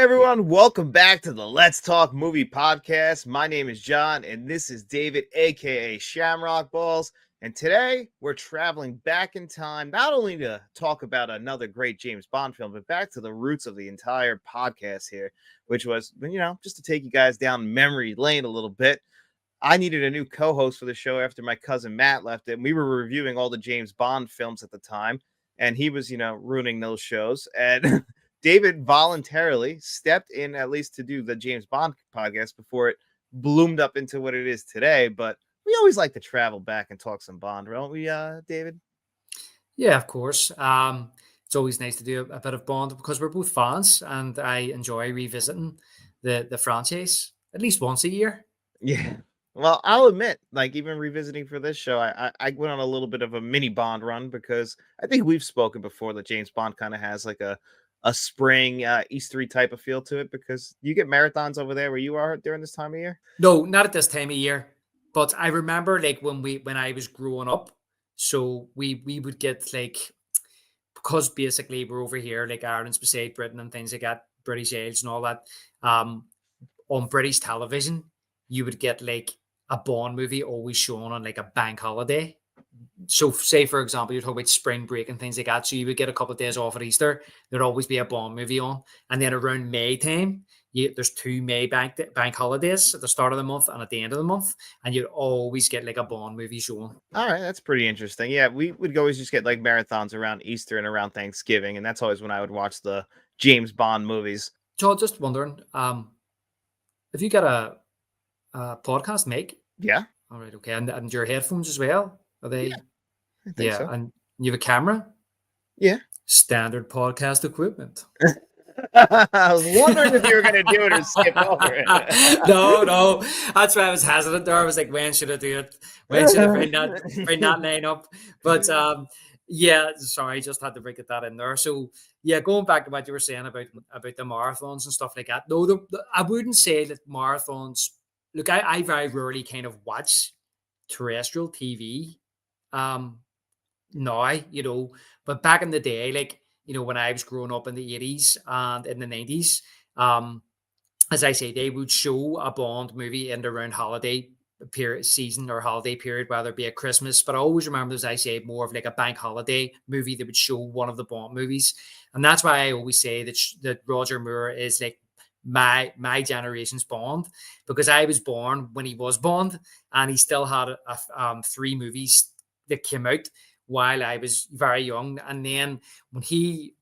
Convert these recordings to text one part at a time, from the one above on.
everyone. Welcome back to the Let's Talk Movie Podcast. My name is John, and this is David, aka Shamrock Balls. And today we're traveling back in time, not only to talk about another great James Bond film, but back to the roots of the entire podcast here, which was, just to take you guys down memory lane a little bit. I needed a new co-host for the show after my cousin Matt left it, and we were reviewing all the James Bond films at the time, and he was, ruining those shows. And David voluntarily stepped in at least to do the James Bond podcast before it bloomed up into what it is today. But we always like to travel back and talk some Bond, don't we, David? Yeah, of course. It's always nice to do a bit of Bond because we're both fans, and I enjoy revisiting the franchise at least once a year. Yeah. Well, I'll admit, like, even revisiting for this show, I went on a little bit of a mini Bond run because I think we've spoken before that James Bond kind of has like a spring Eastery type of feel to it, because you get marathons over there where you are during this time of year. No, not at this time of year. But I remember like when I was growing up, so we would get like, because basically we're over here, like Ireland's beside Britain and things like that, British Isles and all that. On British television, you would get like a Bond movie always shown on like a bank holiday. So say, for example, you're talking about spring break and things like that. So you would get a couple of days off at Easter. There'd always be a Bond movie on. And then around May time, there's two May bank holidays at the start of the month and at the end of the month. And you'd always get like a Bond movie shown. All right, that's pretty interesting. Yeah, we would always just get like marathons around Easter and around Thanksgiving. And that's always when I would watch the James Bond movies. So just wondering, if you got a podcast mic? Yeah. All right, okay. And your headphones as well? Are they? Yeah, I think so. And you have a camera? Yeah. Standard podcast equipment. I was wondering if you were going to do it or skip over it. No. That's why I was hesitant there. I was like, when should I do it? When should I bring that line up? But yeah, sorry, just had to break that in there. So yeah, going back to what you were saying about the marathons and stuff like that. No, I wouldn't say that marathons. Look, I very rarely kind of watch terrestrial TV. Now, but back in the day, like, when I was growing up in the 80s and in the 90s, as I say, they would show a Bond movie in around holiday period, season or holiday period, whether it be at Christmas. But I always remember, as I say, more of like a bank holiday movie that would show one of the Bond movies. And that's why I always say that Roger Moore is like my generation's Bond, because I was born when he was Bond, and he still had 3 movies that came out while I was very young. And then when he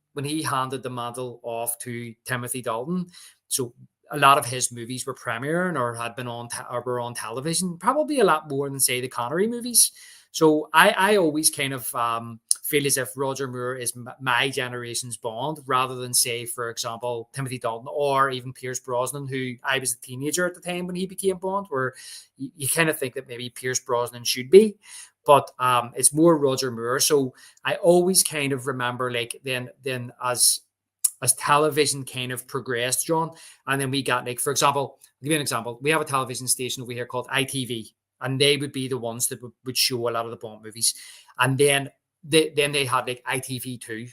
handed the mantle off to Timothy Dalton, so a lot of his movies were premiering or had been on or were on television, probably a lot more than, say, the Connery movies. So I always kind of feel as if Roger Moore is my generation's Bond, rather than, say, for example, Timothy Dalton or even Pierce Brosnan, who I was a teenager at the time when he became Bond, where you kind of think that maybe Pierce Brosnan should be. But it's more Roger Moore. So I always kind of remember, like, then as television kind of progressed, John, and then we got, like, for example, I'll give you an example. We have a television station over here called ITV, and they would be the ones that would show a lot of the Bond movies. And then they had like ITV2,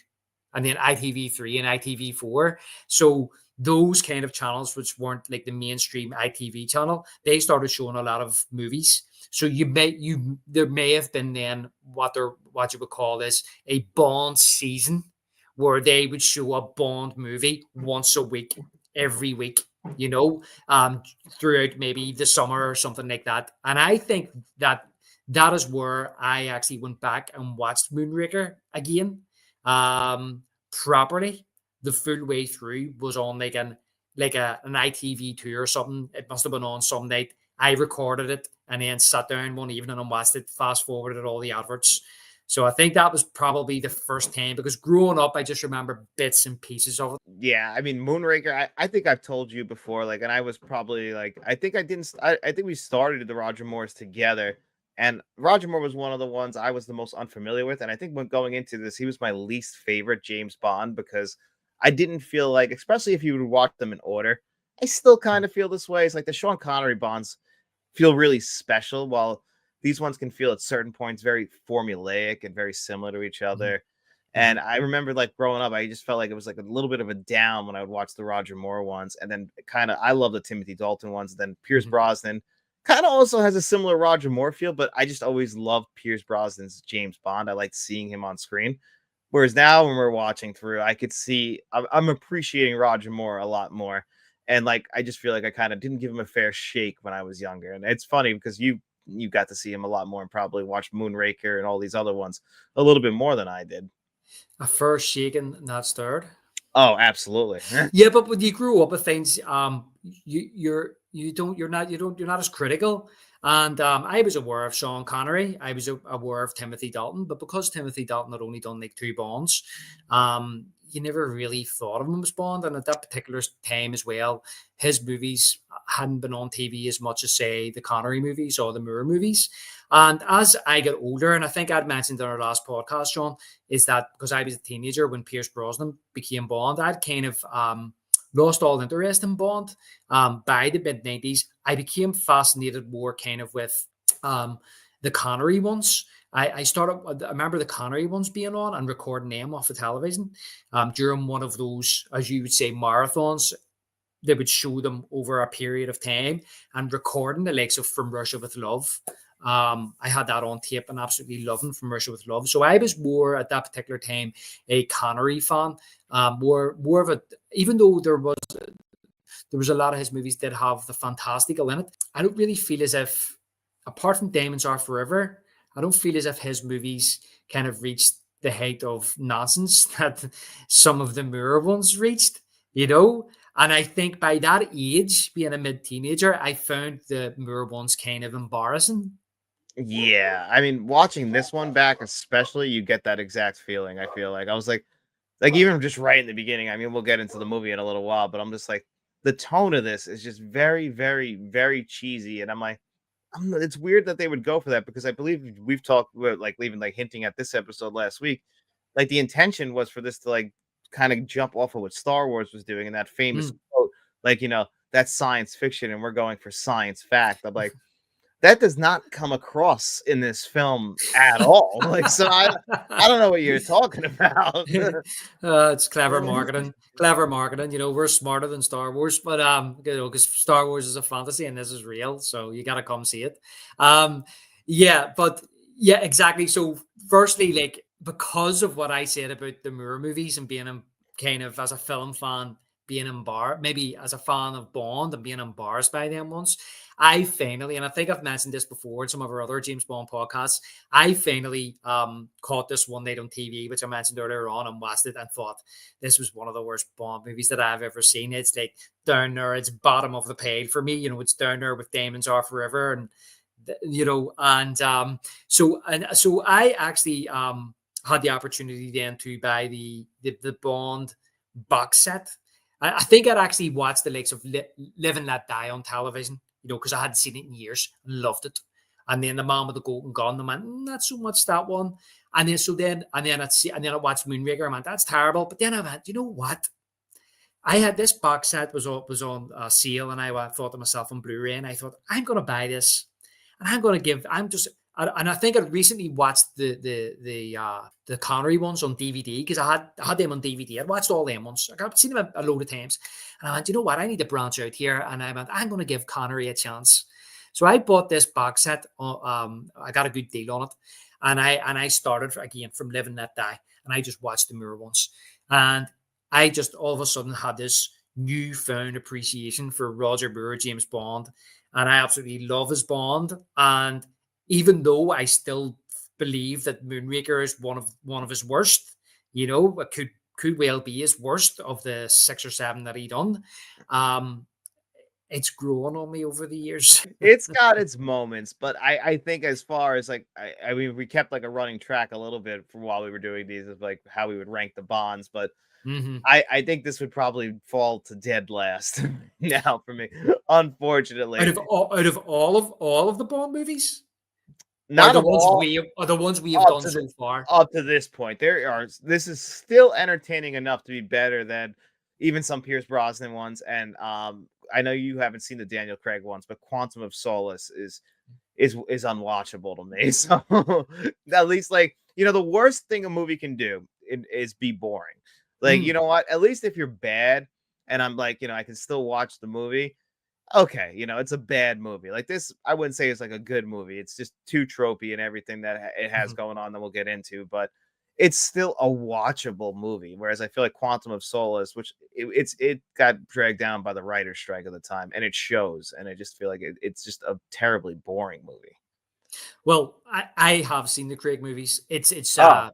and then ITV3 and ITV4. So those kind of channels, which weren't like the mainstream ITV channel, they started showing a lot of movies. So there may have been then what you would call this a Bond season, where they would show a Bond movie once a week, every week, throughout maybe the summer or something like that. And I think that is where I actually went back and watched Moonraker again, properly. The full way through was on like an ITV2 or something. It must have been on some night. I recorded it and then sat down one evening and watched it, fast forwarded all the adverts. So I think that was probably the first time, because growing up, I just remember bits and pieces of it. Yeah, I mean, Moonraker, I think I've told you before, like, and I was probably like, I think we started the Roger Moores together, and Roger Moore was one of the ones I was the most unfamiliar with. And I think when going into this, he was my least favorite James Bond, because I didn't feel like, especially if you would watch them in order, I still kind of feel this way. It's like the Sean Connery Bonds feel really special, while these ones can feel at certain points very formulaic and very similar to each other. And Mhm. I remember like growing up, I just felt like it was like a little bit of a down when I would watch the Roger Moore ones, and then kind of I love the Timothy Dalton ones. And then Pierce Mhm. Brosnan kind of also has a similar Roger Moore feel, but I just always loved Pierce Brosnan's James Bond. I liked seeing him on screen. Whereas now when we're watching through, I could see I'm appreciating Roger Moore a lot more. And like I just feel like I kind of didn't give him a fair shake when I was younger. And it's funny because you got to see him a lot more and probably watched Moonraker and all these other ones a little bit more than I did. A first shaken, not stirred. Oh, absolutely. Yeah, but when you grew up with things, you're not as critical. And I was aware of Sean Connery. I was aware of Timothy Dalton, but because Timothy Dalton had only done like two Bonds, you never really thought of him as Bond. And at that particular time as well, his movies hadn't been on TV as much as say the Connery movies or the Moore movies. And as I get older, and I think I'd mentioned in our last podcast, Sean, is that because I was a teenager when Pierce Brosnan became Bond, I'd kind of lost all interest in Bond. By the mid 90s, I became fascinated more kind of with um, the Connery ones. I remember the Connery ones being on and recording them off the television during one of those, as you would say, marathons. They would show them over a period of time and recording the likes of From Russia with Love. I had that on tape and absolutely loving From Russia with Love. So I was more at that particular time a Connery fan, more of a, even though there was a lot of his movies did have the fantastical in it. I don't really feel as if, apart from Diamonds Are Forever, I don't feel as if his movies kind of reached the height of nonsense that some of the Moore ones reached, you know? And I think by that age, being a mid teenager, I found the Moore ones kind of embarrassing. Yeah. I mean, watching this one back, especially, you get that exact feeling. I feel like I was like even just right in the beginning. I mean, we'll get into the movie in a little while, but I'm just like the tone of this is just very, very, very cheesy. And I'm like, it's weird that they would go for that because I believe we've talked about like even like hinting at this episode last week. Like the intention was for this to like kind of jump off of what Star Wars was doing and that famous Mm. quote, like, that's science fiction and we're going for science fact. I'm like, that does not come across in this film at all. Like, so I don't know what you're talking about. It's clever marketing. Clever marketing. You know, we're smarter than Star Wars, but because Star Wars is a fantasy and this is real, so you got to come see it. Um, yeah, but yeah, exactly. So, firstly, like because of what I said about the Moore movies and being kind of as a film fan being embarrassed, maybe as a fan of Bond and being embarrassed by them once. I finally, and I think I've mentioned this before in some of our other James Bond podcasts, I finally caught this one night on TV, which I mentioned earlier on, and watched it and thought this was one of the worst Bond movies that I've ever seen. It's like down there, it's bottom of the pile for me. You know, it's down there with Diamonds Are Forever, and so I actually had the opportunity then to buy the Bond box set. I think I'd actually watched the likes of Live and Let Die on television, you know, because I hadn't seen it in years and loved it. And then the Man with the Golden Gun, I went, not so much that one. And then I watched Moonraker. I went, that's terrible. But then I went, you know what? I had this box set was on sale, and I thought to myself on Blu-ray, and I thought I'm going to buy this, and I'm going to give. I'm just, and I think I recently watched the Connery ones on DVD because I had them on DVD. I'd watched all them ones. I've seen them a load of times, and I went, you know what? I need to branch out here, and I went, I'm going to give Connery a chance. So I bought this box set. I got a good deal on it, and I started again from Live and Let Die, and I just watched the Moore ones, and I just all of a sudden had this newfound appreciation for Roger Moore, James Bond, and I absolutely love his Bond. And even though I still believe that Moonraker is one of his worst, you know, it could well be his worst of the 6 or 7 that he done. Um, it's grown on me over the years. It's got its moments, but I think as far as like I mean we kept like a running track a little bit from while we were doing these of like how we would rank the bonds, but Mhm. I think this would probably fall to dead last now for me, unfortunately. Out of all of the Bond movies, or Not the of ones all we have up done to the so far. up to this point. This is still entertaining enough to be better than even some Pierce Brosnan ones, and I know you haven't seen the Daniel Craig ones, but Quantum of Solace is unwatchable to me. So at least like the worst thing a movie can do is be boring. Like, you Mm, know what? At least if you're bad, and I'm like, I can still watch the movie. Okay, it's a bad movie. Like this, I wouldn't say it's like a good movie. It's just too tropey and everything that it has mhm. going on that we'll get into, but it's still a watchable movie. Whereas I feel like Quantum of Solace, which it got dragged down by the writer's strike at the time, and it shows. And I just feel like it's just a terribly boring movie. Well, I have seen the Craig movies. Oh,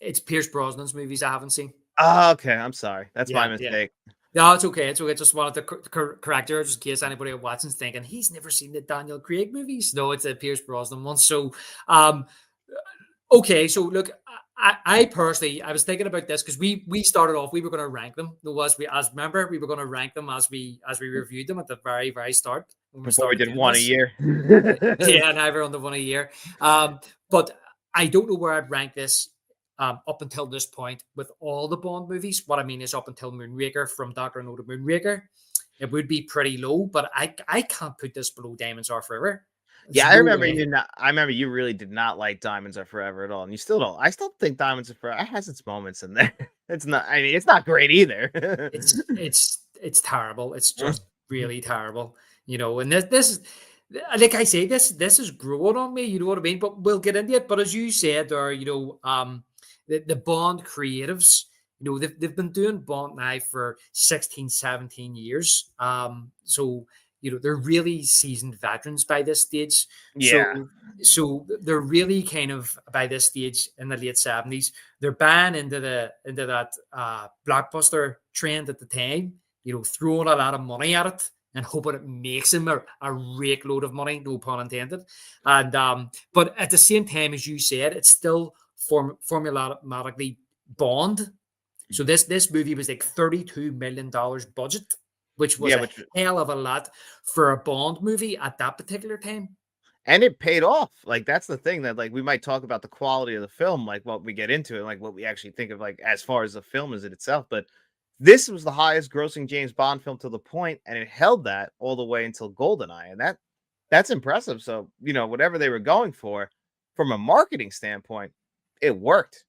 It's Pierce Brosnan's movies I haven't seen. okay. I'm sorry. That's my Yeah, yeah. mistake. No, it's okay. It's okay. Just wanted to correct her, just in case anybody watching's thinking he's never seen the Daniel Craig movies. No, it's a Pierce Brosnan one. So, um, okay. So, look, I personally, I was thinking about this because we started off, we were going to rank them. No, as remember, we were going to rank them as we reviewed them at the very start when we Before we started did doing one a this. year. Yeah, and I've on the one a year. But I don't know where I'd rank this up until this point with all the Bond movies. What I mean is up until Moonraker, from Doctor No to Moonraker, it would be pretty low. But I can't put this below Diamonds Are Forever. There's Yeah, I no remember way. you not. I remember you really did not like Diamonds Are Forever at all, and you still don't. I still think Diamonds Are Forever has its moments in there. It's not. I mean, it's not great either. It's terrible. It's just really terrible. And this is, like I say, this is growing on me. You know what I mean? But we'll get into it. But as you said, there, the Bond creatives, they've been doing Bond now for 16, 17 years. So they're really seasoned veterans by this stage. Yeah, So they're really kind of by this stage in the late 70s, they're buying into that blockbuster trend at the time, throwing a lot of money at it and hoping it makes them a rake load of money, no pun intended. And but at the same time, as you said, it's still formulatically Bond. So this movie was like $32 million budget, which was yeah, a which hell of a lot for a Bond movie at that particular time. and it paid off. Like that's the thing that like we might talk about the quality of the film, like what we get into it, like what we actually think of, like as far as the film as it itself. But this was the highest grossing James Bond film to the point, and it held that all the way until Goldeneye, and that's impressive. So whatever they were going for, from a marketing standpoint, it worked.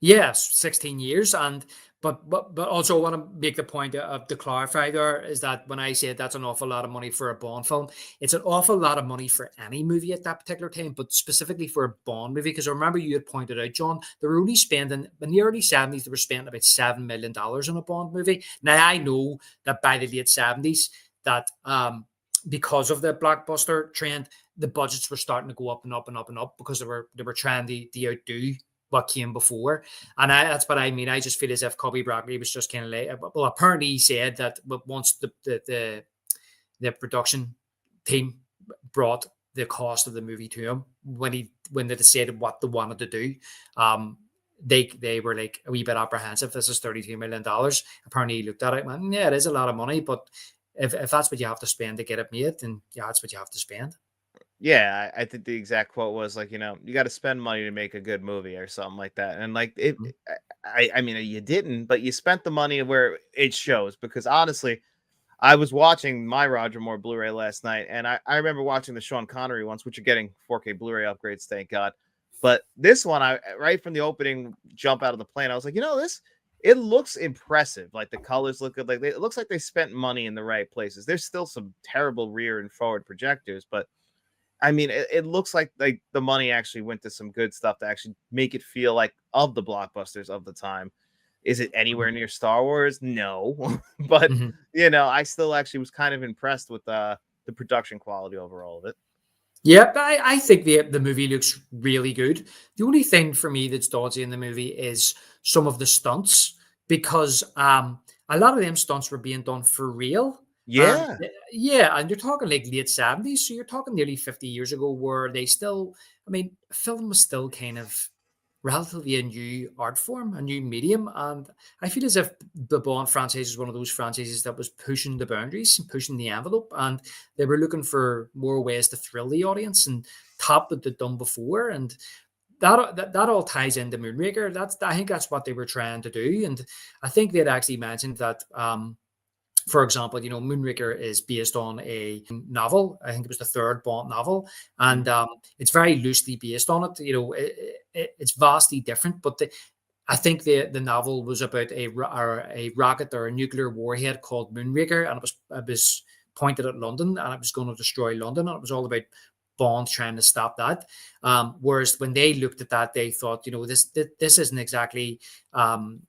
Yes, 16 years. And but also I want to make the point to clarify there is that when I said that's an awful lot of money for a Bond film, it's an awful lot of money for any movie at that particular time, but specifically for a Bond movie. Because I remember you had pointed out, John, they were only spending in the early 70s, they were spending about $7 million on a Bond movie. Now I know that by the late 70s, that because of the blockbuster trend, the budgets were starting to go up and up and up and up because they were trying to outdo what came before. And that's what I mean. I just feel as if Cubby Broccoli was just kind of late. Well, apparently he said that once the production team brought the cost of the movie to him, when they decided what they wanted to do, they were like a wee bit apprehensive. This is $32 million. Apparently he looked at it and went, yeah, it is a lot of money, but if that's what you have to spend to get it made, then yeah, that's what you have to spend. Yeah, I think the exact quote was like, you got to spend money to make a good movie or something like that. And like it, Mhm. I mean, you didn't, but you spent the money where it shows. Because honestly, I was watching my Roger Moore Blu-ray last night, and I remember watching the Sean Connery ones, which are getting 4K Blu-ray upgrades, thank God. But this one, I right from the opening jump out of the plane, I was like, this it looks impressive. Like the colors look good. Like it looks like they spent money in the right places. There's still some terrible rear and forward projectors, but I mean, it looks like the money actually went to some good stuff to actually make it feel like of the blockbusters of the time. Is it anywhere near Star Wars? No, but Mhm. I still actually was kind of impressed with the production quality overall of it. Yeah, but I think the movie looks really good. The only thing for me that's dodgy in the movie is some of the stunts because a lot of them stunts were being done for real. And Yeah, yeah, and you're talking like late 70s, so you're talking nearly 50 years ago where they still, I mean, film was still kind of relatively a new art form, a new medium. And I feel as if the Bond franchise is one of those franchises that was pushing the boundaries and pushing the envelope. And they were looking for more ways to thrill the audience and top what they'd done before. And that all ties into Moonraker. I think that's what they were trying to do. And I think they'd actually mentioned that for example, Moonraker is based on a novel. I think it was the third Bond novel, and mhm. it's very loosely based on it. It's vastly different, but I think the novel was about a rocket or a nuclear warhead called Moonraker, and it was pointed at London, and it was going to destroy London, and it was all about Bond trying to stop that. Whereas when they looked at that, they thought, this isn't exactly um,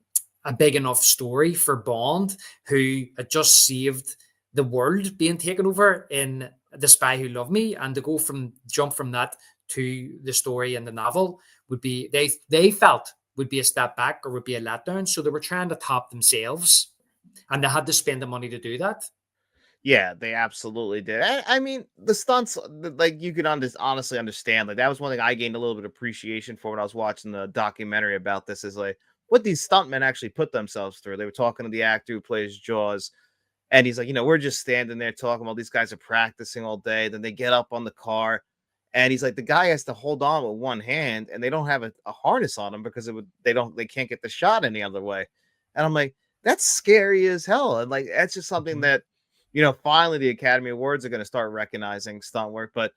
a big enough story for Bond, who had just saved the world being taken over in The Spy Who Loved Me, and to jump from that to the story in the novel would be they felt would be a step back or would be a letdown. So they were trying to top themselves, and they had to spend the money to do that. Yeah, they absolutely did. I mean, the stunts, like you could honestly understand. Like that was one thing I gained a little bit of appreciation for when I was watching the documentary about this. Is like what these stuntmen actually put themselves through. They were talking to the actor who plays Jaws, and he's like, we're just standing there talking while these guys are practicing all day. Then they get up on the car, and he's like, the guy has to hold on with one hand, and they don't have a harness on them because they can't get the shot any other way. And I'm like, that's scary as hell. And like, that's just something Mhm. that, finally the Academy Awards are going to start recognizing stunt work. But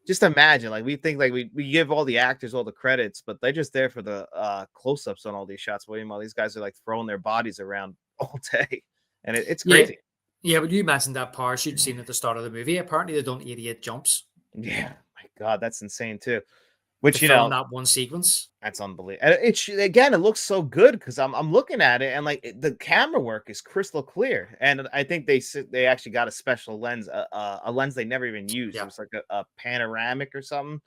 just imagine, like, we think like we give all the actors all the credits, but they're just there for the close-ups on all these shots. While these guys are like throwing their bodies around all day, and it's Yeah, crazy. yeah. But you mentioned that parachute scene at the start of the movie. Apparently, they done 88 jumps Yeah, my God, that's insane too. to Which film that one sequence. that's unbelievable. And again, it looks so good because I'm looking at it and like the camera work is crystal clear. And I think they actually got a special lens, a lens they never even used. It Yeah. was like a panoramic or something,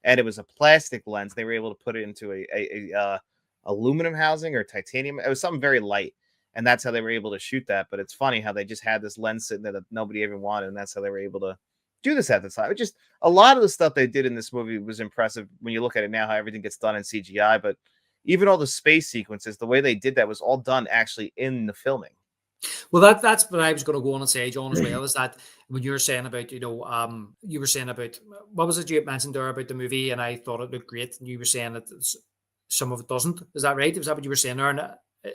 and it was a plastic lens. They were able to put it into a aluminum housing or titanium. It was something very light, and that's how they were able to shoot that. But it's funny how they just had this lens sitting there that nobody even wanted, and that's how they were able to do this at the time. It just a lot of the stuff they did in this movie was impressive when you look at it now, how everything gets done in CGI. But even all the space sequences, the way they did that was all done actually in the filming. Well, that's what I was going to go on and say, John, as well. Is that when you were saying about, you were saying about what was it you mentioned there about the movie, and I thought it looked great, and you were saying that some of it doesn't. Is that right? Was that what you were saying there? And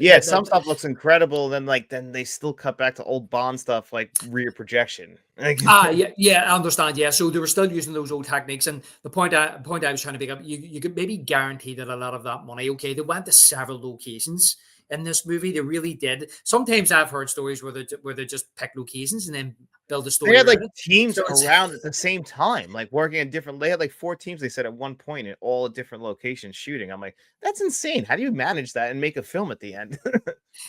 Yeah, some stuff looks incredible. Then they still cut back to old Bond stuff like rear projection. Like, Yeah, yeah, I understand. Yeah, so they were still using those old techniques, and the point I was trying to pick up, you could maybe guarantee that a lot of that money, okay, they went to several locations in this movie. They really did. Sometimes I've heard stories where they just pick locations and then build a they story had like around it. teams So it's around at the same time, like working at different. They had like four teams. They said at one point in all at different locations shooting. I'm like, that's insane. How do you manage that and make a film at the end?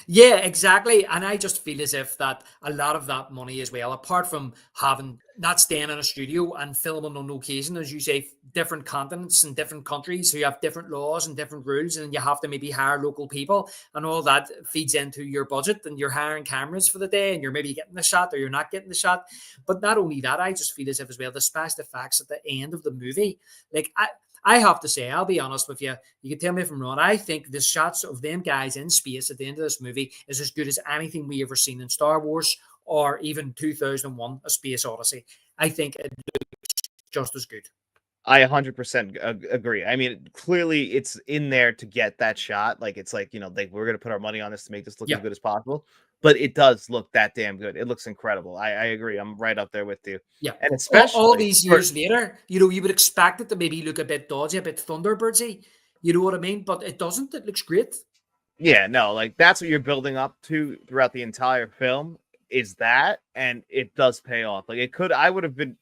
Yeah, exactly. And I just feel as if that a lot of that money as well, apart from having not staying in a studio and filming on location, as you say, different continents and different countries who have different laws and different rules, and you have to maybe hire local people, and all that feeds into your budget, and you're hiring cameras for the day, and you're maybe getting the shot or you're not getting the shot. But not only that, I just feel as if as well the special effects at the end of the movie, like I have to say, I'll be honest with you. You can tell me if I'm wrong. I think the shots of them guys in space at the end of this movie is as good as anything we ever seen in Star Wars or even 2001: A Space Odyssey. I think it's just as good. I 100% agree. I mean, clearly it's in there to get that shot. Like it's like, we're gonna put our money on this to make this look as Yeah, good as possible. But it does look that damn good. It looks incredible. I agree. I'm right up there with you. yeah. And All especially these for years later, you would expect it to maybe look a bit dodgy, a bit Thunderbirdsy. You know what I mean? But it doesn't. It looks great. yeah, no, like that's what you're building up to throughout the entire film is that, and it does pay off. Like I would have been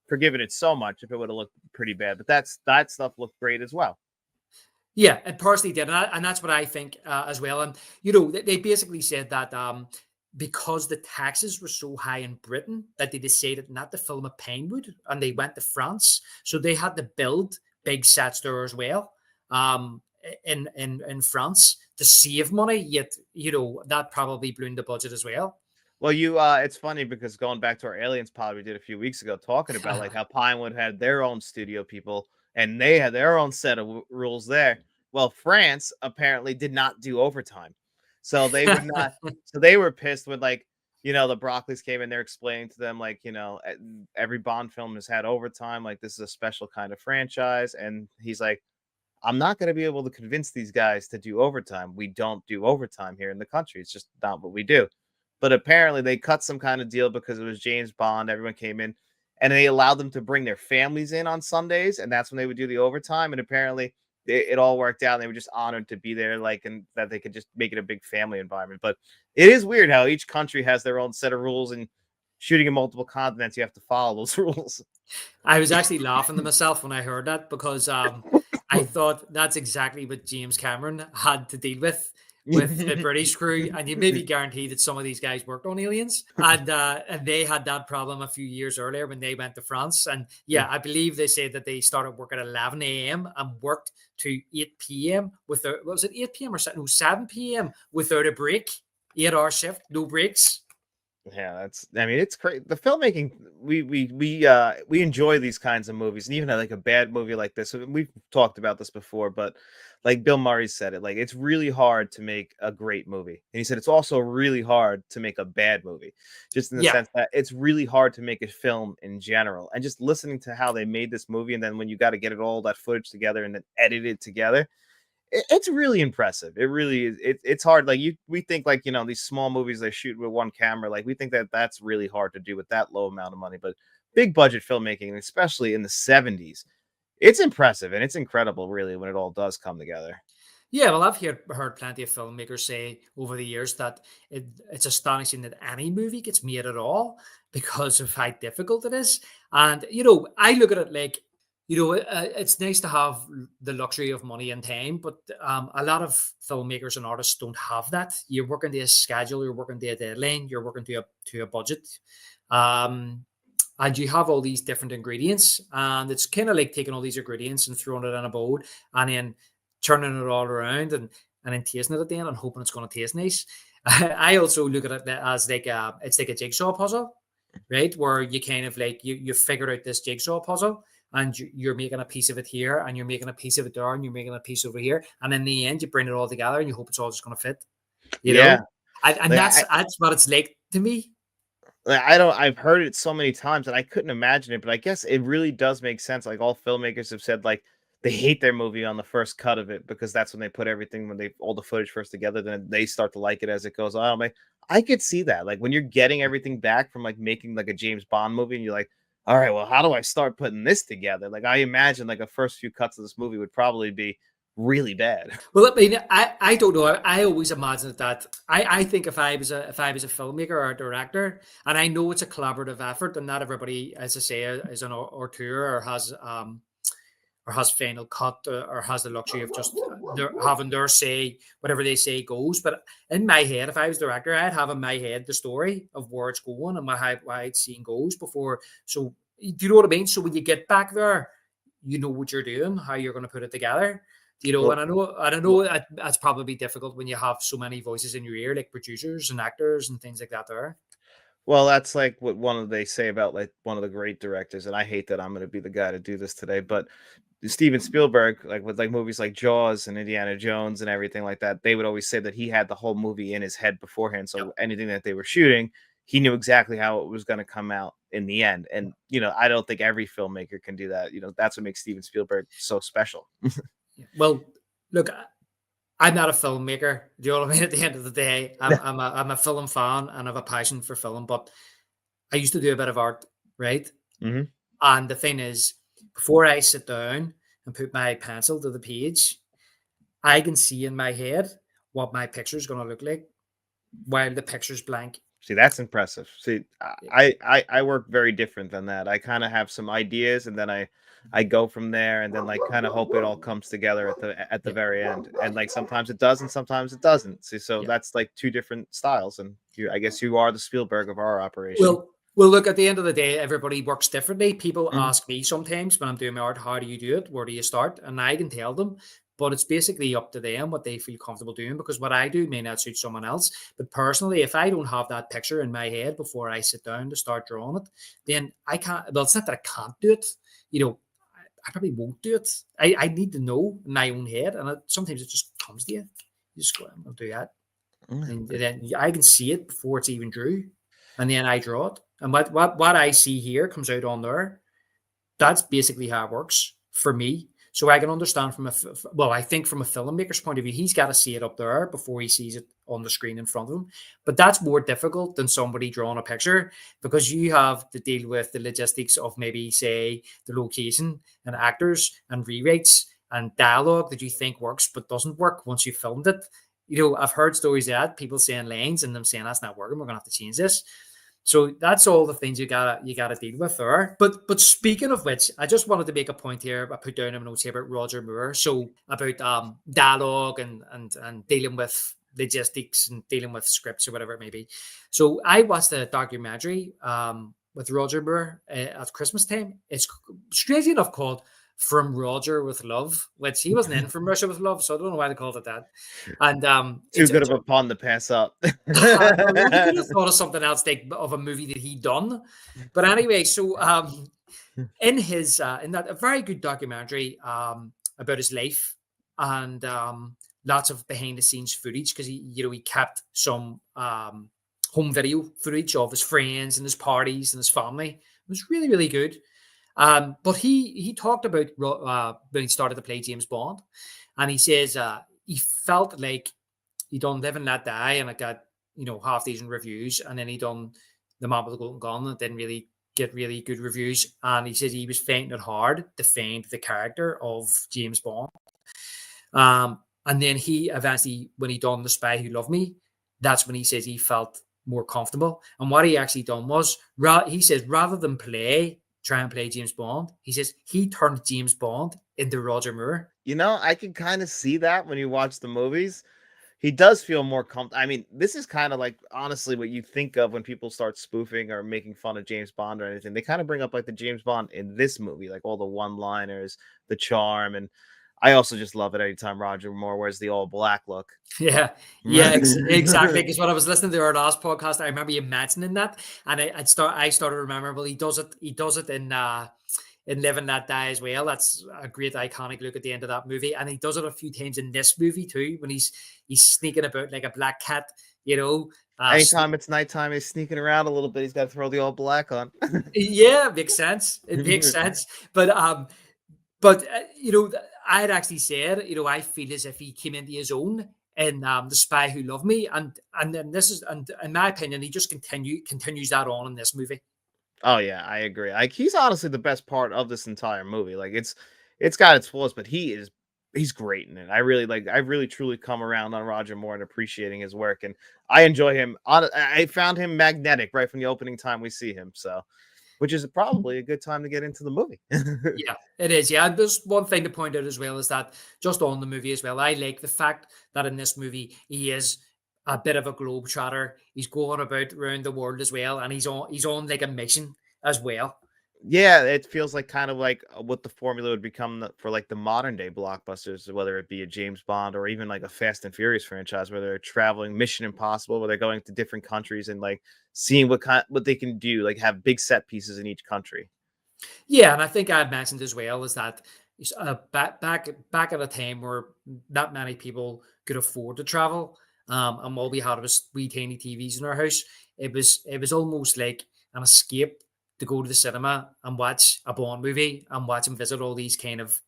forgiven it so much if it would have looked pretty bad, but that stuff looked great as well. Yeah, it personally did, and that's what I think as well. And they basically said that because the taxes were so high in Britain that they decided not to film at Pinewood, and they went to France, so they had to build big sets there as well, in France to save money. Yet that probably blew the budget as well. Well, it's funny because going back to our aliens pod we did a few weeks ago, talking about like how Pinewood had their own studio people and they had their own set of rules there. Well, France apparently did not do overtime, so they would not. So they were pissed when the Broccoli's came in there explaining to them like every Bond film has had overtime. Like this is a special kind of franchise, and he's like, I'm not going to be able to convince these guys to do overtime. We don't do overtime here in the country. It's just not what we do. But apparently they cut some kind of deal because it was James Bond. Everyone came in and they allowed them to bring their families in on Sundays. And that's when they would do the overtime. And apparently it all worked out. And they were just honored to be there, like, and that they could just make it a big family environment. But it is weird how each country has their own set of rules, and shooting in multiple continents, you have to follow those rules. I was actually laughing to myself when I heard that because I thought that's exactly what James Cameron had to deal with the British crew, and you maybe guarantee that some of these guys worked on Aliens, and they had that problem a few years earlier when they went to France, and yeah, I believe they said that they started work at 11 a.m. and worked to 8 p.m. with their what was it 8 p.m. or no 7 p.m. without a break, 8 hour shift, no breaks. Yeah, that's. I mean, it's crazy. The filmmaking, we enjoy these kinds of movies, and even like a bad movie like this. We've talked about this before, but like Bill Murray said it, like it's really hard to make a great movie, and he said it's also really hard to make a bad movie, just in the Yeah. sense that it's really hard to make a film in general. And just listening to how they made this movie, and then when you got to get it all that footage together and then edit it together, it's really impressive. It really is. It's hard. Like we think like these small movies they shoot with one camera. Like we think that that's really hard to do with that low amount of money. But big budget filmmaking, especially in the '70s, it's impressive and it's incredible, really, when it all does come together. Yeah, well, I've heard plenty of filmmakers say over the years that it's astonishing that any movie gets made at all because of how difficult it is. And, I look at it like, it's nice to have the luxury of money and time, but a lot of filmmakers and artists don't have that. You're working to a schedule, you're working to a deadline, you're working to a budget. Um, and you have all these different ingredients, and it's kind of like taking all these ingredients and throwing it in a bowl and then turning it all around and then tasting it at the end and hoping it's going to taste nice. I also look at it as like it's like a jigsaw puzzle, right? Where you kind of like you figured out this jigsaw puzzle and you're making a piece of it here and you're making a piece of it there and you're making a piece over here, and in the end you bring it all together and you hope it's all just going to fit, you Yeah, know. And like that's what it's like to me. I don't. I've heard it so many times and I couldn't imagine it, but I guess it really does make sense. Like all filmmakers have said, like they hate their movie on the first cut of it because that's when they put everything when they all the footage first together. Then they start to like it as it goes on. I'm like, I could see that. Like when you're getting everything back from like making like a James Bond movie, and you're like, all right, well, how do I start putting this together? Like I imagine like the first few cuts of this movie would probably be really bad. Well, I mean, I don't know. I always imagined that. I think if I was a filmmaker or a director, and I know it's a collaborative effort, and not everybody, as I say, is an auteur or has final cut or has the luxury of just having their say, whatever they say goes. But in my head, if I was director, I'd have in my head the story of where it's going and how it's scene goes before. So do you know what I mean? So when you get back there, you know what you're doing, how you're going to put it together. Well, And I know that's probably difficult when you have so many voices in your ear, like producers and actors and things like that. There, Well, that's like what one of they say about like one of the great directors, and I hate that I'm going to be the guy to do this today, but Steven Spielberg, like with like movies like Jaws and Indiana Jones and everything like that, they would always say that he had the whole movie in his head beforehand. yep. So anything that they were shooting, he knew exactly how it was going to come out in the end. And I don't think every filmmaker can do that. That's what makes Steven Spielberg so special. Well, look, I'm not a filmmaker. Do you know what I mean? At the end of the day, I'm a film fan and I have a passion for film, but I used to do a bit of art, right? Hmm. And the thing is, before I sit down and put my pencil to the page, I can see in my head what my picture is going to look like while the picture's blank. See, that's impressive. See, Yeah. I work very different than that. I kind of have some ideas, and then I go from there, and then like kind of hope it all comes together at the Yeah. very end. And like sometimes it does, and sometimes it doesn't. See, so Yeah. that's like two different styles. And I guess you are the Spielberg of our operation. Well, look, at the end of the day, everybody works differently. People Mhm. ask me sometimes when I'm doing my art, how do you do it? Where do you start? And I can tell them, but it's basically up to them what they feel comfortable doing because what I do may not suit someone else. But personally, if I don't have that picture in my head before I sit down to start drawing it, then I can't. Well, it's not that I can't do it. You know, I probably won't do it. I need to know in my own head, and sometimes it just comes to you. You just go, I'm going to do that. And Mm. then I can see it before it's even drew, and then I draw it. And what I see here comes out on there. That's basically how it works for me. So I can understand well, I think from a filmmaker's point of view, he's got to see it up there before he sees it on the screen in front of him. But that's more difficult than somebody drawing a picture because you have to deal with the logistics of maybe say the location and actors and rewrites and dialogue that you think works but doesn't work once you filmed it. I've heard stories of that, people saying lines and them saying that's not working, we're gonna have to change this. So that's all the things you gotta deal with there. But speaking of which, I just wanted to make a point here. I put down a note here about Roger Moore. So about dialogue and dealing with logistics and dealing with scripts or whatever it may be. So I watched a documentary with Roger Moore at Christmas time. It's strangely enough called From Roger with Love, which he wasn't in From Russia with Love, so I don't know why they called it that. And Too it's good of a pun to pass up. I really could have thought of something else like of a movie that he done. But anyway, so in that a very good documentary about his life and lots of behind the scenes footage because he kept some home video footage of his friends and his parties and his family. It was really, really good. But he talked about when he started to play James Bond, and he says he felt like he done Live and Let Die, and it got half decent reviews, and then he done The Man with the Golden Gun, and it didn't really get really good reviews. And he says he was finding it hard to find the character of James Bond. And then he eventually, when he done The Spy Who Loved Me, that's when he says he felt more comfortable. And what he actually done was, he says, rather than try and play James Bond, he says he turned James Bond into Roger Moore. I can kind of see that when you watch the movies. He does feel more comfortable. I mean, this is kind of like, honestly, what you think of when people start spoofing or making fun of James Bond or anything. They kind of bring up like the James Bond in this movie, like all the one-liners, the charm. And I also just love it anytime Roger Moore wears the all black look. Yeah, exactly. Because when I was listening to our last podcast, I remember you mentioning that, and I started remembering. Well, he does it in Live and Let Die as well. That's a great iconic look at the end of that movie, and he does it a few times in this movie too when he's sneaking about like a black cat. Anytime it's nighttime, he's sneaking around a little bit. He's got to throw the all black on. Yeah, makes sense. It makes sense. But I had actually said, I feel as if he came into his own in The Spy Who Loved Me, and then this is, and in my opinion, he just continues that on in this movie. Oh yeah, I agree. Like he's honestly the best part of this entire movie. Like it's got its flaws, but he's great in it. I really truly come around on Roger Moore and appreciating his work, and I enjoy him. I found him magnetic right from the opening time we see him. So, which is probably a good time to get into the movie. Yeah, it is. Yeah, and there's one thing to point out as well is that just on the movie as well, I like the fact that in this movie he is a bit of a globetrotter. He's going about around the world as well, and he's on like a mission as well. Yeah, it feels like kind of like what the formula would become for like the modern day blockbusters, whether it be a James Bond or even like a Fast and Furious franchise, where they're traveling Mission Impossible, where they're going to different countries and like seeing what they can do, like have big set pieces in each country. Yeah, and I think I had mentioned as well is that back at a time where not many people could afford to travel, and all we had was wee tiny TVs in our house. It was almost like an escape to go to the cinema and watch a Bond movie and watch and visit all these kind of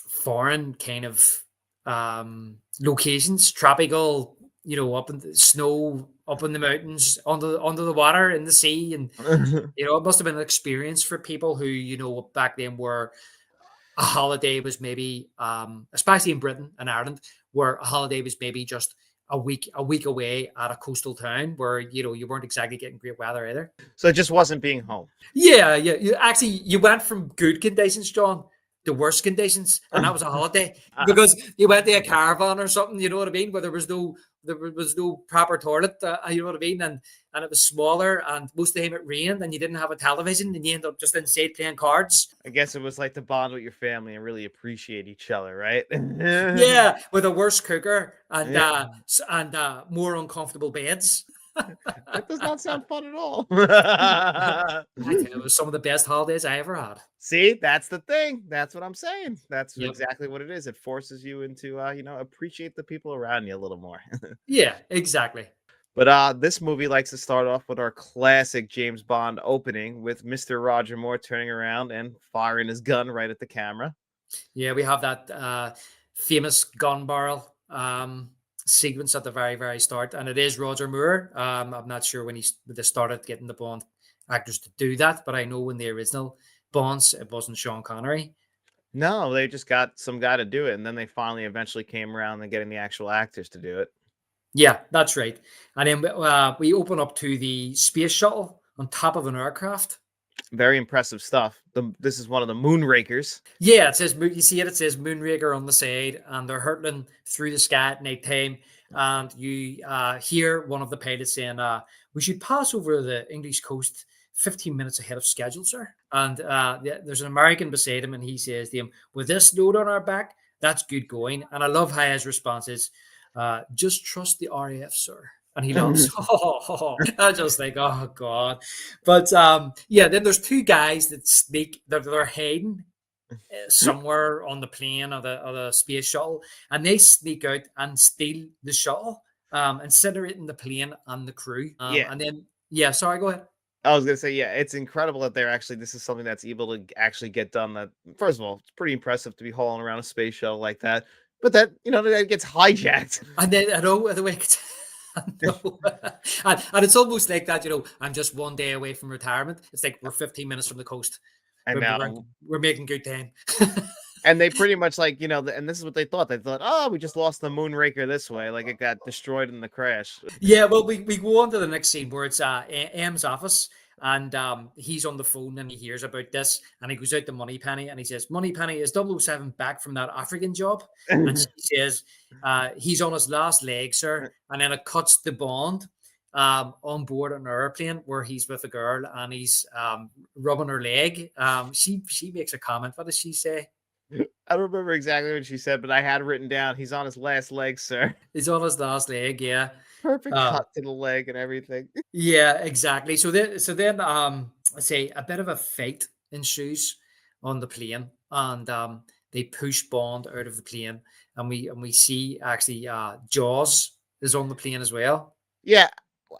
foreign kind of locations, tropical, up in the snow, up in the mountains, under the water, in the sea, and it must have been an experience for people who, back then were a holiday was maybe, especially in Britain and Ireland, where a holiday was maybe just a week away at a coastal town where you weren't exactly getting great weather either. So it just wasn't being home. Yeah, yeah. You went from good conditions, John, to worse conditions, and that was a holiday because you went to a caravan or something. You know what I mean? Where there was no proper toilet. You know what I mean? And it was smaller, and most of the time it rained, and you didn't have a television, and you end up just inside playing cards. I guess it was like to bond with your family and really appreciate each other, right? Yeah, with a worse cooker and Yeah. more uncomfortable beds. That does not sound fun at all. I think it was some of the best holidays I ever had. See, that's the thing. That's what I'm saying. That's Yep. exactly what it is. It forces you into, appreciate the people around you a little more. Yeah, exactly. But this movie likes to start off with our classic James Bond opening with Mr. Roger Moore turning around and firing his gun right at the camera. Yeah, we have that famous gun barrel sequence at the very, very start, and it is Roger Moore. I'm not sure when they started getting the Bond actors to do that, but I know in the original Bonds, it wasn't Sean Connery. No, they just got some guy to do it, and then they finally eventually came around and getting the actual actors to do it. Yeah, that's right. And then we open up to the space shuttle on top of an aircraft. Very impressive stuff. This is one of the Moonrakers. Yeah, it says you see it. It says Moonraker on the side, and they're hurtling through the sky at night time. And you hear one of the pilots saying, "We should pass over the English coast 15 minutes ahead of schedule, sir." And there's an American beside him, and he says to him, "With this load on our back, that's good going." And I love how his response is, "Just trust the RAF, sir." And he laughs. I just think, oh god. But yeah, then there's two guys that sneak. They're hiding somewhere on the plane or the space shuttle, and they sneak out and steal the shuttle, incinerating the plane and the crew. Yeah, And then yeah, sorry, go ahead. I was gonna say, yeah, it's incredible that they're actually this is something that's able to actually get done. That first of all, it's pretty impressive to be hauling around a space shuttle like that. But that that gets hijacked. And then I know the way I know. And it's almost like that, I'm just one day away from retirement. It's like we're 15 minutes from the coast. And now We're making good time. and they pretty much like, and this is what they thought. They thought, oh, we just lost the Moonraker this way. Like it got destroyed in the crash. Yeah, well, we go on to the next scene where it's M's office, and he's on the phone and he hears about this, and he goes out to Moneypenny and he says, "Moneypenny, is 007 back from that African job?" And she says, "He's on his last leg, sir." And then it cuts the Bond on board an airplane where he's with a girl and he's rubbing her leg. She makes a comment. What does she say? I don't remember exactly what she said, but I had written down, he's on his last leg, sir. He's on his last leg, yeah. Perfect Uh, cut to the leg and everything. Yeah, exactly. So then, I say a bit of a fight ensues on the plane, and they push Bond out of the plane, and we see actually Jaws is on the plane as well. Yeah,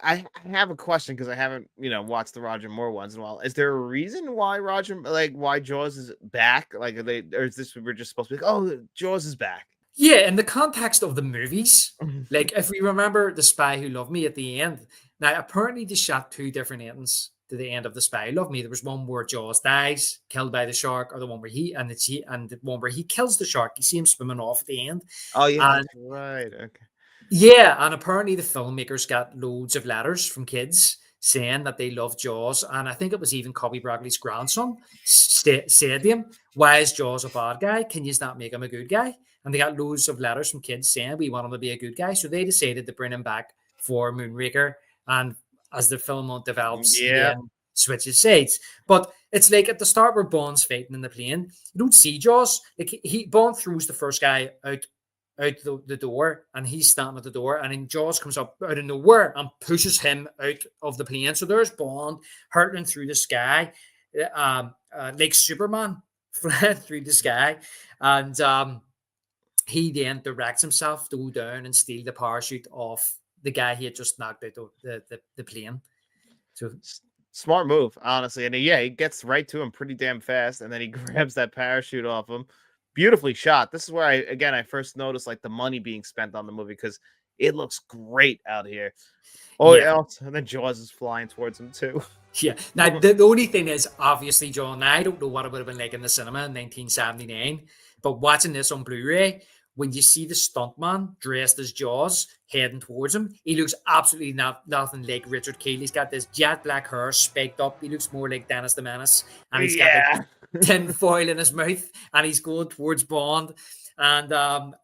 I have a question because I haven't, watched the Roger Moore ones in a while. Is there a reason why why Jaws is back? Like, or is this we're just supposed to be like, oh, Jaws is back? Yeah, in the context of the movies, like if we remember The Spy Who Loved Me at the end, now apparently they shot two different endings to the end of The Spy Who Loved Me. There was one where Jaws dies, killed by the shark, or the one where and the one where he kills the shark. You see him swimming off at the end. Oh yeah, And that's right. Okay. yeah, and apparently the filmmakers got loads of letters from kids saying that they love Jaws, and I think it was even Cobby Bradley's grandson said to him, "Why is Jaws a bad guy? Can you not make him a good guy?" And they got loads of letters from kids saying we want him to be a good guy, so they decided to bring him back for Moonraker. And as the film develops, he Yeah, then switches sides. But it's like at the start where Bond's fighting in the plane, you don't see Jaws. Like Bond throws the first guy out the door, and he's standing at the door, and then Jaws comes up out of nowhere and pushes him out of the plane. So there's Bond hurtling through the sky, like Superman flying through the sky, and he then directs himself to go down and steal the parachute off the guy he had just knocked out the plane. So smart move, honestly. And yeah, he gets right to him pretty damn fast, and then he grabs that parachute off him. Beautifully shot. This is where I first noticed like the money being spent on the movie because it looks great out here. Oh yeah, yeah, and then Jaws is flying towards him too. yeah. Now the only thing is, obviously, John, I don't know what it would have been like in the cinema in 1979, but watching this on Blu-ray, when you see the stuntman dressed as Jaws heading towards him, he looks absolutely nothing like Richard Kiel. He's got this jet black hair spiked up. He looks more like Dennis the Menace, and he's got like Yeah. tin foil in his mouth, and he's going towards Bond. And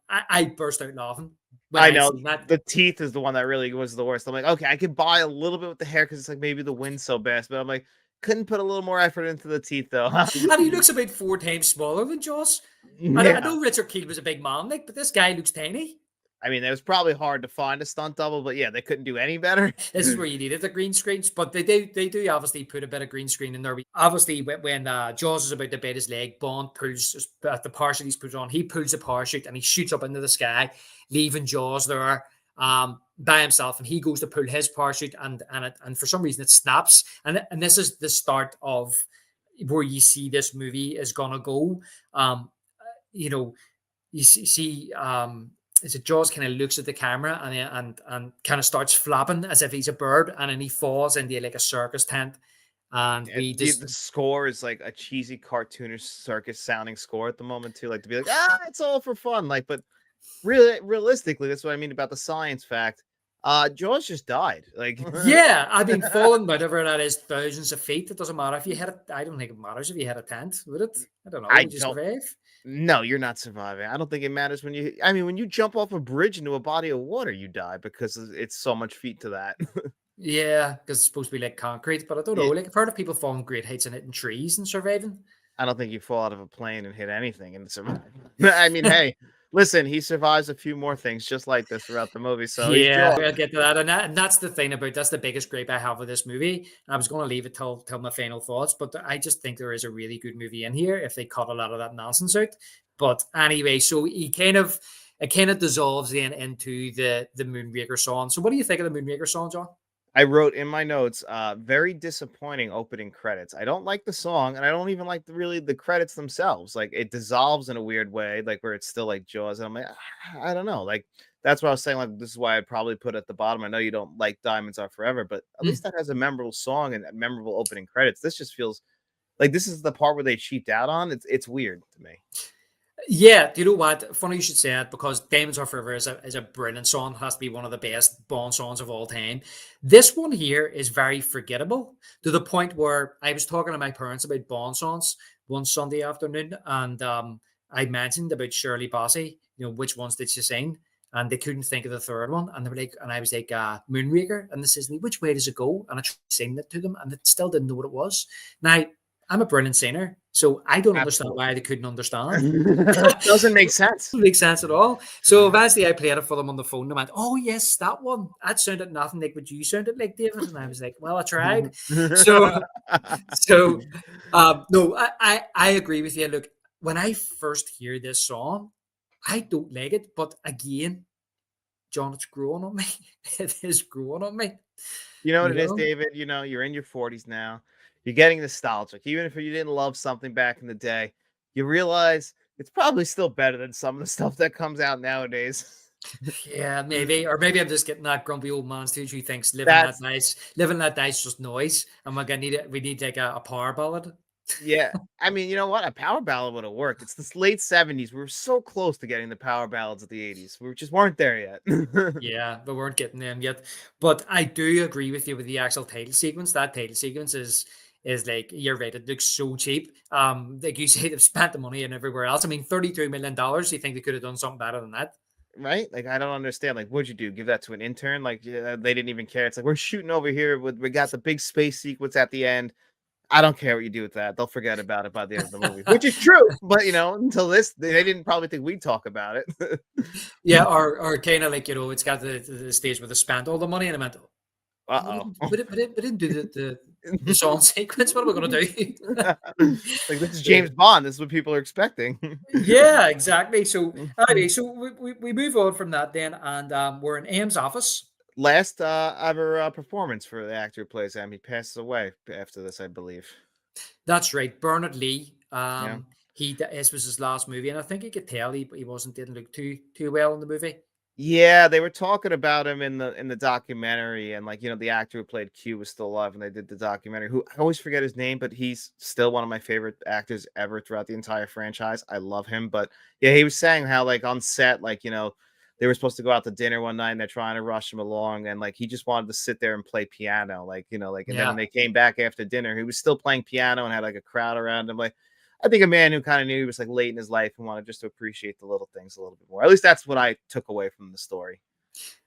I burst out laughing when I I know seen that. the teeth is the one that really was the worst. I'm like, okay, I could buy a little bit with the hair because it's like maybe the wind's so best, but I'm like, couldn't put a little more effort into the teeth though. And he looks about 4 times smaller than Jaws. I Yeah. know Richard Kiel was a big man, like, but this guy looks tiny. I mean, it was probably hard to find a stunt double, but yeah, they couldn't do any better. This is where you needed the green screens, but they do obviously put a bit of green screen in there. Obviously, when Jaws is about to bite his leg, Bond pulls the parachute he's put on. He pulls the parachute and he shoots up into the sky, leaving Jaws there by himself. And he goes to pull his parachute, and for some reason it snaps. And this is the start of where you see this movie is gonna go. Um, you know, you see is it Jaws kind of looks at the camera and kind of starts flapping as if he's a bird, and then he falls into like a circus tent, and And we the just score is like a cheesy cartoonish circus sounding score at the moment too, like to be like, ah, it's all for fun. Like, but really, realistically, that's what I mean about the science fact. Jaws just died. Like, yeah, I mean, falling whatever that is, thousands of feet. It doesn't matter if you hit it. I don't think it matters if you hit a tent, would it? I don't know. I Would you don't. survive? No, you're not surviving. I don't think it matters when you. I mean, when you jump off a bridge into a body of water, you die because it's so much feet to that. Yeah, because it's supposed to be like concrete, but I don't know. Yeah, Like I've heard of people falling great heights and hitting trees and surviving. I don't think you fall out of a plane and hit anything and survive. I mean, hey, listen, he survives a few more things just like this throughout the movie, so he's Yeah, Jaws. I'll get to that. And that's the thing about that's the biggest gripe I have with this movie. I was going to leave it till my final thoughts, but I just think there is a really good movie in here if they cut a lot of that nonsense out. But anyway, so he kind of it kind of dissolves then into the Moonraker song. So what do you think of the Moonraker song, John? I wrote in my notes, very disappointing opening credits. I don't like the song, and I don't even like really the credits themselves. Like it dissolves in a weird way, like where it's still like Jaws. And I'm like, I don't know. Like that's what I was saying. Like this is why I'd probably put at the bottom. I know you don't like Diamonds Are Forever, but at least that has a memorable song and memorable opening credits. This just feels like this is the part where they cheaped out on. It's weird to me. Yeah, do you know what? Funny you should say that because Diamonds Are Forever is a brilliant song. Has to be one of the best Bond songs of all time. This one here is very forgettable to the point where I was talking to my parents about Bond songs one Sunday afternoon, and I mentioned about Shirley Bassey. You know, which ones did she sing? And they couldn't think of the third one, and they were like, and I was like, Moonraker, and they says to me, which way does it go? And I tried to sing it to them, and they still didn't know what it was. Now, I'm a brilliant singer, so I don't understand Absolutely. why they couldn't understand. Doesn't make sense. Doesn't make sense at all. So eventually I played it for them on the phone. They went, oh, yes, that one. That sounded nothing like what you sounded like, David. And I was like, well, I tried. So, so no, I agree with you. Look, when I first hear this song, I don't like it. But again, John, it's growing on me. It is growing on me. You know what You it is, know? David? You know, you're in your 40s now. You're getting nostalgic. Even if you didn't love something back in the day, you realize it's probably still better than some of the stuff that comes out nowadays. Yeah, maybe. Or maybe I'm just getting that grumpy old man stage who thinks That's living that nice just noise. And we're gonna need it. We need like a power ballad. yeah. I mean, you know what? A power ballad would have worked. It's this late 70s. We were so close to getting the power ballads of the 80s. We just weren't there yet. Yeah, we weren't getting them yet. But I do agree with you with the actual title sequence. That title sequence is like you're right, it looks so cheap. Like you say, they've spent the money and everywhere else. I mean, $32 million. You think they could have done something better than that? Right? Like I don't understand. Like, what'd you do? Give that to an intern? Like, yeah, they didn't even care. It's like we're shooting over here with we got the big space sequence at the end. I don't care what you do with that. They'll forget about it by the end of the movie, which is true. But you know, until this, they didn't probably think we'd talk about it. Yeah, or kind of like it's got the stage where they spent all the money and I went, we Uh didn't, we didn't do the song sequence. What are we gonna do? oh. Like this is Yeah. James Bond. This is what people are expecting. Yeah, exactly. So anyway, so we move on from that then, and we're in Ames office. Last ever performance for the actor who plays him. He passes away after this, I believe. That's right, Bernard Lee. Yeah. This was his last movie, and I think you could tell he didn't look too well in the movie. Yeah, they were talking about him in the documentary, and like you know, the actor who played Q was still alive when they did the documentary. Who I always forget his name, but he's still one of my favorite actors ever throughout the entire franchise. I love him, but yeah, he was saying how like on set, like you know, they were supposed to go out to dinner one night, and they're trying to rush him along, and like he just wanted to sit there and play piano, like you know, like and then when Yeah, they came back after dinner, he was still playing piano and had like a crowd around him, like. I think a man who kind of knew he was like late in his life and wanted just to appreciate the little things a little bit more. At least that's what I took away from the story.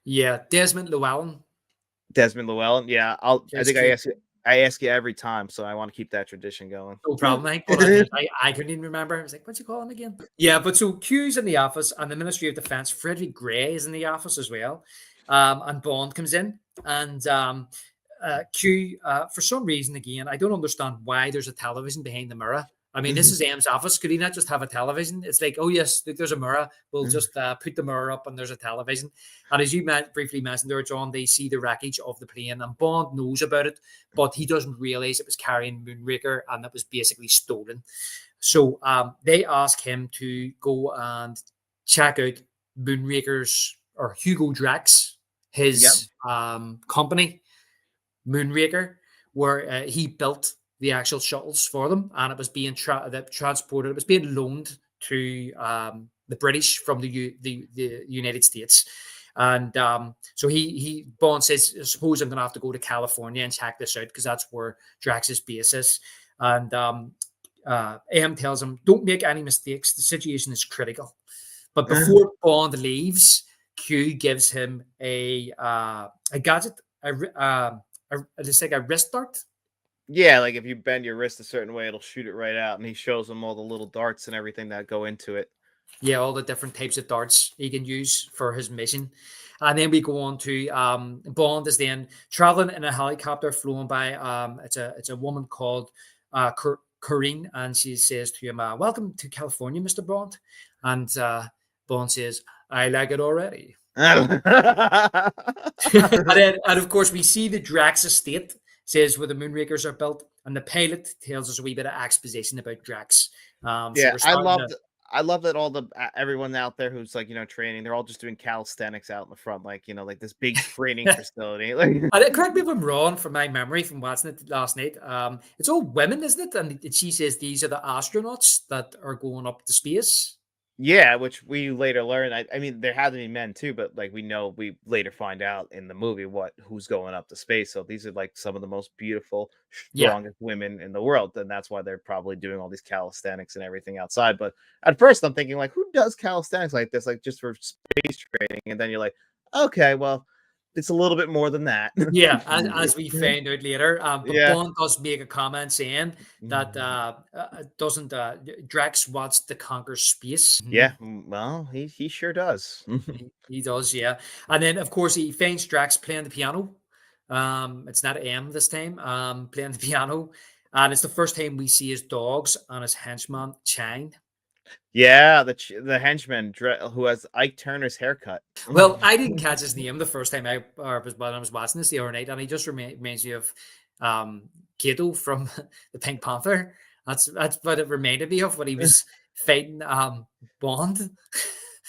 yeah. Desmond Llewellyn Desmond Llewellyn, yeah, I is think Q. I ask you every time, so I want to keep that tradition going. No problem, Mike. But I couldn't even remember. I was like, what's he call him again? Yeah, but so Q's in the office, and the Ministry of Defence, Frederick Gray is in the office as well. And Bond comes in, and Q, for some reason, again, I don't understand why there's a television behind the mirror. I mean, this is M's office. Could he not just have a television? It's like, oh yes, look, there's a mirror. We'll just put the mirror up, and there's a television. And as you briefly mentioned there, John, they see the wreckage of the plane, and Bond knows about it, but he doesn't realize it was carrying Moonraker, and that was basically stolen. So they ask him to go and check out Moonraker's or Hugo Drax, Yep. his company, Moonraker. where he built the actual shuttles for them, and it was being transported. It was being loaned to the British from the United States. And so he Bond says, I suppose I'm going to have to go to California and check this out because that's where Drax's base is. And M tells him, don't make any mistakes. The situation is critical. But before Bond leaves, Q gives him a gadget, it's like a wrist dart. Yeah, like if you bend your wrist a certain way, it'll shoot it right out, and he shows him all the little darts and everything that go into it. Yeah, all the different types of darts he can use for his mission. And then we go on to Bond is then traveling in a helicopter flown by it's a woman called Corinne, and she says to him, "Welcome to California, Mr. Bond." And Bond says, "I like it already." And of course we see the Drax estate, says where the Moonrakers are built, and the pilot tells us a wee bit of exposition about Drax. So Yeah, we're starting to I love that all the everyone out there who's like, training, they're all just doing calisthenics out in the front, like, like this big training facility. Like correct me if I'm wrong from my memory from watching it last night. It's all women, isn't it? And she says these are the astronauts that are going up to space. yeah, which we later learn. I mean, there had to be men too, but like we later find out in the movie who's going up to space. So these are like some of the most beautiful, Yeah, strongest women in the world, and that's why they're probably doing all these calisthenics and everything outside. But at first, I'm thinking like, who does calisthenics like this, like just for space training? And then you're like, okay, well, it's a little bit more than that. yeah, as we find out later. But Yeah. Bond does make a comment saying that doesn't Drax wants to conquer space. Yeah, well, he sure does. He does, yeah. And then, of course, he finds Drax playing the piano. It's not M this time, playing the piano. And it's the first time we see his dogs and his henchman, Chang. Yeah, the henchman who has Ike Turner's haircut. Well, I didn't catch his name the first time when I was watching this the other night, and he just reminds me of Kato from the Pink Panther. That's what it reminded me of when he was fighting Bond.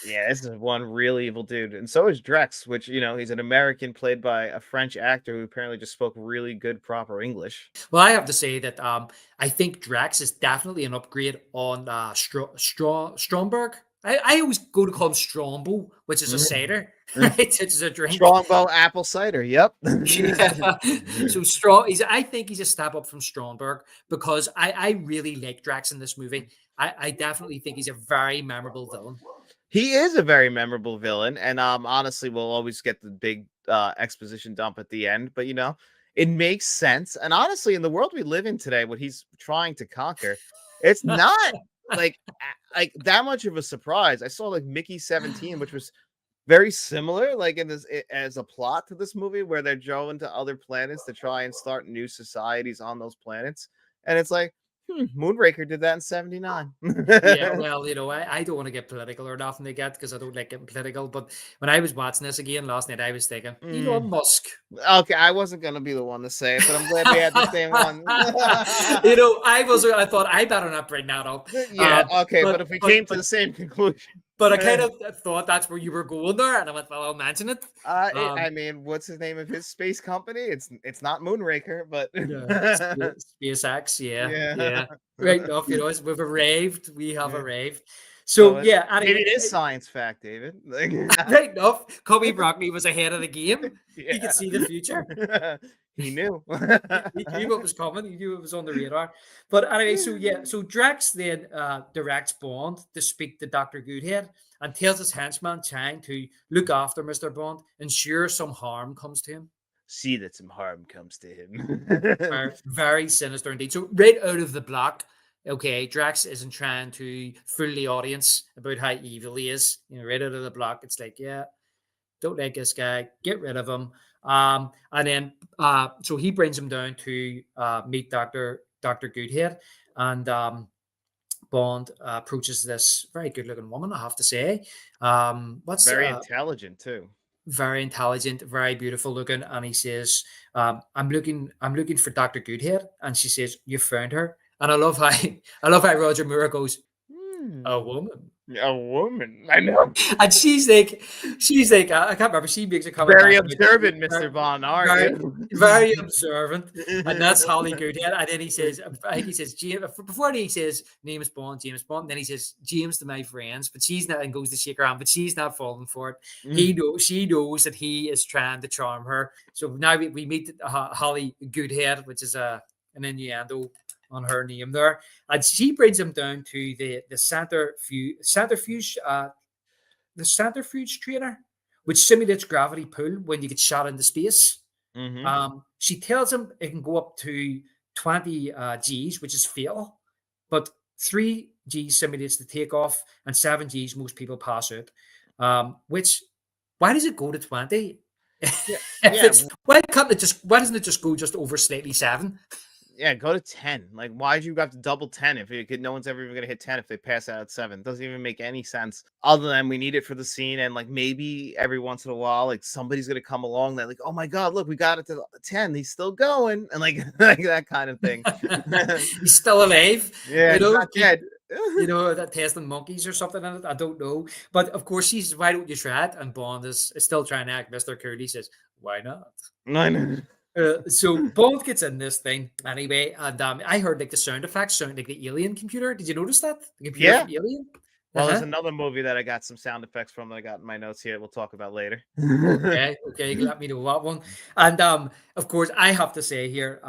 Yeah, this is one real evil dude. And so is Drex, which, he's an American played by a French actor who apparently just spoke really good, proper English. Well, I have to say that I think Drax is definitely an upgrade on Stromberg. I always go to call him Strombo, which is a cider, right? Which is a drink. Strongbow apple cider. Yep. Yeah. So strong. I think he's a step up from Stromberg because I really like Drax in this movie. I definitely think he's a very memorable villain. He is a very memorable villain, and honestly, we'll always get the big exposition dump at the end. But it makes sense. And honestly, in the world we live in today, what he's trying to conquer, it's not like that much of a surprise. I saw like Mickey 17, which was very similar, like in this as a plot to this movie, where they're going to other planets to try and start new societies on those planets, and it's like. Moonraker did that in 79. Yeah, well, I don't want to get political or nothing like that because I don't like getting political. But when I was watching this again last night, I was thinking, Elon Musk. Okay, I wasn't gonna be the one to say it, but I'm glad we had the same one. I thought I better not bring that up. Yeah, okay, but if we came to the same conclusion. But I kind of thought that's where you were going there, and I went, well, I'll mention it. I mean, what's the name of his space company? It's not Moonraker, but SpaceX, yeah. yeah. Right enough, we've arrived. We have Yeah. arrived. So So yeah, maybe anyway, it is science fact, David. right enough. Kobe Brockney was ahead of the game. He Yeah. could see the future. He knew. He knew what was coming. He knew it was on the radar. But anyway, so Drax then directs Bond to speak to Dr. Goodhead and tells his henchman Chang to look after Mr. Bond, ensure some harm comes to him. See that some harm comes to him. Very, very sinister indeed. So right out of the block, okay, Drax isn't trying to fool the audience about how evil he is. Right out of the block, it's like, yeah, don't like this guy, get rid of him. And then so he brings him down to meet Dr. Goodhead, and Bond approaches this very good looking woman, I have to say. What's Very intelligent too. very intelligent, very beautiful looking, and he says, I'm looking for Dr. Goodhead, and she says, you found her. And I love how Roger Moore goes, a woman. A woman. I know. And she's like, I can't remember. She makes a comment Very back observant, very, Mr. Bond, aren't very, you? very observant, and that's Holly Goodhead. And then he says, I think he says, James, before he says, name is Bond, James Bond. And then he says, James to my friends, but she's not, and goes to shake her hand, but she's not falling for it. She knows that he is trying to charm her. So now we meet Holly Goodhead, which is an innuendo on her name there, and she brings him down to the centrifuge trainer, which simulates gravity pull when you get shot into space. Mm-hmm. She tells him it can go up to 20 Gs, which is fatal, but 3 Gs simulates the takeoff, and 7 Gs most people pass out. Which why does it go to 20? Yeah, If yeah, it's why doesn't it just go just over slightly 7? yeah. Go to 10. Like, why'd you have to double 10 if it could, no one's ever even gonna hit 10 if they pass out at 7? Doesn't even make any sense. Other than we need it for the scene, and like maybe every once in a while, like somebody's gonna come along that like, oh my god, look, we got it to 10. He's still going, and like like that kind of thing. He's still alive, Yeah, you he's know. not dead. That testing monkeys or something in it. I don't know. But of course, she's, why don't you try it? And Bond is still trying to act Mr. Cool. He says, why not? No, no. So Bond gets in this thing anyway. And I heard like the sound effects sound like the Alien computer. Did you notice that? The computer Yeah. from Alien? Well, there's Uh-huh. another movie that I got some sound effects from that I got in my notes here. We'll talk about later. Okay. You can let me know that one. And of course, I have to say here,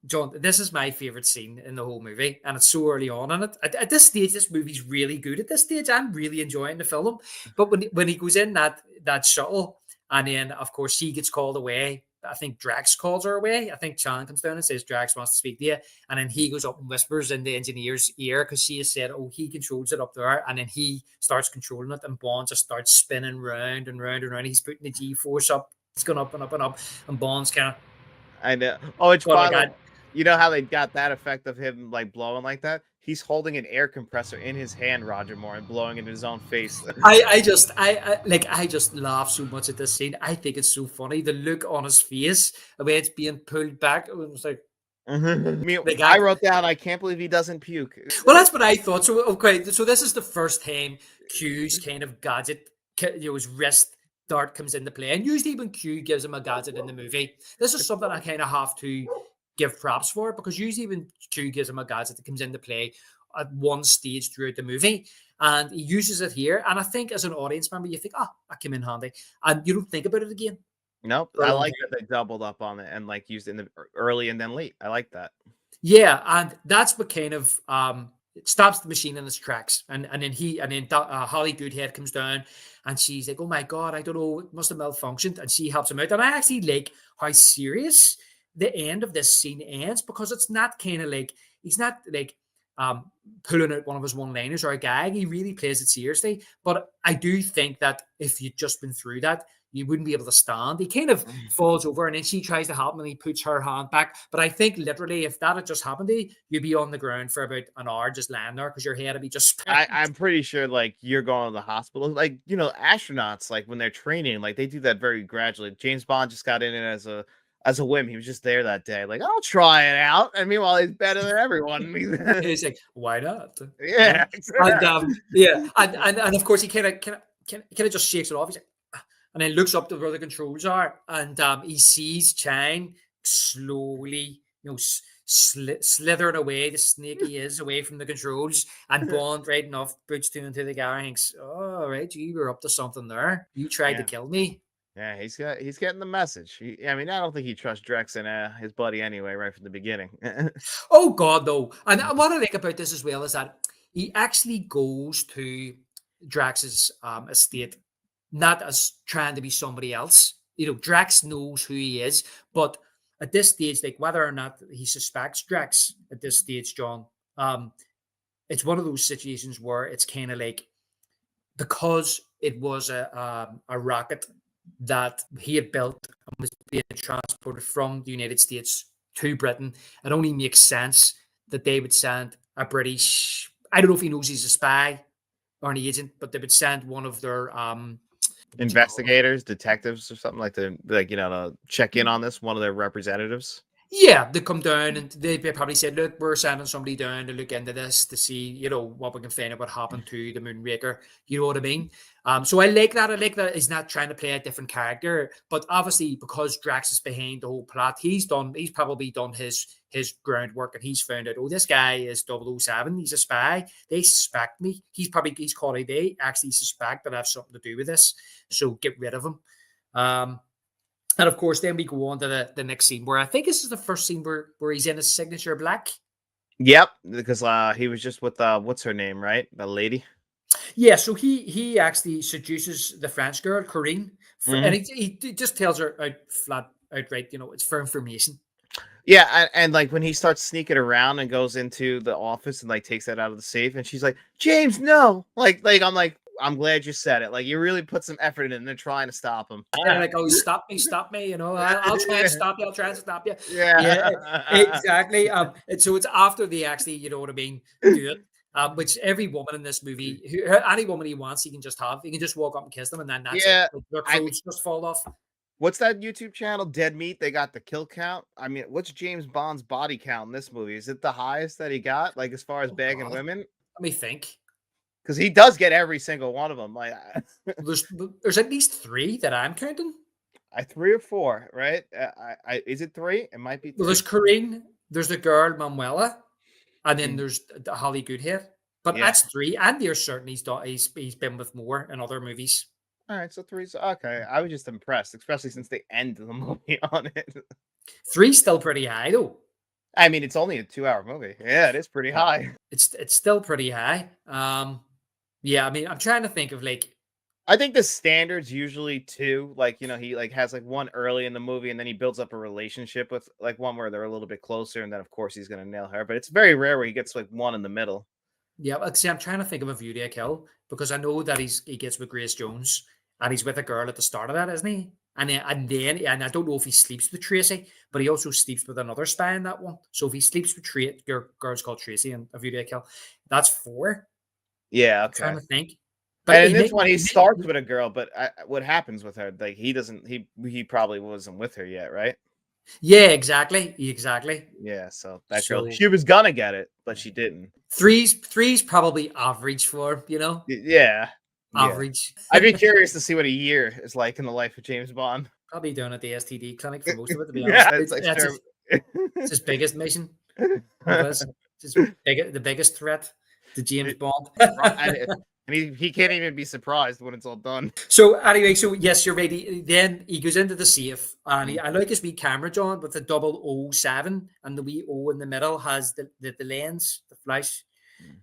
John, this is my favorite scene in the whole movie, and it's so early on in it. At this stage, this movie's really good. At this stage, I'm really enjoying the film. But when he goes in that shuttle, and then of course she gets called away. I think Drax calls her away. I think Chan comes down and says Drax wants to speak to you, and then he goes up and whispers in the engineer's ear because she has said, "Oh, he controls it up there," and then he starts controlling it, and Bond just starts spinning round and round and round. He's putting the G force up. It's going up and up and up, and Bond's kind of I know. Oh, it's going like funny. that. You know how they got that effect of him like blowing like that? He's holding an air compressor in his hand, Roger Moore, and blowing into his own face. I just laugh so much at this scene. I think it's so funny. The look on his face, the way it's being pulled back, it was I mean, like I wrote down, I can't believe he doesn't puke. well, that's what I thought. So okay, so this is the first time Q's kind of gadget, his wrist dart comes into play, and usually when Q gives him a gadget in the movie, this is something I kind of have to give props for, because usually when Q gives him a gadget, it comes into play at one stage throughout the movie, and he uses it here. And I think as an audience member, you think, "Ah, that came in handy," and you don't think about it again Nope. for a I long like time. that they doubled up on it and like used it in the early and then late. I like that. Yeah, and that's what kind of it stops the machine in its tracks. And then Holly Goodhead comes down, and she's like, "Oh my god, I don't know, it must have malfunctioned," and she helps him out. And I actually like how serious the end of this scene ends, because it's not kind of like, he's not like pulling out one of his one-liners or a gag. He really plays it seriously. But I do think that if you'd just been through that, you wouldn't be able to stand. He kind of falls over, and then she tries to help him, and he puts her hand back. But I think literally, if that had just happened to you, you'd be on the ground for about an hour just laying there, because your head would be just spinning. I'm pretty sure like you're going to the hospital. Like, astronauts, like when they're training, like they do that very gradually. James Bond just got in it as a whim. He was just there that day. Like, I'll try it out. And meanwhile, he's better than everyone. He's like, why not? Yeah. And yeah, and of course he kind of just shakes it off. He's like, "Ah," and then looks up to where the controls are, and he sees Chang slowly, slithering away, the snake he is, away from the controls, and Bond, right enough, boots two into the guy, and thinks, "Oh, right, you were up to something there. You tried to Yeah. kill me." Yeah, he's getting the message. I mean, I don't think he trusts Drex and his buddy anyway, right from the beginning. Oh God, no! And what I like about this as well is that he actually goes to Drax's estate not as trying to be somebody else. Drax knows who he is, but at this stage, like whether or not he suspects Drax at this stage, John, it's one of those situations where it's kind of like, because it was a rocket that he had built and was being transported from the United States to Britain, it only makes sense that they would send a British. I don't know if he knows he's a spy or an agent, but they would send one of their what do you call them? Investigators, detectives, or something like to check in on this. One of their representatives. Yeah, they come down and they probably said, "Look, we're sending somebody down to look into this to see, what we can find out what happened to the Moonraker." You know what I mean? So I like that. I like that he's not trying to play a different character, but obviously because Drax is behind the whole plot, he's probably done his groundwork and he's found out, oh, this guy is 007. He's a spy. They suspect me. He's called it. They actually suspect that I have something to do with this. So get rid of him. Um, and of course, then we go on to the next scene where I think this is the first scene where he's in his signature black. Yep, because he was just with what's her name, right? The lady. Yeah, so he actually seduces the French girl, Corinne, and Hmm. he just tells her outright, it's for information. Yeah, and like when he starts sneaking around and goes into the office and like takes that out of the safe, and she's like, "James, no!" I'm glad you said it. Like you really put some effort in. They're trying to stop him. And like, oh, stop me, I'll try and stop you, I'll try and stop you. Yeah, Yeah. exactly. And so it's after they actually, you know what I mean, do it. Which every woman in this movie, any woman he wants, he can just have. He can just walk up and kiss them, and then that's it. Yeah. Like, their I mean, clothes just fall off. what's that YouTube channel? Dead Meat. They got the kill count. I mean, what's James Bond's body count in this movie? Is it the highest that he got, like as far as Oh bagging God, women? let me think. Because he does get every single one of them. Like There's there's at least three that I'm counting. I 3 or 4, right? Is it 3? It might be Well, 3. there's Corinne, there's the girl Manuela, and then Mhm. there's the Holly Goodhead. But Yeah. that's three, and there's certain he's been with more in other movies. All right, so 3's okay. I was just impressed, especially since they end the movie on it. Three's still pretty high though. I mean, it's only a 2-hour movie. Yeah, it is pretty Yeah, high. it's still pretty high. Yeah, I mean, I'm trying to think of like, I think the standard's usually 2. Like, he like has like one early in the movie, and then he builds up a relationship with like one where they're a little bit closer, and then of course he's gonna nail her. But it's very rare where he gets like one in the middle. yeah, like, see, I'm trying to think of a View to a Kill because I know that he gets with Grace Jones and he's with a girl at the start of that, isn't he? And I don't know if he sleeps with Tracy, but he also sleeps with another spy in that one. So if he sleeps with girl's called Tracy and a View to a Kill, that's four. Yeah, I'm trying okay. to think, but And in he this make one, he he make starts with a girl, but what happens with her? Like he doesn't. He probably wasn't with her yet, right? yeah, exactly. Yeah. So that girl, So she was gonna get it, but she didn't. three's probably average for him, Yeah. Yeah. average. I'd be curious to see what a year is like in the life of James Bond. Probably down at the STD clinic for most of it, to be honest. Yeah, it's like That's sure. his biggest mission of this. It's the biggest threat to James Bond. and he can't even be surprised when it's all done. So anyway, so yes, you're right. Then he goes into the safe, and Mm. I like his wee camera, John, with the 007, and the wee O in the middle has the lens, the flash,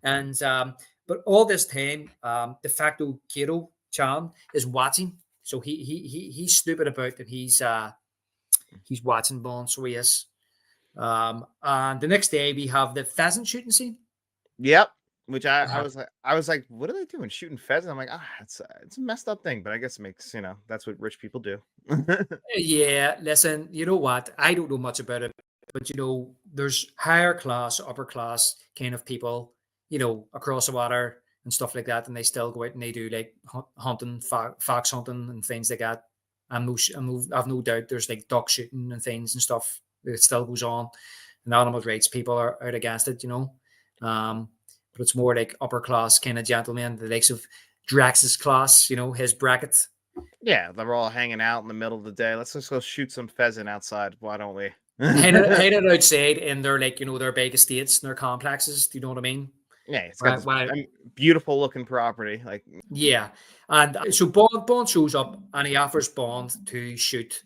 and but all this time, de facto Kato Chan is watching. So he's stupid about that. He's watching Bond, so he is. And the next day we have the pheasant shooting scene. Yep. Which I Uh, was like, what are they doing? Shooting pheasants? I'm like, it's a messed up thing, but I guess it makes that's what rich people do. yeah, listen, you know what? I don't know much about it, but there's higher class, upper class kind of people, across the water and stuff like that, and they still go out and they do like hunting, fox hunting, and things like that. I've no doubt there's like duck shooting and things and stuff that still goes on, and animal rights people are out against it. Um, but it's more like upper class kind of gentlemen, the likes of Drax's class, his bracket. Yeah, they're all hanging out in the middle of the day. Let's just go shoot some pheasant outside. Why don't we? Hanging outside in their like their big estates and their complexes. Do you know what I mean? Yeah, it's got Why? this Why? beautiful looking property. Like, Yeah. And so Bond shows up and he offers Bond to shoot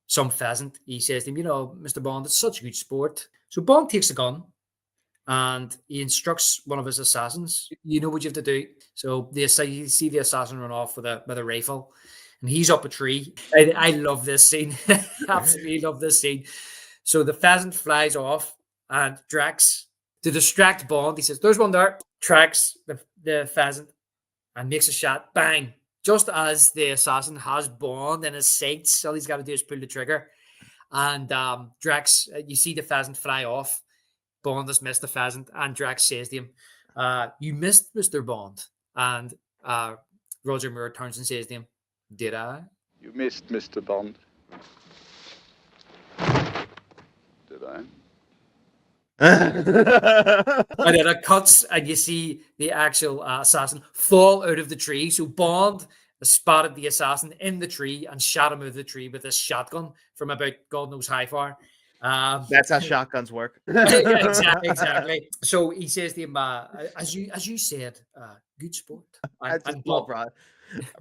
some pheasant. He says to him, Mr. Bond, it's such a good sport. So Bond takes a gun and he instructs one of his assassins. You know what you have to do. So you see the assassin run off with a rifle, and he's up a tree. I love this scene. Absolutely love this scene. So the pheasant flies off, and Drax, to distract Bond, he says, "There's one there." Tracks the pheasant and makes a shot. Bang! Just as the assassin has Bond in his sights, all he's got to do is pull the trigger. And Drax, you see the pheasant fly off. Bond has missed the pheasant, and Drax says to him, "You missed, Mr. Bond." And Roger Moore turns and says to him, "Did I?" You missed, Mr. Bond. did I? And then it cuts, and you see the actual assassin fall out of the tree. So Bond spotted the assassin in the tree and shot him out of the tree with this shotgun from about God knows how far. Um, That's how shotguns work. yeah, exactly. So he says to him, as you said, good sport. I And, just and love Bond,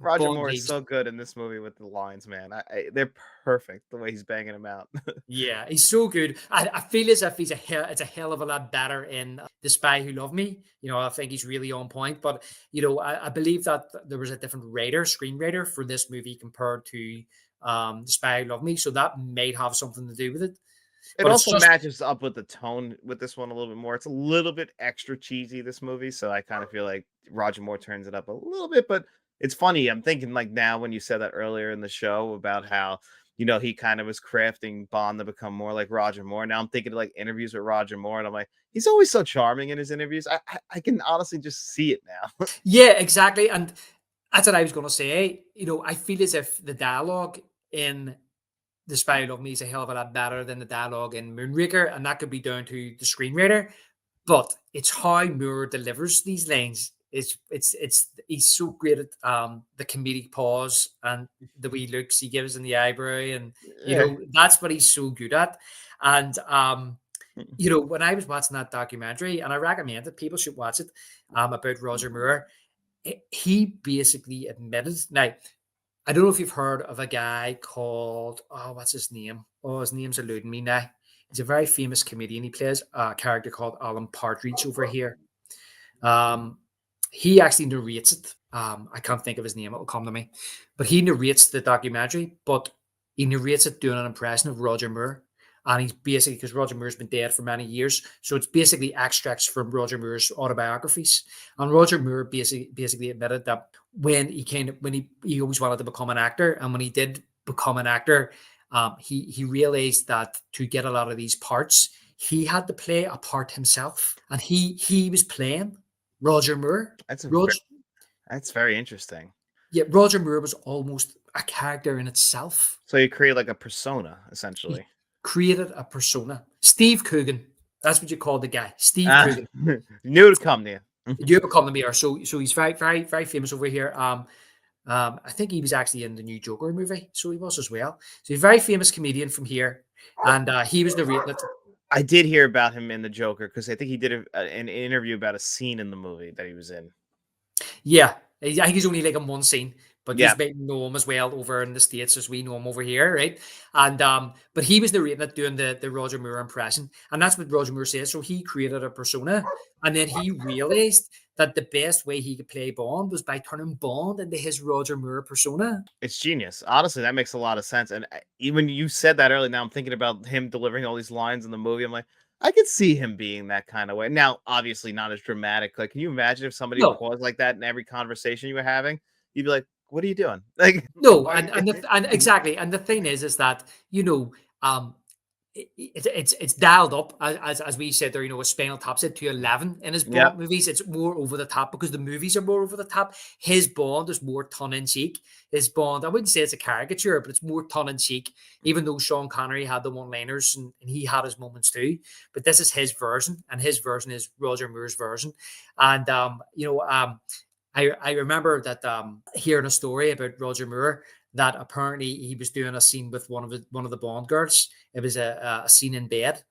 Roger Bond Moore is leaves. so good in this movie with the lines, man. They're perfect the way he's banging them out. Yeah, he's so good. I feel as if it's a hell of a lot better in The Spy Who Loved Me. I think he's really on point. But I believe that there was a different screenwriter for this movie compared to The Spy Who Loved Me, so that might have something to do with it. It But it's also just matches up with the tone with this one a little bit more. It's a little bit extra cheesy, this movie, so I kind of feel like Roger Moore turns it up a little bit, but it's funny. I'm thinking like now when you said that earlier in the show about how, he kind of was crafting Bond to become more like Roger Moore. Now I'm thinking of like interviews with Roger Moore, and I'm like, he's always so charming in his interviews. I can honestly just see it now. yeah, exactly. And that's what I was going to say. I feel as if the dialogue in The Spy Who Loved Me is a hell of a lot better than the dialogue in Moonraker, and that could be down to the screenwriter. But it's how Moore delivers these lines. It's he's so great at the comedic pause and the wee looks he gives in the eyebrow, and Yeah. that's what he's so good at. And when I was watching that documentary, and I recommend it, people should watch it, about Roger Moore. He basically admitted. Now, I don't know if you've heard of a guy called, what's his name? Oh, his name's eluding me now. He's a very famous comedian. He plays a character called Alan Partridge over here. Um, he actually narrates it. I can't think of his name; it'll come to me. But he narrates the documentary, but he narrates it doing an impression of Roger Moore. And he's basically, because Roger Moore's been dead for many years, so it's basically extracts from Roger Moore's autobiographies. And Roger Moore basically admitted that when he always wanted to become an actor, and when he did become an actor, he realized that to get a lot of these parts, he had to play a part himself, and he was playing Roger Moore. That's a Roger, that's very interesting. yeah, Roger Moore was almost a character in itself. So you create like a persona, He essentially. created a persona. Steve Coogan, that's what you call the guy. Steve Ah, Coogan. new to come to you. You become the mayor. So he's very, very, very famous over here. I think he was actually in the new Joker movie, so he was as well. So he's a very famous comedian from here, and he was narrating it. I did hear about him in the Joker because I think he did an interview about a scene in the movie that he was in. Yeah, I think he's only like in one scene, but you Yeah, might know him as well over in the States as we know him over here, right? And but he was narrating it, doing the Roger Moore impression, and that's what Roger Moore says. So he created a persona, and then he realized that the best way he could play Bond was by turning Bond into his Roger Moore persona. it's genius. Honestly, that makes a lot of sense. And even you said that earlier. Now I'm thinking about him delivering all these lines in the movie. I'm like, I could see him being that kind of way. Now, obviously, not as dramatic. Like, can you imagine if somebody No, was like that in every conversation you were having? You'd be like, "What are you doing?" Like, no, why? and exactly, and the thing is that um, it's dialed up as we said there. A Spinal Tap said to 11 in his Yep. Bond movies. It's more over the top because the movies are more over the top. His Bond is more tongue in cheek. His Bond, I wouldn't say it's a caricature, but it's more tongue in cheek. Even though Sean Connery had the one-liners and he had his moments too, but this is his version, and his version is Roger Moore's version. And I remember that hearing a story about Roger Moore that apparently he was doing a scene with one of the Bond girls. It was a scene in bed,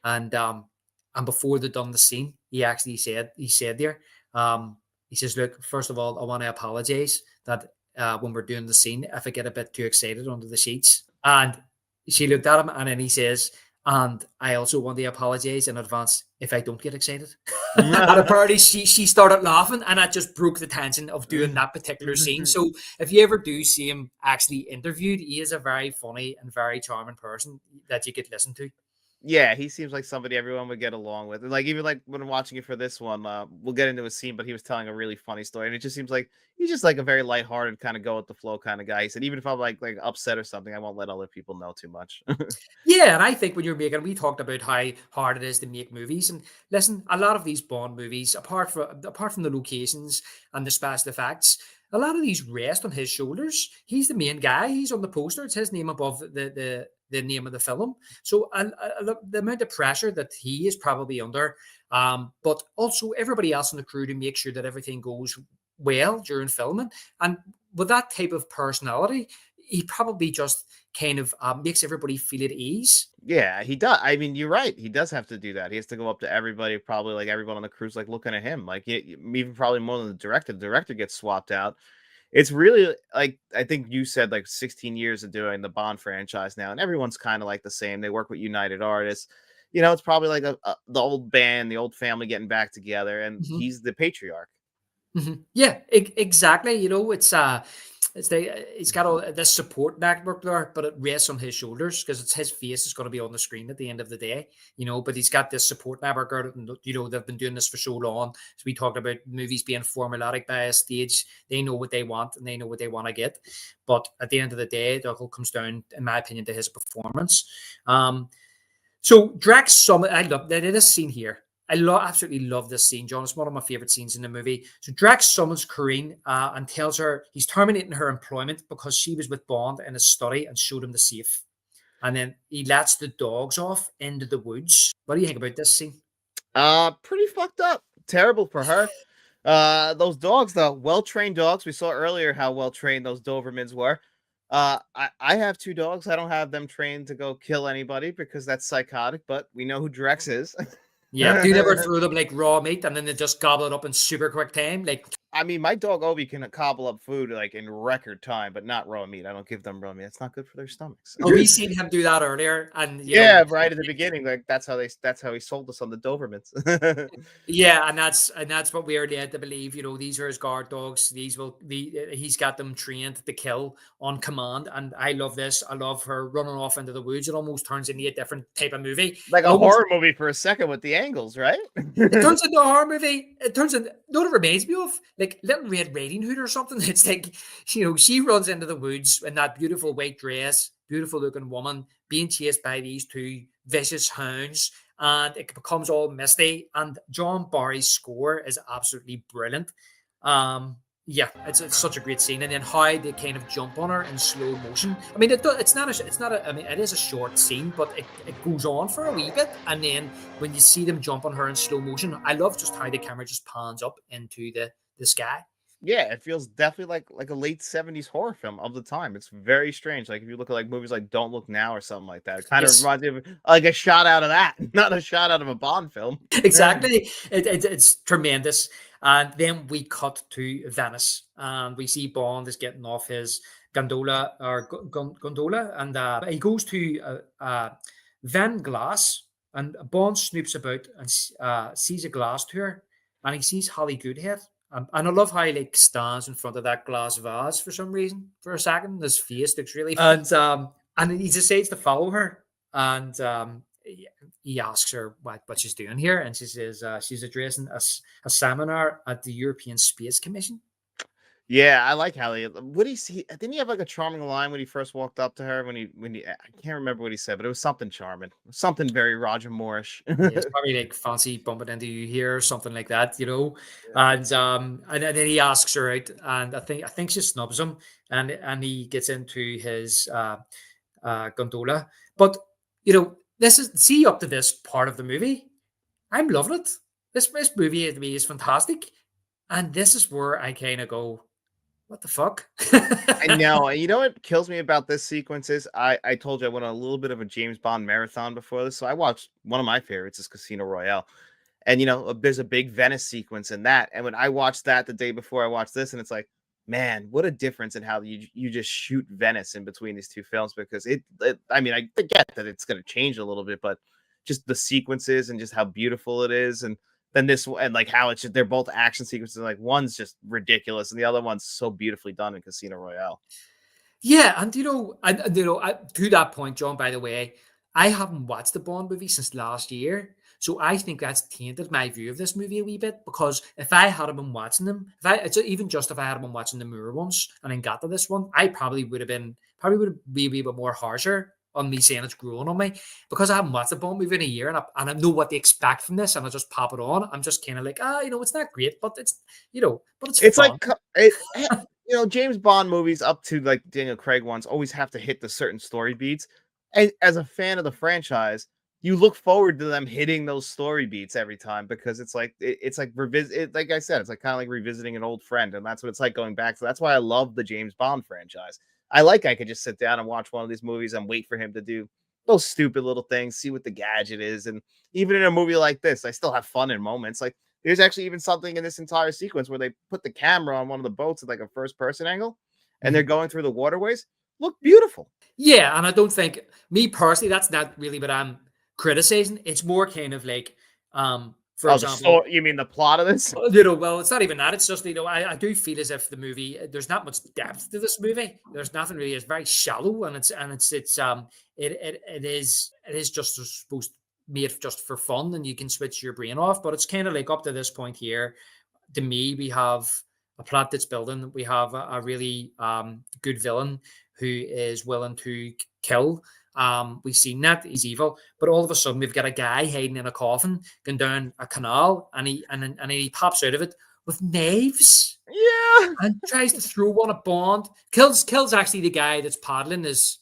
and before they done the scene, he said there, he says, "Look, first of all, I want to apologize that when we're doing the scene, if I get a bit too excited under the sheets." And she looked at him, and then he says, "And I also want to apologize in advance if I don't get excited." And apparently she started laughing, and that just broke the tension of doing that particular scene. So if you ever do see him actually interviewed, he is a very funny and very charming person that you could listen to. Yeah, he seems like somebody everyone would get along with. And like even like when I'm watching it for this one, we'll get into a scene, but he was telling a really funny story, and it just seems like he's just like a very lighthearted, kind of go with the flow kind of guy. He said, even if I'm like upset or something, I won't let other people know too much. Yeah, and I think when you're making, we talked about how hard it is to make movies, and listen, a lot of these Bond movies, apart from the locations and the special effects, a lot of these rest on his shoulders. He's the main guy. He's on the poster. It's his name above the the name of the film. So the amount of pressure that he is probably under, but also everybody else in the crew to make sure that everything goes well during filming. And with that type of personality, he probably just kind of makes everybody feel at ease. Yeah, he does. I mean, you're right. He does have to do that. He has to go up to everybody, probably like everyone on the crew's like looking at him, like even probably more than the director. The director gets swapped out. It's really like I think you said like 16 years of doing the Bond franchise now, and everyone's kind of like the same. They work with United Artists. It's probably like the old band, the old family getting back together, and Mhm. he's the patriarch. Yeah, exactly. It's he's got all this support network there, but it rests on his shoulders because it's his face is going to be on the screen at the end of the day. But he's got this support network. They've been doing this for so long. So we talked about movies being formulaic by a stage. They know what they want and they know what they want to get. But at the end of the day, it all comes down, in my opinion, to his performance. So Drax summon. I love that this scene here. Absolutely love this scene, John. It's one of my favorite scenes in the movie. So Drax summons Karine and tells her he's terminating her employment because she was with Bond in his study and showed him the safe. And then he lets the dogs off into the woods. What do you think about this scene? Pretty fucked up. Terrible for her. Those dogs, though, well-trained dogs. We saw earlier how well-trained those Dobermans were. I have two dogs. I don't have them trained to go kill anybody because that's psychotic, but we know who Drex is. Yeah, do you never throw them like raw meat and then they just gobble it up in super quick time? Like, I mean, my dog Obi can cobble up food like in record time, but not raw meat. I don't give them raw meat. It's not good for their stomachs. well, we seen him do that earlier, and Yeah, right at the beginning, like that's how he sold us on the Dobermans. yeah, and that's what we're led to believe. These are his guard dogs. These will be. He's got them trained to kill on command, and I love this. I love her running off into the woods. It almost turns into a different type of movie. Like It a almost horror movie for a second with the angles, right? it turns into a horror movie. It turns into what it reminds me of, like Little Red Riding Hood or something. It's like she runs into the woods in that beautiful white dress, beautiful looking woman being chased by these two vicious hounds, and it becomes all misty. And John Barry's score is absolutely brilliant. Yeah, it's such a great scene, and then how they kind of jump on her in slow motion. I mean, it's not a. I mean, it is a short scene, but it goes on for a wee bit, and then when you see them jump on her in slow motion, I love just how the camera just pans up into the sky. Yeah, it feels definitely like a late 70s horror film of the time. It's very strange. Like if you look at like movies like Don't Look Now or something like that, it kind of Yes, reminds me of like a shot out of that, not a shot out of a Bond film. exactly. It's tremendous. And then we cut to Venice, and we see Bond is getting off his gondola, and he goes to Van Glass, and Bond snoops about and sees a glass to her, and he sees Holly Goodhead. And I love how he like stands in front of that glass vase for some reason for a second. His face looks really and he decides to follow her, and he asks her what she's doing here, and she says she's addressing a seminar at the European Space Commission. Yeah, I like Hallie. What he see? Didn't he have like a charming line when he first walked up to her? When he I can't remember what he said, but it was something charming, something very Roger Moorish. Yeah, it's probably like fancy bumping into you here or something like that. And then he asks her out, and I think she snubs him, and he gets into his gondola. But this is see up to this part of the movie, I'm loving it. This movie to me is fantastic, and this is where I kind of go, what the fuck? I know, and you know what kills me about this sequence is I told you I went on a little bit of a James Bond marathon before this, so I watched one of my favorites is Casino Royale. And there's a big Venice sequence in that. And when I watched that the day before I watched this, and it's like, man, what a difference in how you just shoot Venice in between these two films because I mean, I get that it's going to change a little bit, but just the sequences and just how beautiful it is, and then this and like how it's just, they're both action sequences. Like one's just ridiculous, and the other one's so beautifully done in Casino Royale. Yeah, and to that point, John. By the way, I haven't watched the Bond movie since last year, so I think that's tainted my view of this movie a wee bit. Because if I had been watching them, even just if I had been watching the Moore ones and then got to this one, I probably would have been a wee bit more harsher on me saying it's growing on me because I haven't watched the Bond movie in a year and I know what to expect from this and I just pop it on. I'm just kind of like, it's not great, but it's It's like fun. James Bond movies up to like Daniel Craig ones always have to hit the certain story beats. as a fan of the franchise, you look forward to them hitting those story beats every time because it's like revisit. Like I said, it's like kind of like revisiting an old friend, and that's what it's like going back. So that's why I love the James Bond franchise. I could just sit down and watch one of these movies and wait for him to do those stupid little things, see what the gadget is, and even in a movie like this, I still have fun in moments. Like there's actually even something in this entire sequence where they put the camera on one of the boats at like a first person angle, and they're Mhm. going through the waterways. Look beautiful. Yeah, and I don't think me personally, that's not really what I'm criticizing. It's more kind of like, for Oh, the example, story. You mean the plot of this? well, it's not even that. It's just, I do feel as if the movie, there's not much depth to this movie. There's nothing really. It's very shallow, and it is just supposed made just for fun, and you can switch your brain off. But it's kind of like up to this point here. To me, we have a plot that's building. We have a really good villain who is willing to kill. We've seen that he's evil, but all of a sudden we've got a guy hiding in a coffin, going down a canal, and he pops out of it with knives Yeah. and tries to throw one at Bond. Kills actually the guy that's paddling his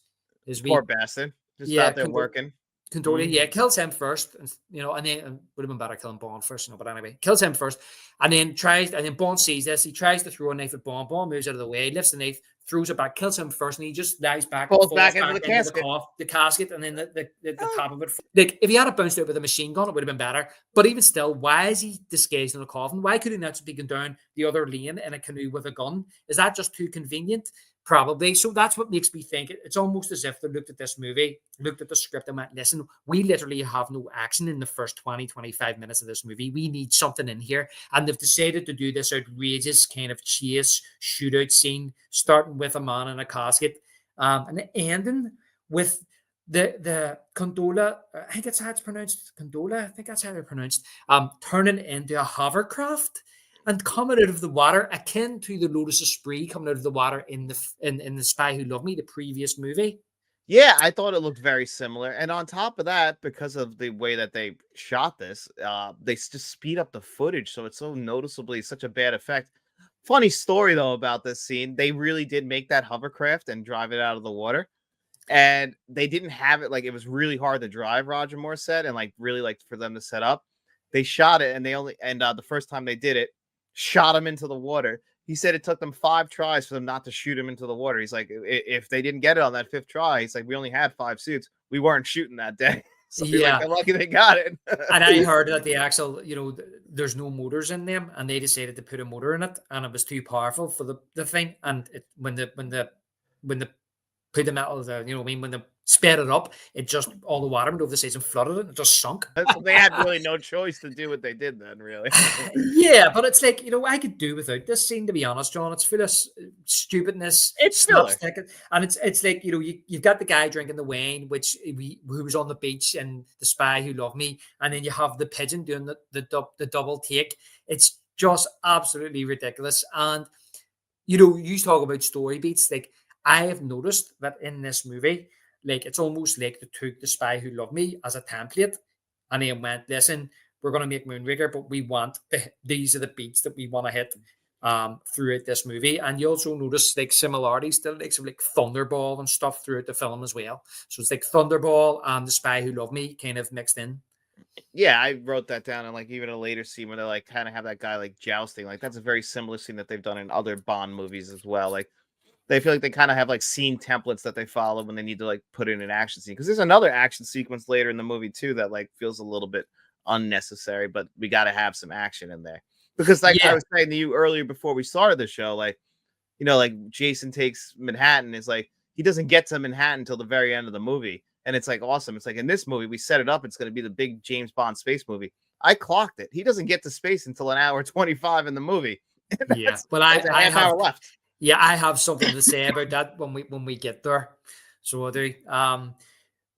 Poor wee bastard. Just yeah out there working. Condolia, Mhm. yeah, kills him first, and then would have been better killing Bond first, but anyway, kills him first, and then Bond sees this. He tries to throw a knife at Bond. Bond moves out of the way, lifts the knife, throws it back, kills him first, and he just lies back, Falls falls back into back the into casket. the casket, and then the Uh, top of it. Like if he had bounced out with a machine gun, it would have been better. But even still, why is he disguised in a coffin? Why could he not just be going down the other lane in a canoe with a gun? Is that just too convenient? Probably. So that's what makes me think it's almost as if they looked at this movie, looked at the script, and went, listen, we literally have no action in the first 20, 25 minutes of this movie. We need something in here. And they've decided to do this outrageous kind of chase shootout scene, starting with a man in a casket, and ending with the gondola. I think that's how it's pronounced. Gondola. I think that's how they're pronounced. Turning into a hovercraft and coming out of the water, akin to the Lotus Esprit coming out of the water in the Spy Who Loved Me, the previous movie. yeah, I thought it looked very similar. And on top of that, because of the way that they shot this, just speed up the footage, so it's so noticeably such a bad effect. Funny story though about this scene, they really did make that hovercraft and drive it out of the water. And they didn't have it like it was really hard to drive, Roger Moore said, and like really like for them to set up. They shot it and they only and the first time they did it, shot him into the water. He said it took them 5 tries for them not to shoot him into the water. He's like, if they didn't get it on that fifth try, he's like, we only had 5 suits. We weren't shooting that day. So he's like, Yeah. they're lucky they got it. And I heard that the actual, there's no motors in them, and they decided to put a motor in it, and it was too powerful for the thing. And when the put the metal, what I mean, when they sped it up, it just all the water went over the sides and flooded it, and it just sunk. So they had really no choice to do what they did then, really. Yeah, but it's like, I could do without this scene, to be honest, John. It's full of stupidness, It's filler. slapstick, and it's like, you've got the guy drinking the wine, who was on the beach, and the Spy Who Loved Me, and then you have the pigeon doing the double take. It's just absolutely ridiculous. And you talk about story beats. Like, I have noticed that in this movie, like, it's almost like they took the Spy Who Loved Me as a template, and then went, listen, we're going to make Moonraker, but these are the beats that we want to hit throughout this movie. And you also notice like similarities to like some like Thunderball and stuff throughout the film as well. So it's like Thunderball and the Spy Who Loved Me kind of mixed in. Yeah, I wrote that down, and like even a later scene where they like kind of have that guy like jousting. Like that's a very similar scene that they've done in other Bond movies as well. Like they feel like they kind of have like scene templates that they follow when they need to like put in an action scene. Because there's another action sequence later in the movie too that like feels a little bit unnecessary, but we got to have some action in there. Because like I Yeah, was saying to you earlier before we started the show, like like Jason takes Manhattan is like he doesn't get to Manhattan until the very end of the movie. And it's like awesome. It's like in this movie, we set it up. It's going to be the big James Bond space movie. I clocked it. He doesn't get to space until an hour 25 in the movie. And yeah. Well, I that's a I half have hour left. yeah I have something to say about that when we get there. So I do.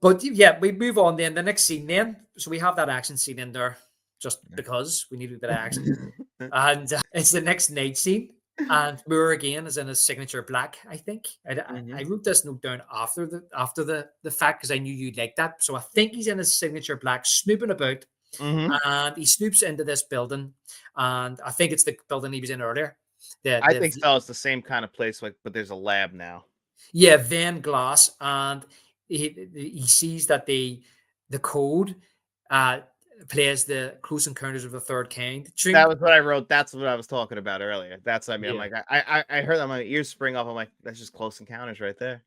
But yeah, we move on then. The next scene then. So we have that action scene in there just because we need a bit of action. And it's the next night scene. And Moore again is in his signature black, I think. I Hmm. wrote this note down after the fact because I knew you'd like that. So I think he's in his signature black, snooping about, Hmm. and he snoops into this building, and I think it's the building he was in earlier. The I think the so. It's the same kind of place, like, but there's a lab now. Yeah, Van Glass, and he sees that the code uh, plays the Close Encounters of the Third Kind That tune. was what I wrote. That's what I was talking about earlier. That's what I mean. I'm Yeah. like, I heard that my ears spring up. I'm like, that's just Close Encounters right there.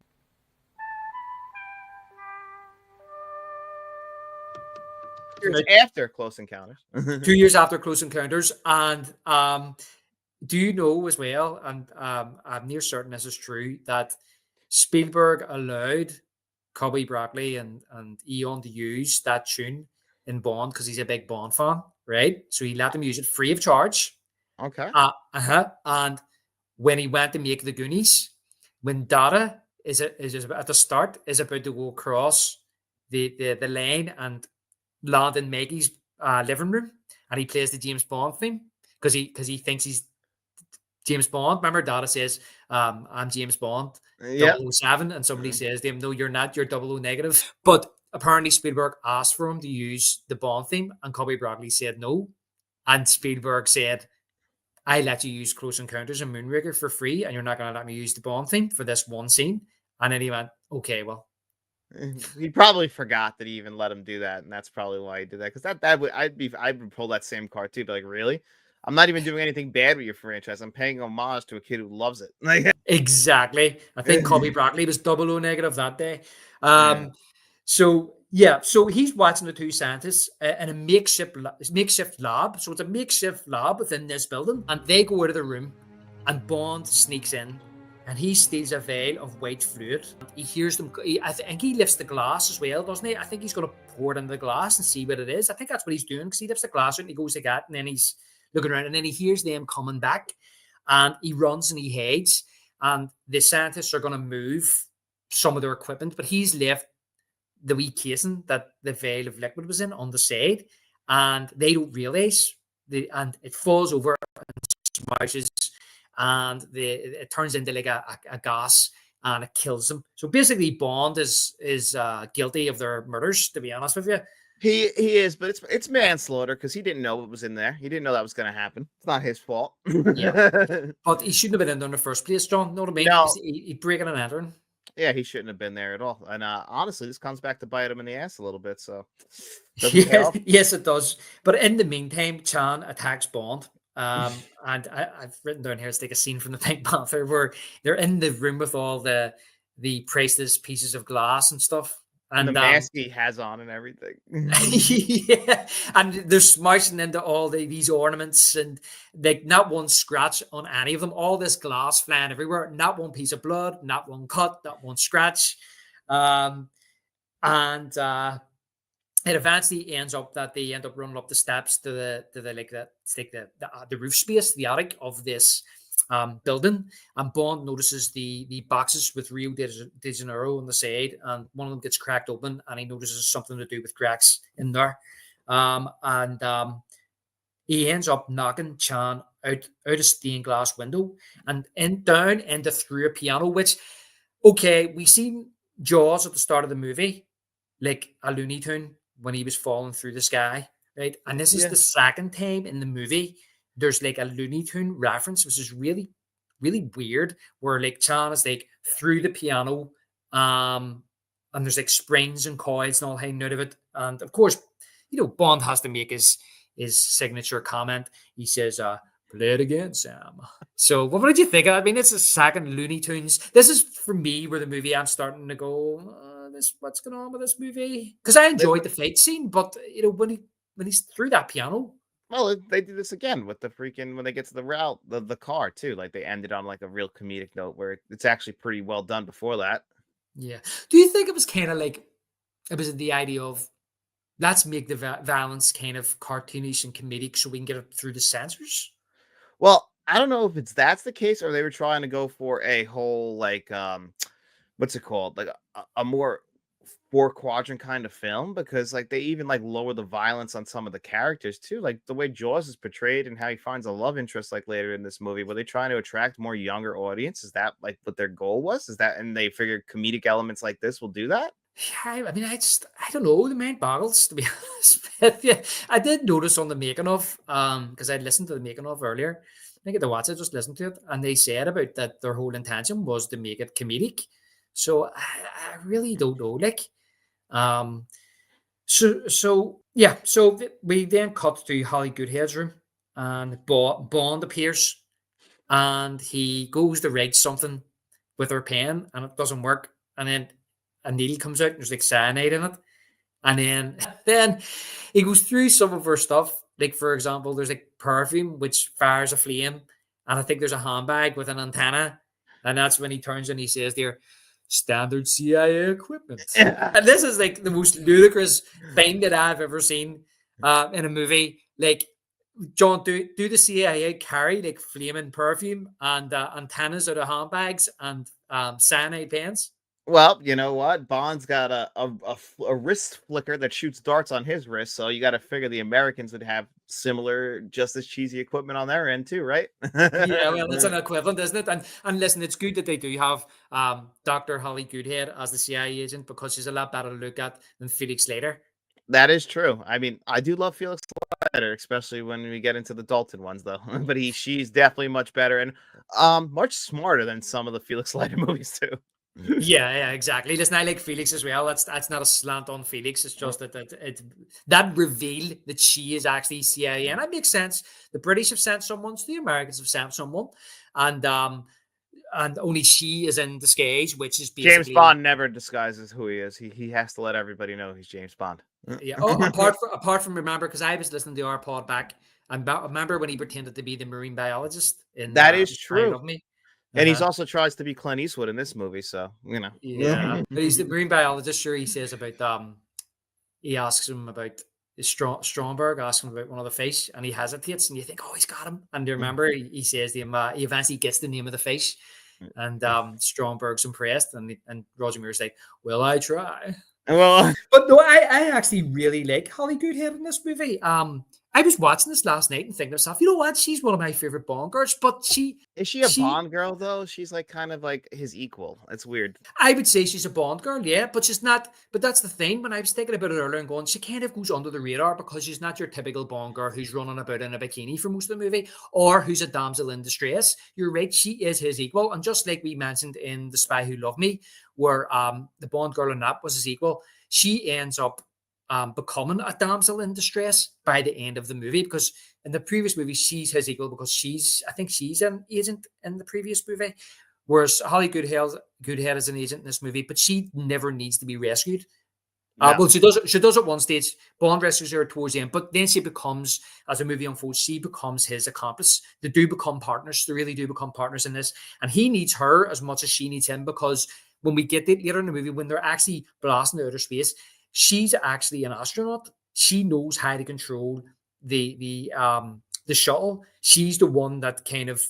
It's after Close Encounters. 2 years after Close Encounters, and do you know as well? And I'm near certain this is true that Spielberg allowed Cubby Broccoli and Eon to use that tune in Bond because he's a big Bond fan, right? So he let them use it free of charge. Okay. And when he went to make the Goonies, when Dada is at the start is about to go across the lane and land in Maggie's living room, and he plays the James Bond theme because he thinks he's James Bond. Remember, Dada says, "I'm James Bond, Yep. 007," and somebody says to him, "No, you're not. You're 00 negative." But apparently, Spielberg asked for him to use the Bond theme, and Cubby Broccoli said no. And Spielberg said, "I let you use Close Encounters and Moonraker for free, and you're not going to let me use the Bond theme for this one scene." And then he went, "Okay, well." He probably forgot that he even let him do that, and that's probably why he did that. Because that would I would pull that same card too. Be like, really? I'm not even doing anything bad with your franchise. I'm paying homage to a kid who loves it. Like, Exactly. I think Cubby Broccoli was 00 negative that day. yeah. So yeah, so he's watching the two scientists in a makeshift lab. So it's a makeshift lab within this building, and they go out of the room, and Bond sneaks in, and he steals a vial of white fluid. He hears them. I think he lifts the glass as well, doesn't he? I think he's going to pour it into the glass and see what it is. I think that's what he's doing because he lifts the glass out and he goes to get, and then he's looking around, and then he hears them coming back, and he runs and he hides, and the scientists are going to move some of their equipment, but he's left the wee casing that the vial of liquid was in on the side, and they don't realize and it falls over and smashes, and it turns into like a gas, and it kills them. So basically, Bond is guilty of their murders. To be honest with you, He is, but it's manslaughter because he didn't know what was in there. He didn't know that was going to happen. It's not his fault. yeah. But he shouldn't have been in there in the first place, John. Know what I mean? No, He breaking and entering. yeah, he shouldn't have been there at all. And honestly, this comes back to bite him in the ass a little bit. So doesn't pay Yes, off. yes, it does. But in the meantime, Chan attacks Bond. And I've written down here it's like a scene from the Pink Panther where they're in the room with all the priceless pieces of glass and stuff. And the And mask he has on and everything. yeah, and they're smashing into all these ornaments, and like not one scratch on any of them. All this glass flying everywhere. Not one piece of blood. Not one cut. Not one scratch. Um, and it eventually ends up that they end up running up the steps to the like the it's like the roof space, the attic of this building, and Bond notices the boxes with Rio de Janeiro on the side, and one of them gets cracked open, and he notices something to do with cracks in there, and he ends up knocking Chan out a stained glass window and down into through a piano. Which, okay, we seen Jaws at the start of the movie, like a Looney Tune when he was falling through the sky, right? And this is Yeah. the second time in the movie there's like a Looney Tune reference, which is really, really weird. Where like Chan is like through the piano, and there's like springs and coils and all hanging out of it. And of course, Bond has to make his signature comment. He says, "Play it again, Sam." So, what did you think? I mean, it's a second Looney Tunes. This is for me where the movie I'm starting to go, what's going on with this movie? Because I enjoyed the fight scene, but when he's through that piano, Well, they do this again with the freaking when they get to the route, the car too. Like they ended on like a real comedic note where it's actually pretty well done before that. yeah. Do you think it was kind of like it was the idea of let's make the violence kind of cartoonish and comedic so we can get it through the censors? Well, I don't know if that's the case or they were trying to go for a whole like what's it called? Like a more four quadrant kind of film because like they even like lower the violence on some of the characters too. Like the way Jaws is portrayed and how he finds a love interest like later in this movie. Were they trying to attract more younger audience? Is that like what their goal was? Is that and they figured comedic elements like this will do that? Yeah, I mean, I don't know. The mind boggles, to be honest with you. I did notice on the making of, because I'd listened to the making of earlier. I think at the watch, I just listened to it, and they said about that their whole intention was to make it comedic. So I really don't know. Like, um, so yeah. So we then cut to Holly Goodhead's room, and Bond appears, and he goes to write something with her pen, and it doesn't work. And then a needle comes out, and there's like cyanide in it. And then he goes through some of her stuff. Like, for example, there's like perfume which fires a flame, and I think there's a handbag with an antenna. And that's when he turns and he says, "There, standard CIA equipment." And this is like the most ludicrous thing that I've ever seen in a movie. Like, John, do the CIA carry like flaming perfume and antennas out of handbags and cyanide pens? Well, you know what? Bond's got a wrist flicker that shoots darts on his wrist, so you got to figure the Americans would have similar, just as cheesy equipment on their end too, right? Yeah, well, it's an equivalent, isn't it? And listen, it's good that they do have Dr. Holly Goodhead as the CIA agent because she's a lot better to look at than Felix Slater. That is true. I mean, I do love Felix Leiter, especially when we get into the Dalton ones, though. But she's definitely much better and much smarter than some of the Felix Leiter movies too. Yeah, yeah, exactly. Listen, I like Felix as well. That's not a slant on Felix. It's just that reveal that she is actually CIA, and that makes sense. The British have sent someone, so the Americans have sent someone, and only she is in disguise, which is James basically Bond never disguises who he is. He has to let everybody know he's James Bond. yeah. Oh, apart from remember, because I was listening to our pod back, and remember when he pretended to be the marine biologist in That is I true. Love Me. And he's Uh-huh. also tries to be Clint Eastwood in this movie, so you know. Yeah, but he's the marine biologist. Sure, he says about he asks him about Stromberg, asks him about one of the fish, and he hesitates, and you think, oh, he's got him. And you remember, he says to him, he eventually gets the name of the fish, and Stromberg's impressed, and Roger Moore's like, "Well, I try." Well, But no, I actually really like Holly Goodhead in this movie. I was watching this last night and thinking to myself, you know what? She's one of my favorite Bond girls, but is she a she Bond girl though? She's like kind of like his equal. It's weird. I would say she's a Bond girl, yeah, but she's not. But that's the thing. When I was thinking about it earlier and going, she kind of goes under the radar because she's not your typical Bond girl who's running about in a bikini for most of the movie or who's a damsel in distress. You're right, she is his equal. And just like we mentioned in The Spy Who Loved Me, where the Bond girl in that was his equal, she ends up becoming a damsel in distress by the end of the movie because in the previous movie, she's his equal because I think she's an agent in the previous movie. Whereas Holly Goodhead is an agent in this movie, but she never needs to be rescued. No. Well, she does. She does at one stage. Bond rescues her towards the end, but then she becomes, as the movie unfolds, she becomes his accomplice. They do become partners. They really do become partners in this, and he needs her as much as she needs him because when we get it later in the movie, when they're actually blasting outer space, she's actually an astronaut. She knows how to control the shuttle. She's the one that kind of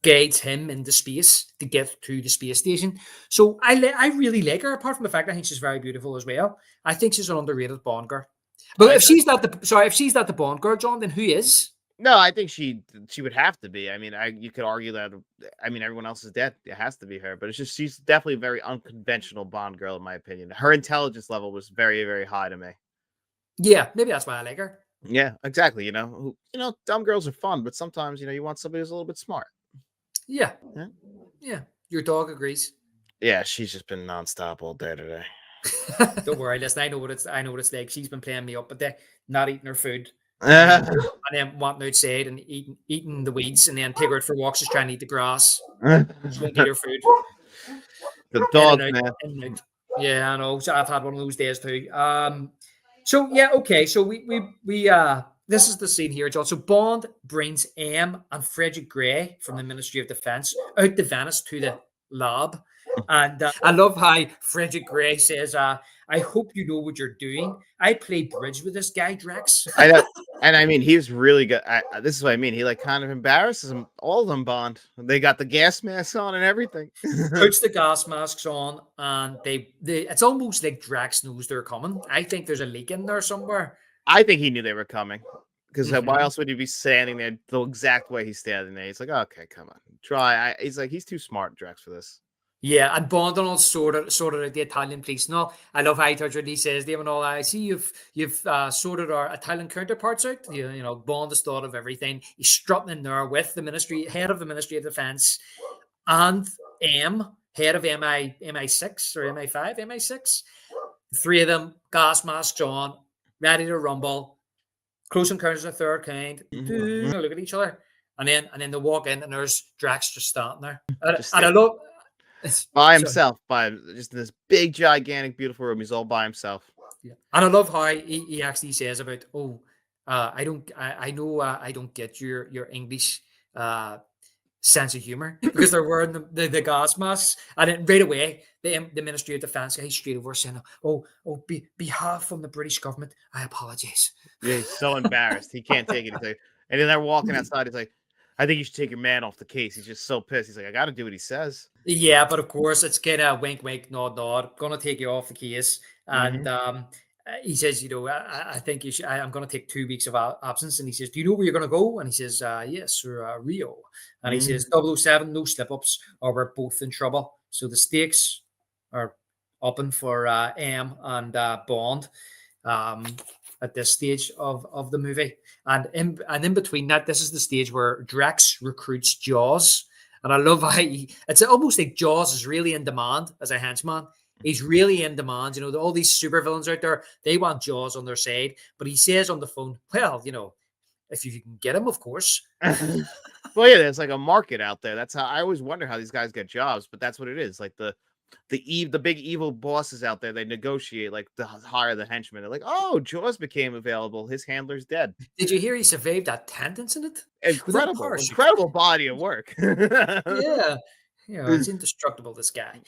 guides him into space to get to the space station. So I really like her. Apart from the fact I think she's very beautiful as well. I think she's an underrated Bond girl. But I agree. if she's not the Bond girl, John, then who is? No, I think she would have to be. I mean, you could argue that. I mean, everyone else is dead. It has to be her, but it's just she's definitely a very unconventional Bond girl, in my opinion. Her intelligence level was very, very high to me. Yeah, maybe that's why I like her. Yeah, exactly. Dumb girls are fun, but sometimes you want somebody who's a little bit smart. Yeah, Yeah, yeah. Your dog agrees. yeah, she's just been nonstop all day today. Don't worry, listen. I know what it's like. She's been playing me up, but they not eating her food, and then wanting outside and eating the weeds, and then take her out for walks, just trying to eat the grass. She won't eat her food. The In and dog, out, man. in and out. Yeah, I know. So I've had one of those days too. So yeah, okay. So we this is the scene here, John. So Bond brings M and Frederick Gray from the Ministry of Defence out to Venice to the lab. And I love how Frederick Gray says, I hope you know what you're doing. I play bridge with this guy, Drex. I know, and I mean, he's really good. This is what I mean. He like kind of embarrasses them, all of them. Bond. They got the gas masks on and everything. Puts the gas masks on, and they it's almost like Drax knows they're coming. I think there's a leak in there somewhere. I think he knew they were coming because why Mhm. else would he be standing there the exact way he's standing there? He's like, okay, come on, try. He's like, he's too smart, Drax, for this. Yeah, and Bond and all sorted out the Italian police and all. I love how he says to him and all. I see you've sorted our Italian counterparts out. Bond has thought of everything. He's strutting in there with the head of the Ministry of Defence, and M, head of MI6 or MI5, MI6. Three of them, gas masks on, ready to rumble. Close encounters of the third kind. Mhm. Look at each other, and then they walk in, and there's Drax just standing there. And, Just and I sitting love. by Sorry. himself, by just in this big, gigantic, beautiful room. He's all by himself. Yeah. And I love how he actually says about, oh, I know I don't get your English sense of humor because they're wearing the gas masks. And then right away, the Ministry of Defense guy straight over saying, behalf from the British government, I apologize. Yeah, he's so embarrassed. He can't take it. He's like, and then they're walking outside. He's like, I think you should take your man off the case. He's just so pissed. He's like, I got to do what he says. Yeah, but of course it's kind of wink, wink, nod, nod. Gonna take you off the case, and Hmm. he says, I think you should. I'm gonna take 2 weeks of absence, and he says, do you know where you're gonna go? And he says, yes, sir, Rio. And he says, Hmm. 007, no slip ups, or we're both in trouble. So the stakes are upping for M and Bond. Um, at this stage of the movie, and in between that, this is the stage where Drax recruits Jaws. And I love how it's almost like Jaws is really in demand as a henchman. He's really in demand. All these supervillains out there, they want Jaws on their side. But he says on the phone, well, if you can get him, of course. Well, yeah, there's like a market out there. That's how I always wonder how these guys get jobs, but that's what it is. Like the big evil bosses out there, they negotiate like to hire the henchmen. They're like, oh, Jaws became available. His handler's dead. Did you hear he survived that tent incident without a Incredible, parachute? incredible body of work. Yeah. It's indestructible, this guy.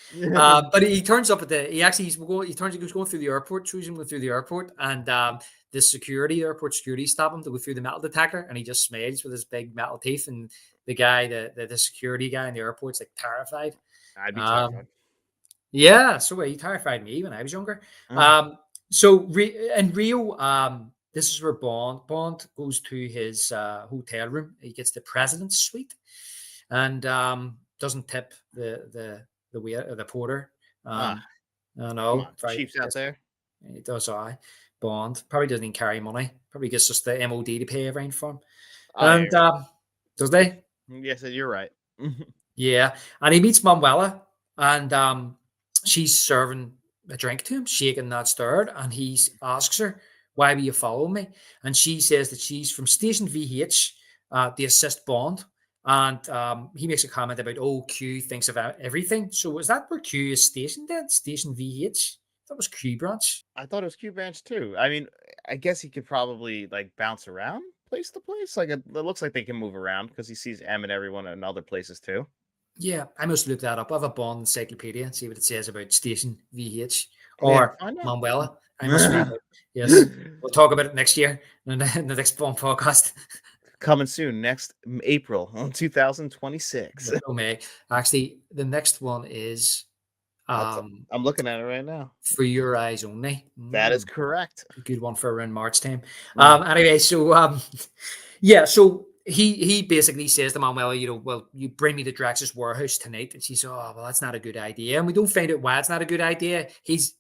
But he turns up he actually, he was going through the airport, shows him going through the airport, and the airport security stop him to go through the metal detector, and he just smiles with his big metal teeth, and the security guy in the airport's like terrified. I'd be Um, terrified. yeah, so he terrified me when I was younger. Uh, In Rio, this is where Bond goes to his hotel room. He gets the president's suite, and doesn't tip the waiter, the porter. ah, I come know, on, very Chiefs out pissed. there. He does. I Bond probably doesn't even carry money. Probably gets just the MOD to pay everything for him. Oh yeah, And does they? yes, you're right. Yeah, and he meets Manuela, and she's serving a drink to him, shaken not stirred, and he asks her, "Why will you follow me?" And she says that she's from Station VH, the assist Bond, and he makes a comment about, "Oh, Q thinks about everything." So is that where Q is stationed then? Station VH? That was Q branch. I thought it was Q Branch too. I mean, I guess he could probably like bounce around place to place. Like it looks like they can move around because he sees M and everyone in other places too. Yeah, I must look that up. I have a Bond encyclopedia and see what it says about Station VH Yeah, or find out. Manuela. I must find out. Yes, we'll talk about it next year in the next Bond podcast. Coming soon, next April 2026. Oh, May. Actually, the next one is um, I'm looking at it right now. For Your Eyes Only. That is correct. A good one for around March time. Mm. Anyway, so yeah, so he basically says to Manuela, well, you bring me to Drax's warehouse tonight, and she says, oh, well, that's not a good idea, and we don't find out why it's not a good idea.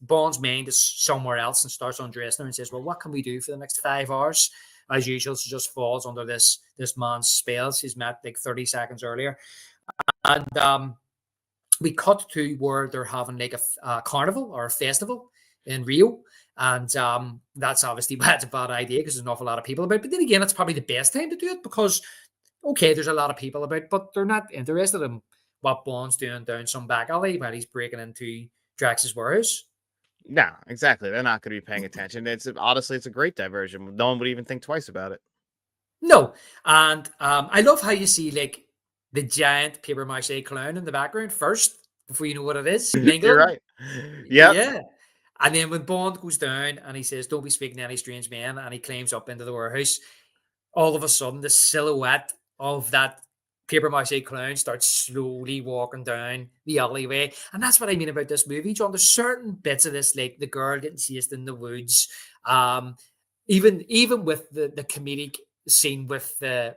Bond's mind is somewhere else and starts undressing her and says, well, what can we do for the next 5 hours? As usual, she just falls under this man's spell she's met like 30 seconds earlier, and we cut to where they're having like a carnival or a festival in Rio. And that's obviously why it's a bad idea because there's an awful lot of people about. But then again, it's probably the best time to do it because, okay, there's a lot of people about, but they're not interested in what Bond's doing down some back alley while he's breaking into Drax's warehouse. No, exactly. They're not going to be paying attention. Honestly, it's a great diversion. No one would even think twice about it. No. And I love how you see like the giant paper mache clown in the background first before you know what it is. You're Mingling. right. Yep. Yeah. And then when Bond goes down and he says, don't be speaking to any strange men, and he climbs up into the warehouse, all of a sudden the silhouette of that paper mache clown starts slowly walking down the alleyway. And that's what I mean about this movie, John. There's certain bits of this, like the girl getting chased in the woods, even with the comedic scene with the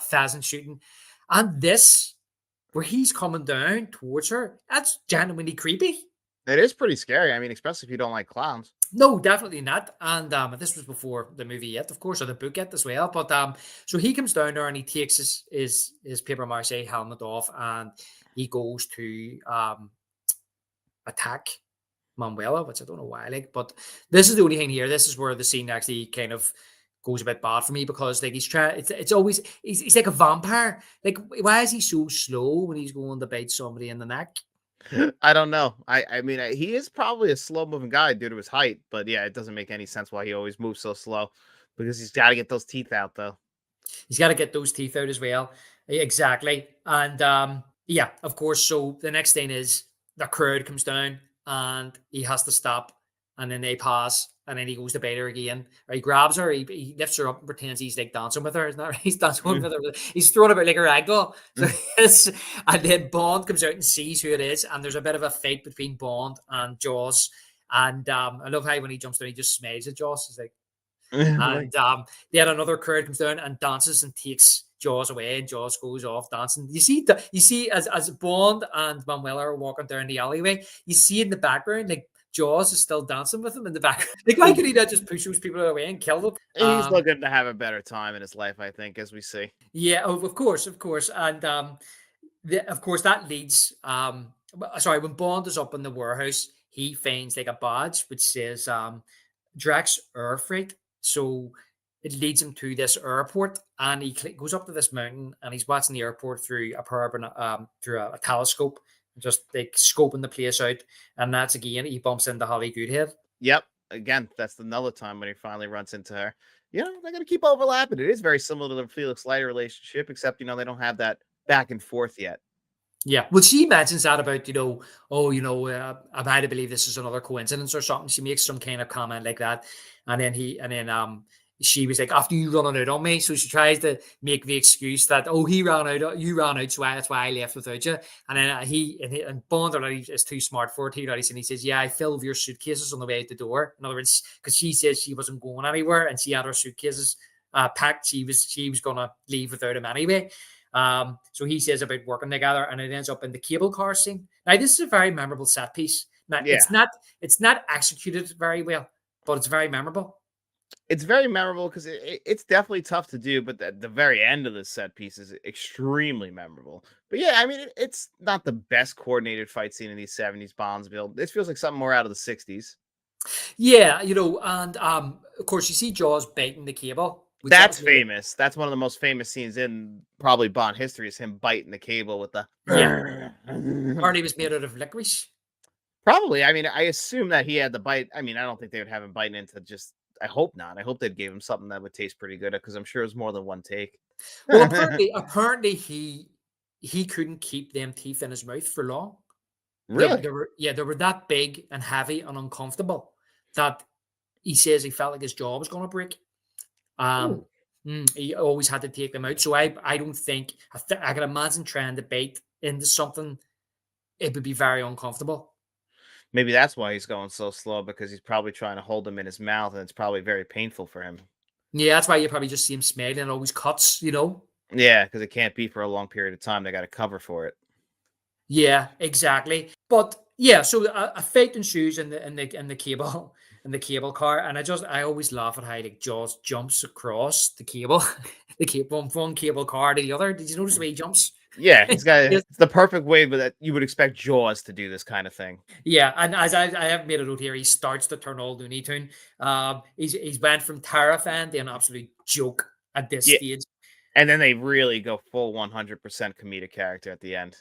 pheasant shooting, and this where he's coming down towards her, that's genuinely creepy. It is pretty scary. I mean, especially if you don't like clowns. No, definitely not. And this was before the movie yet, of course, or the book yet as well. But so he comes down there and he takes his paper mache helmet off, and he goes to attack Manuela, which I don't know why. Like, but this is the only thing here. This is where the scene actually kind of goes a bit bad for me because like he's trying. It's always he's like a vampire. Like, why is he so slow when he's going to bite somebody in the neck? I don't know. I mean, he is probably a slow moving guy due to his height, but yeah, it doesn't make any sense why he always moves so slow because he's got to get those teeth out though. He's got to get those teeth out as well. Exactly. And yeah, of course. So the next thing is the crowd comes down and he has to stop. And then they pass. And then he goes to bait her again. Or he grabs her, he lifts her up and pretends he's like dancing with her. Isn't that right? He's dancing with her. He's throwing about like a ragdoll. So it's, and then Bond comes out and sees who it is. And there's a bit of a fight between Bond and Jaws. And I love how when he jumps down, he just smiles at Jaws. He's like, Like, and then another crowd comes down and dances and takes Jaws away, and Jaws goes off dancing. You see, as Bond and Manuela are walking down the alleyway, you see in the background like Jaws is still dancing with them in the background. Like, why could he not just push those people away and kill them? he's looking to have a better time in his life, I think, as we see. Yeah, of course, and of course that leads. Sorry, when Bond is up in the warehouse, he finds like a badge which says Drax Air Freight. So it leads him to this airport, and he goes up to this mountain, and he's watching the airport through through a telescope, just like scoping the place out. And that's again, he bumps into Holly Goodhead. Yep. Again, that's another time when he finally runs into her. You know, they're gonna keep overlapping. It is very similar to the Felix Leiter relationship, except they don't have that back and forth yet. Yeah. Well, she mentions that about, I might believe this is another coincidence or something. She makes some kind of comment like that. And then she was like, after you running out on me. So she tries to make the excuse that, oh, you ran out. So that's why I left without you. And then and Bond is too smart for it. And he says, yeah, I filled your suitcases on the way out the door. In other words, because she says she wasn't going anywhere and she had her suitcases packed. She was going to leave without him anyway. So he says about working together, and it ends up in the cable car scene. Now, this is a very memorable set piece. Now, Yeah. it's not executed very well, but it's very memorable. It's very memorable because it's definitely tough to do, but the very end of the set piece is extremely memorable. But yeah, I mean, it's not the best coordinated fight scene in these 70s Bonds build. This feels like something more out of the 60s. Yeah, and of course you see Jaws biting the cable, which That's that's really, famous. That's one of the most famous scenes in probably Bond history is him biting the cable with the. yeah. Apparently, it was made out of licorice. Probably. I mean, I assume that he had the bite. I mean, I don't think they would have him biting into just. I hope not. I hope they'd gave him something that would taste pretty good because I'm sure it was more than one take. Well, apparently he couldn't keep them teeth in his mouth for long. Really? They were that big and heavy and uncomfortable that he says he felt like his jaw was going to break. Um, Ooh. he always had to take them out. So I don't think I can imagine trying to bite into something. It would be very uncomfortable. Maybe that's why he's going so slow because he's probably trying to hold them in his mouth and it's probably very painful for him. Yeah, that's why you probably just see him smiling and always cuts. Yeah, because it can't be for a long period of time. They got to cover for it. Yeah, exactly. But yeah, so a fight ensues in the cable in the cable car, and I always laugh at how like Jaws jumps across the cable, the cable from one cable car to the other. Did you notice the way he jumps? Yeah, he's got Yes. it's the perfect way, but that you would expect Jaws to do this kind of thing. Yeah, and as I have made a note here, he starts to turn all Looney Tune. He's went from terrifying to an absolute joke at this Yeah, stage. and then they really go full 100% comedic character at the end.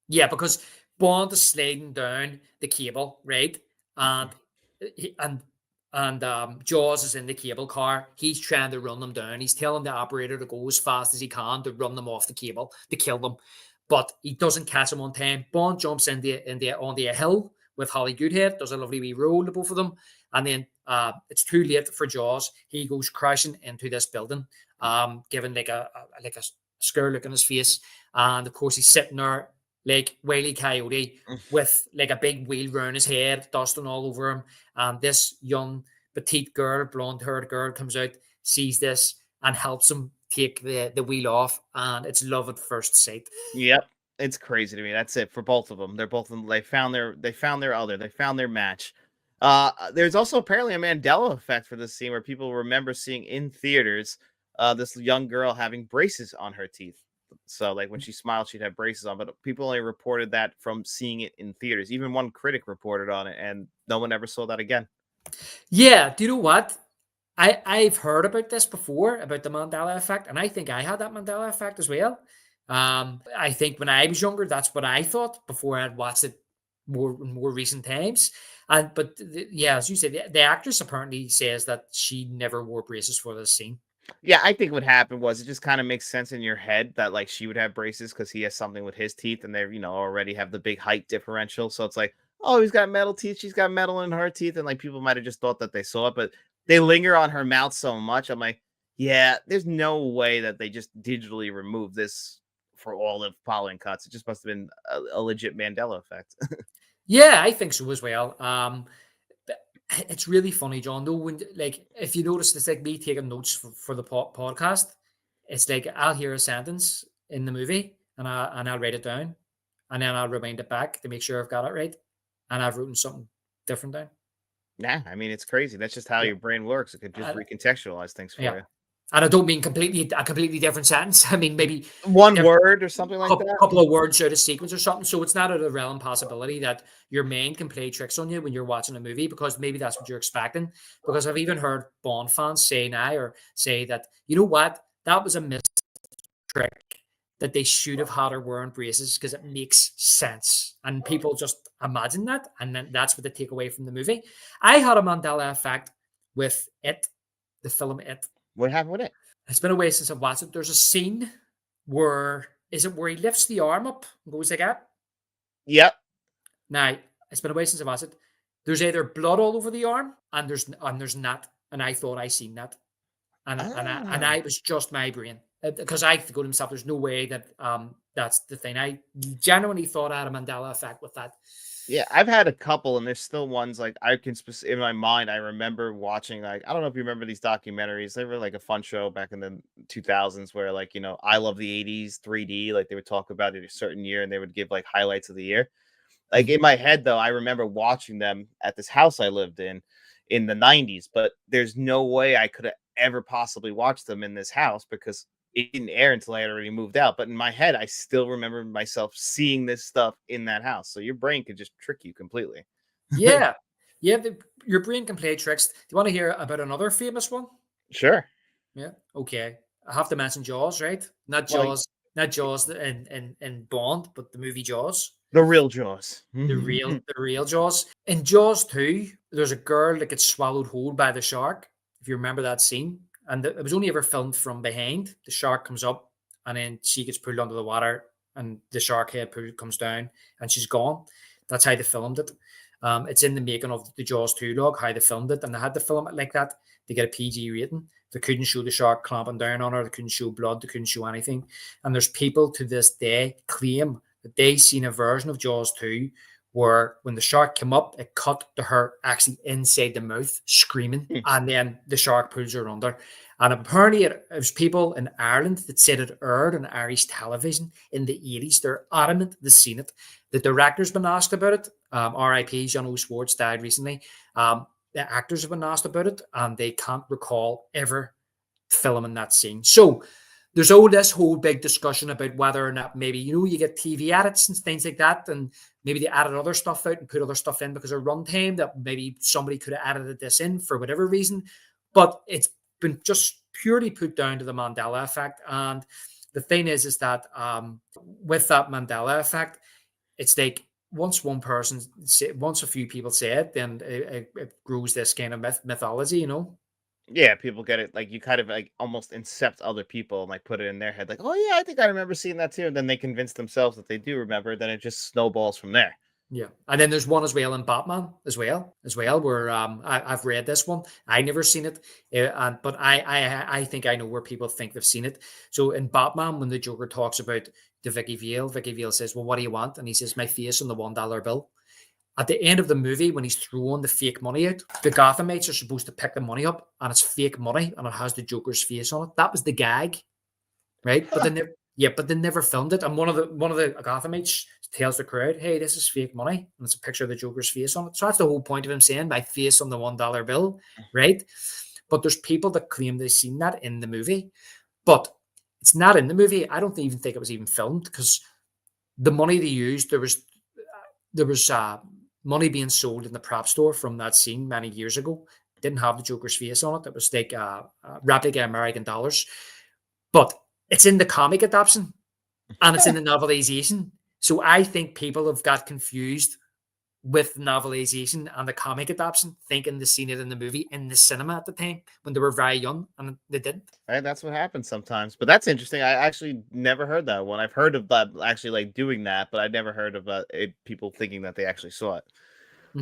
Yeah, because Bond is sliding down the cable, right? And he- and Jaws is in the cable car. He's trying to run them down. He's telling the operator to go as fast as he can to run them off the cable to kill them, but he doesn't catch them on time. Bond jumps onto a hill with Holly Goodhead, does a lovely wee roll to both of them, and then it's too late for Jaws. He goes crashing into this building, giving like a scare look on his face, and of course he's sitting there like Wile E. Coyote with like a big wheel around his head, dusting all over him. And this young petite girl, blonde-haired girl, comes out, sees this, and helps him take the wheel off. And it's love at first sight. Yep. It's crazy to me. That's it for both of them. They're both they found their match. There's also apparently a Mandela effect for this scene where people remember seeing in theaters this young girl having braces on her teeth. So like when she smiled, she'd have braces on. But people only reported that from seeing it in theaters. Even one critic reported on it, and no one ever saw that again. Yeah, do you know what? I've heard about this before about the Mandela effect, and I think I had that Mandela effect as well. I think when I was younger, that's what I thought before I'd watched it more recent times. And but yeah, as you said, the actress apparently says that she never wore braces for this scene. Yeah, I think what happened was it just kind of makes sense in your head that like she would have braces because he has something with his teeth, and they already have the big height differential. So it's like, oh, he's got metal teeth, she's got metal in her teeth, and like people might have just thought that they saw it, but they linger on her mouth so much. I'm like, yeah, there's no way that they just digitally removed this for all the following cuts. It just must have been a legit Mandela effect. Yeah, I think so as well. But it's really funny, John. Though, when like if you notice, it's like me taking notes for the podcast. It's like I'll hear a sentence in the movie and I'll write it down, and then I'll rewind it back to make sure I've got it right, and I've written something different down. Yeah, I mean it's crazy. That's just how Yeah, your brain works. It could just uh, recontextualize things for yeah. you. And I don't mean a completely different sentence. I mean maybe One different word or something like that. couple of words out of sequence or something. So it's not out of the realm possibility that your mind can play tricks on you when you're watching a movie because maybe that's what you're expecting. Because I've even heard Bond fans say now or say that, you know what, that was a missed trick that they should have had her wearing braces because it makes sense. And people just imagine that. And then that's what they take away from the movie. I had a Mandela effect with It, the film It. What happened with it? It's been a way since I've watched it. There's a scene where is it where he lifts the arm up and goes like that? Yep. Now, it's been a way since I've watched it. There's either blood all over the arm and there's not. And I thought I seen that. And I Ah. was just my brain. Because I go to myself, there's no way that that's the thing. I genuinely thought I had a Mandela effect with that. Yeah, I've had a couple, and there's still ones like I can in my mind. I remember watching like I don't know if you remember these documentaries. They were like a fun show back in the 2000s, where like I love the 80s 3D. Like they would talk about it a certain year, and they would give like highlights of the year. Like in my head, though, I remember watching them at this house I lived in the 90s, but there's no way I could have ever possibly watched them in this house because it didn't air until I had already moved out. But in my head, I still remember myself seeing this stuff in that house. So your brain could just trick you completely. Yeah. Yeah, your brain can play tricks. Do you want to hear about another famous one? Sure. Yeah. Okay. I have to mention Jaws, right? Not Like Jaws, not Jaws in Bond, but the movie Jaws. the real Jaws. The real Jaws. In Jaws 2, there's a girl that gets swallowed whole by the shark. If you remember that scene. And it was only ever filmed from behind. The shark comes up and then she gets pulled under the water and the shark head comes down and she's gone. That's how they filmed it. It's in the making of the Jaws 2 log, how they filmed it. And they had to film it like that to get a PG rating. They couldn't show the shark clamping down on her. They couldn't show blood. They couldn't show anything. And there's people to this day claim that they seen a version of Jaws 2 where when the shark came up, it cut to her actually inside the mouth, screaming, and then the shark pulls her under. And apparently, it was people in Ireland that said it aired on Irish television in the 80s. They're adamant they've seen it. The director's been asked about it. RIP, John O. Schwartz died recently. The actors have been asked about it, and they can't recall ever filming that scene. So there's all this whole big discussion about whether or not maybe, you get TV edits and things like that, and maybe they added other stuff out and put other stuff in because of runtime that maybe somebody could have edited this in for whatever reason. But it's been just purely put down to the Mandela effect. And the thing is that with that Mandela effect, it's like once once a few people say it, then it grows this kind of mythology. Yeah, people get it. Like you kind of like almost incept other people and like put it in their head, like, oh yeah, I think I remember seeing that too. And then they convince themselves that they do remember, then it just snowballs from there. Yeah, and then there's one as well in Batman as well, where I've read this one. I never seen it, but I think I know where people think they've seen it. So in Batman, when the Joker talks about the Vicky Vale says, "Well, what do you want?" And he says, "My face on the $1 bill." At the end of the movie, when he's throwing the fake money out, the Gothamites are supposed to pick the money up, and it's fake money, and it has the Joker's face on it. That was the gag, right? But Huh. they never filmed it. And one of the Gothamites tells the crowd, "Hey, this is fake money," and it's a picture of the Joker's face on it. So that's the whole point of him saying my face on the $1 bill, right? But there's people that claim they've seen that in the movie. But It's not in the movie. I don't even think it was even filmed because the money they used, there was money being sold in the prop store from that scene many years ago. Didn't have the Joker's face on it. It was like replica American dollars, but it's in the comic adaptation and it's in the novelization. So I think people have got confused with the novelization and the comic adaptation, thinking they seen it in the movie in the cinema at the time when they were very young, and they didn't. Right, that's what happens sometimes. But that's interesting. I actually never heard that one. I've heard of that actually like doing that, but I never heard of people thinking that they actually saw it.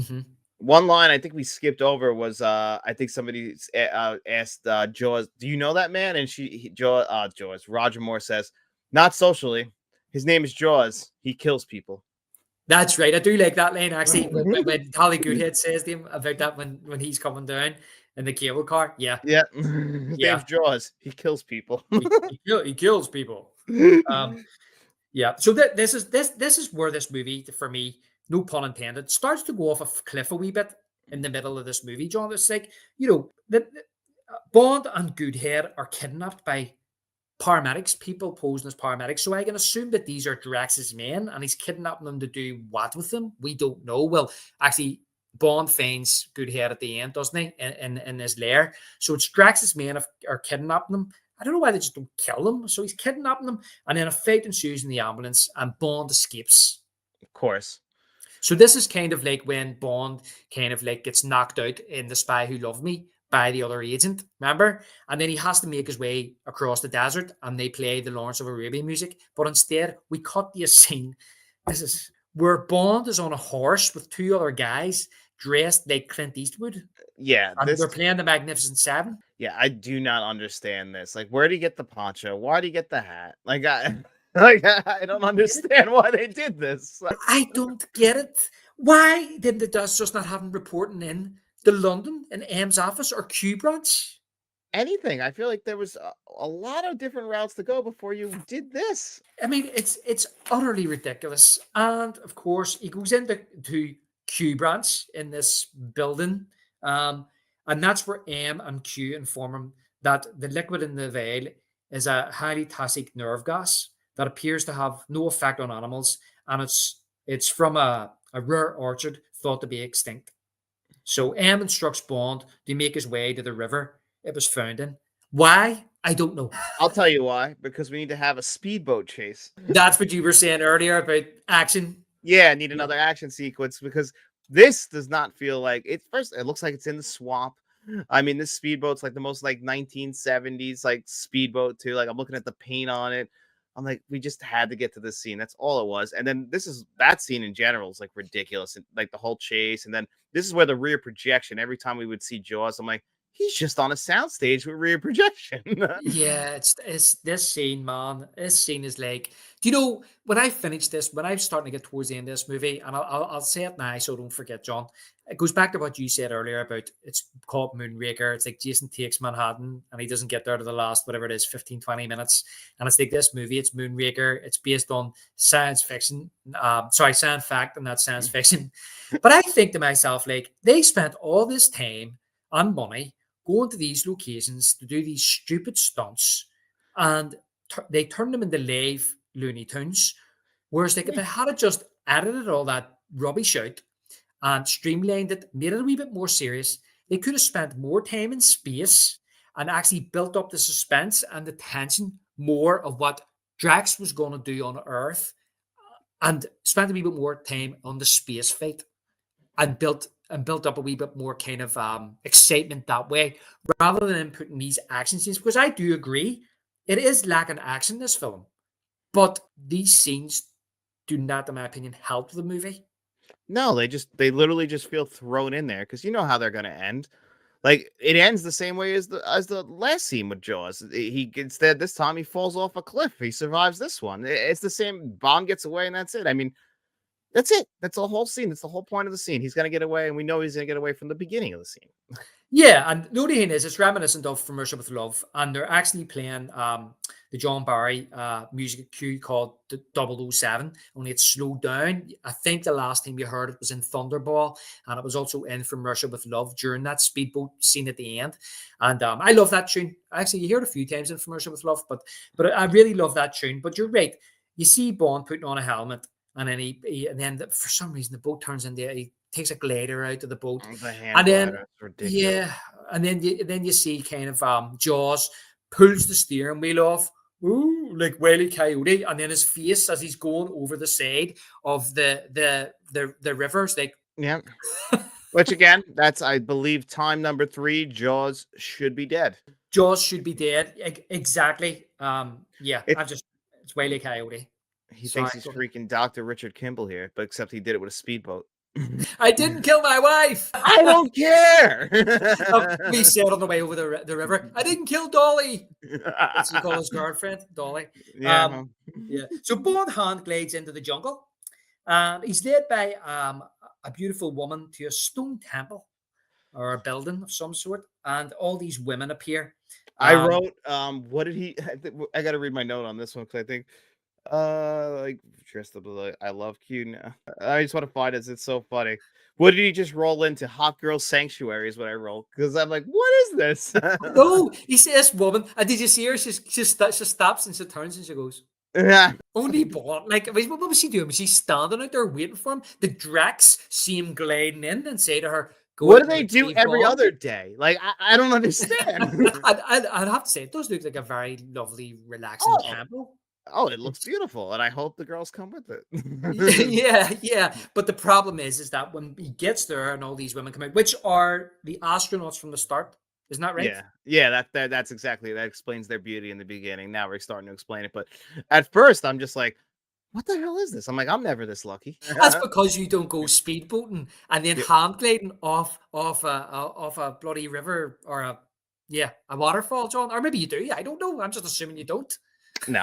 Hmm. One line I think we skipped over was I think somebody asked Jaws, "Do you know that man?" And Jaws Roger Moore says, "Not socially. His name is Jaws. He kills people." That's right. I do like that line actually when Holly Goodhead says to him about that when he's coming down in the cable car. Yeah, Yeah, his name's yeah. Jaws. He kills people. He kills people. Um, yeah. So this is where this movie for me, no pun intended, starts to go off a cliff a wee bit in the middle of this movie. John, it's like Bond and Goodhead are kidnapped by paramedics, people posing as paramedics. So I can assume that these are Drax's men and he's kidnapping them to do what with them? We don't know. Well, actually, Bond finds Goodhead at the end, doesn't he? In his lair. So it's Drax's men are kidnapping them. I don't know why they just don't kill them. So he's kidnapping them, and then a fight ensues in the ambulance, and Bond escapes. Of course. So this is kind of like when Bond kind of like gets knocked out in The Spy Who Loved Me by the other agent, remember? And then he has to make his way across the desert and they play the Lawrence of Arabia music. But instead, we cut the scene. This is where Bond is on a horse with two other guys dressed like Clint Eastwood. Yeah, And they're playing the Magnificent Seven. yeah, I do not understand this. Like, where do you get the poncho? Why do you get the hat? Like, like I don't understand why they did this. I don't get it. Why didn't the Dutch just not have him reporting in the London in M's office or Q branch? Anything. I feel like there was a lot of different routes to go before you did this. I mean, it's utterly ridiculous. And of course, he goes into Q branch in this building, and that's where M and Q inform him that the liquid in the vial is a highly toxic nerve gas that appears to have no effect on animals, and it's from a rare orchid thought to be extinct. So M instructs Bond to make his way to the river it was found in. Why? I don't know. I'll tell you why. Because we need to have a speedboat chase. That's what you were saying earlier about action. Yeah, I need another action sequence because this does not feel like it. First, it looks like it's in the swamp. I mean, this speedboat's like the most like 1970s like speedboat too. Like I'm looking at the paint on it. I'm like, we just had to get to this scene. That's all it was. And then that scene in general is like ridiculous. And like the whole chase. And then this is where the rear projection, every time we would see Jaws, I'm like, he's just on a soundstage with rear projection. Yeah, it's this scene, man. This scene is like, do you know when I finish this, when I'm starting to get towards the end of this movie, and I'll say it now so don't forget, John. It goes back to what you said earlier about it's called Moonraker. It's like Jason takes Manhattan and he doesn't get there to the last, whatever it is, 15, 20 minutes. And it's like this movie, it's Moonraker. It's based on science fiction. Science fact and not science fiction. But I think to myself, like, they spent all this time and money going to these locations to do these stupid stunts, and they turn them into live Looney Tunes. Whereas, like, if they had just edited all that rubbish out and streamlined it, made it a wee bit more serious, they could have spent more time in space and actually built up the suspense and the tension more of what Drax was going to do on Earth, and spent a wee bit more time on the space fight and built up a wee bit more kind of excitement that way, rather than putting these action scenes. Because I do agree, it is lacking action in this film, but these scenes do not, in my opinion, help the movie. No, they literally just feel thrown in there because you know how they're gonna end. Like it ends the same way as the last scene with Jaws. He instead this time he falls off a cliff. He survives this one. It's the same. Bond gets away and that's it. I mean, that's it. That's the whole scene. That's the whole point of the scene. He's gonna get away, and we know he's gonna get away from the beginning of the scene. Yeah, and the only thing is, it's reminiscent of From Russia with Love, and they're actually playing the John Barry music cue called the 007, only it's slowed down. I think the last time you heard it was in Thunderball, and it was also in From Russia with Love during that speedboat scene at the end. And I love that tune. Actually, you hear it a few times in From Russia with Love, but I really love that tune. But you're right. You see Bond putting on a helmet, and then for some reason the boat turns into he takes a glider out of the boat, The hand and then glider, it's ridiculous. yeah, and then you see kind of Jaws pulls the steering wheel off, ooh, like Wile E. Coyote, and then his face as he's going over the side of the rivers, like Yeah. Which again, that's I believe time number 3. Jaws should be dead. Jaws should be dead. Exactly. Yeah, It I just it's Wile E. Coyote. He Sorry, thinks he's go ahead. freaking Dr. Richard Kimball here, but except he did it with a speedboat. I didn't kill my wife. I don't care. We said on the way over the river. I didn't kill Dolly. What's he call his girlfriend? Dolly. Yeah. Um, yeah. So Bond hand glides into the jungle. He's led by a beautiful woman to a stone temple or a building of some sort, and all these women appear. I Um, wrote, what did he I gotta read my note on this one because I think like dressed up like I love Q now. I just want to find it. It's so funny. What did he just roll into? Hot Girl Sanctuary is what I wrote because I'm like, what is this? no, he says woman. And did you see her? She stops and she turns and she goes, Yeah. only Bond. Like, what was she doing? Was she standing out there waiting for him? The Drax see him gliding in and say to her, go What out do and they do retrieve every Bond. other day? Like, I don't understand. I'd have to say, it does look like a very lovely, relaxing Oh, temple. oh, it looks It's beautiful, and I hope the girls come with it. yeah, yeah. But the problem is that when he gets there and all these women come out, which are the astronauts from the start, isn't that right? Yeah, yeah, that's exactly that explains their beauty in the beginning. Now we're starting to explain it, but at first I'm just like, what the hell is this? I'm like, I'm never this lucky. That's because you don't go speedboating and then Yeah. hand gliding off a bloody river or a waterfall, John. Or maybe you do. I don't know. I'm just assuming you don't. No,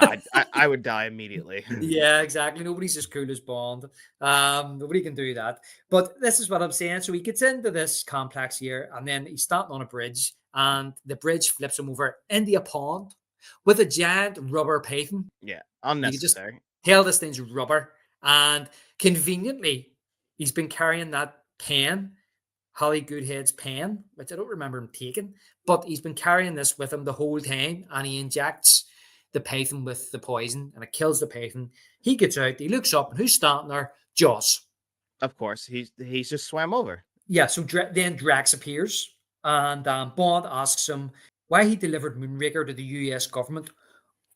I would die immediately. Yeah, exactly. Nobody's as cool as Bond. Nobody can do that. But this is what I'm saying. So he gets into this complex here, and then he's standing on a bridge, and the bridge flips him over into a pond with a giant rubber python. Yeah, You can just unnecessary. tell this thing's rubber. And conveniently, he's been carrying that pen, Holly Goodhead's pen, which I don't remember him taking, but he's been carrying this with him the whole time, and he injects the python with the poison, and it kills the python. He gets out, he looks up, and who's standing there? Jaws. Of course, he's just swam over. Yeah, so then Drax appears, and Bond asks him why he delivered Moonraker to the US government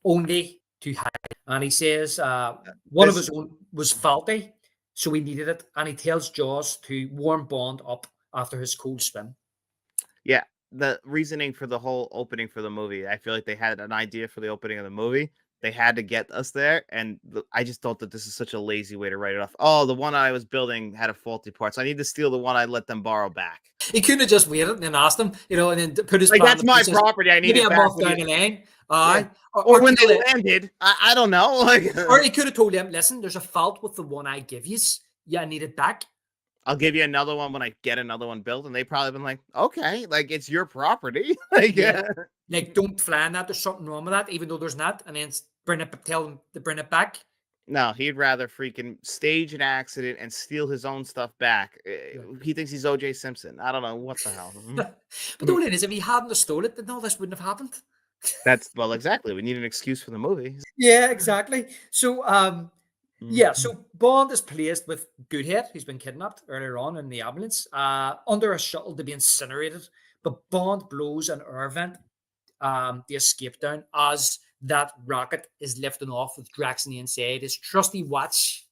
only to hide. And he says one of This his own was faulty, so he needed it. And he tells Jaws to warm Bond up after his cold swim. Yeah, the reasoning for the whole opening for the movie, I feel like they had an idea for the opening of the movie. They had to get us there, and I just thought that this is such a lazy way to write it off. Oh, the one I was building had a faulty part, so I need to steal the one I let them borrow back. He couldn't have just waited and then asked him, and then put his Like plan that's in my place. property. I need Maybe it a back. month down the line. Yeah. Aye. Or when they kill it. landed, I don't know. Like, Or he could have told him, listen, there's a fault with the one I give you. Yeah, I need it back. I'll give you another one when I get another one built, and they probably been like, okay, like it's your property. Like, Yeah. Like, don't plan that. There's something wrong with that, even though there's not. And then tell them to bring it back. No, he'd rather freaking stage an accident and steal his own stuff back. He thinks he's OJ Simpson. I don't know what the hell. But the only thing is, if he hadn't have stolen it, then all this wouldn't have happened. That's well, exactly. We need an excuse for the movie. Yeah, exactly. So, Mm. so Bond is placed with Goodhead, who's been kidnapped earlier on in the ambulance, under a shuttle to be incinerated. But Bond blows an air vent, the escape down as that rocket is lifting off with Drax on the inside. His trusty watch,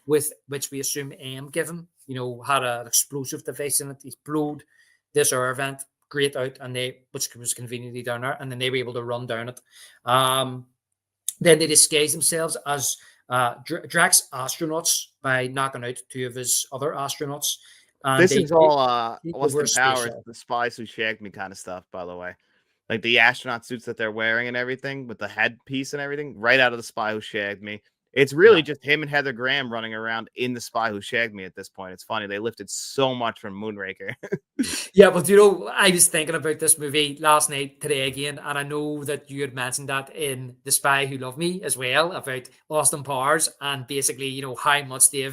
with which we assume M given, had an explosive device in it. He's blowed this air vent great out, and which was conveniently down there, and then they were able to run down it. Then they disguise themselves as Drax astronauts by knocking out two of his other astronauts. And This they is all take over a Austin space Powers, shuttle. the spies who shagged me kind of stuff, by the way. Like the astronaut suits that they're wearing and everything, with the headpiece and everything, right out of the spy who shagged me. It's Yeah. really just him and Heather Graham running around in The Spy Who Shagged Me at this point. It's funny. They lifted so much from Moonraker. Yeah, but you know, I was thinking about this movie last night, today again, and I know that you had mentioned that in The Spy Who Loved Me as well about Austin Powers and basically, you know, how much they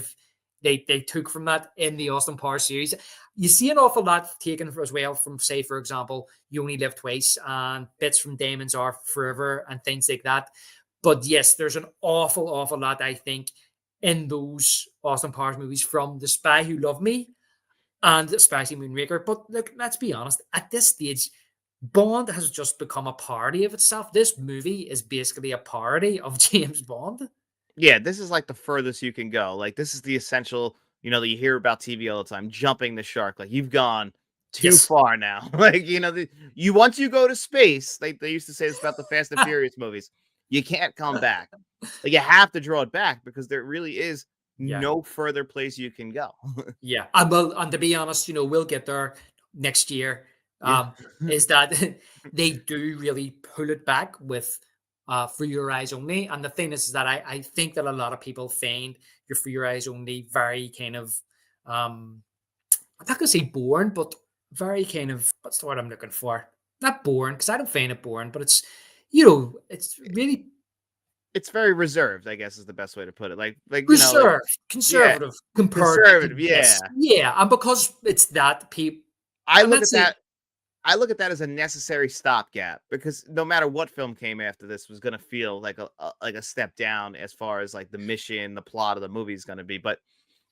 took from that in the Austin Powers series. You see an awful lot taken as well from, say, for example, You Only Live Twice and bits from Damon's Are Forever and things like that. But yes, there's an awful lot, I think, in those Austin Powers movies from The Spy Who Loved Me and especially Moonraker. But look, let's be honest, at this stage, Bond has just become a parody of itself. This movie is basically a parody of James Bond. Yeah, this is like the furthest you can go. Like this is the essential, that you hear about TV all the time, jumping the shark. Like you've gone too Yes. far now. Like, you once you go to space, they used to say this about the Fast and Furious movies. You can't come back. Like you have to draw it back because there really is Yeah. no further place you can go. Yeah. And well, and to be honest, you know, we'll get there next year. Yeah. Is that they do really pull it back with For Your Eyes Only. And the thing is that I think that a lot of people find your For Your Eyes Only very kind of I'm not gonna say boring, but very kind of what's the word I'm looking for? Not boring, because I don't find it boring, but it's it's really It's very reserved, I guess is the best way to put it. Like reserved, yeah, conservative compared to conservative. Yeah. this. Yeah, and because it's that people, I and look at that's it. that I look at that as a necessary stopgap because no matter what film came after this was going to feel like a step down as far as like the mission, the plot of the movie is going to be. But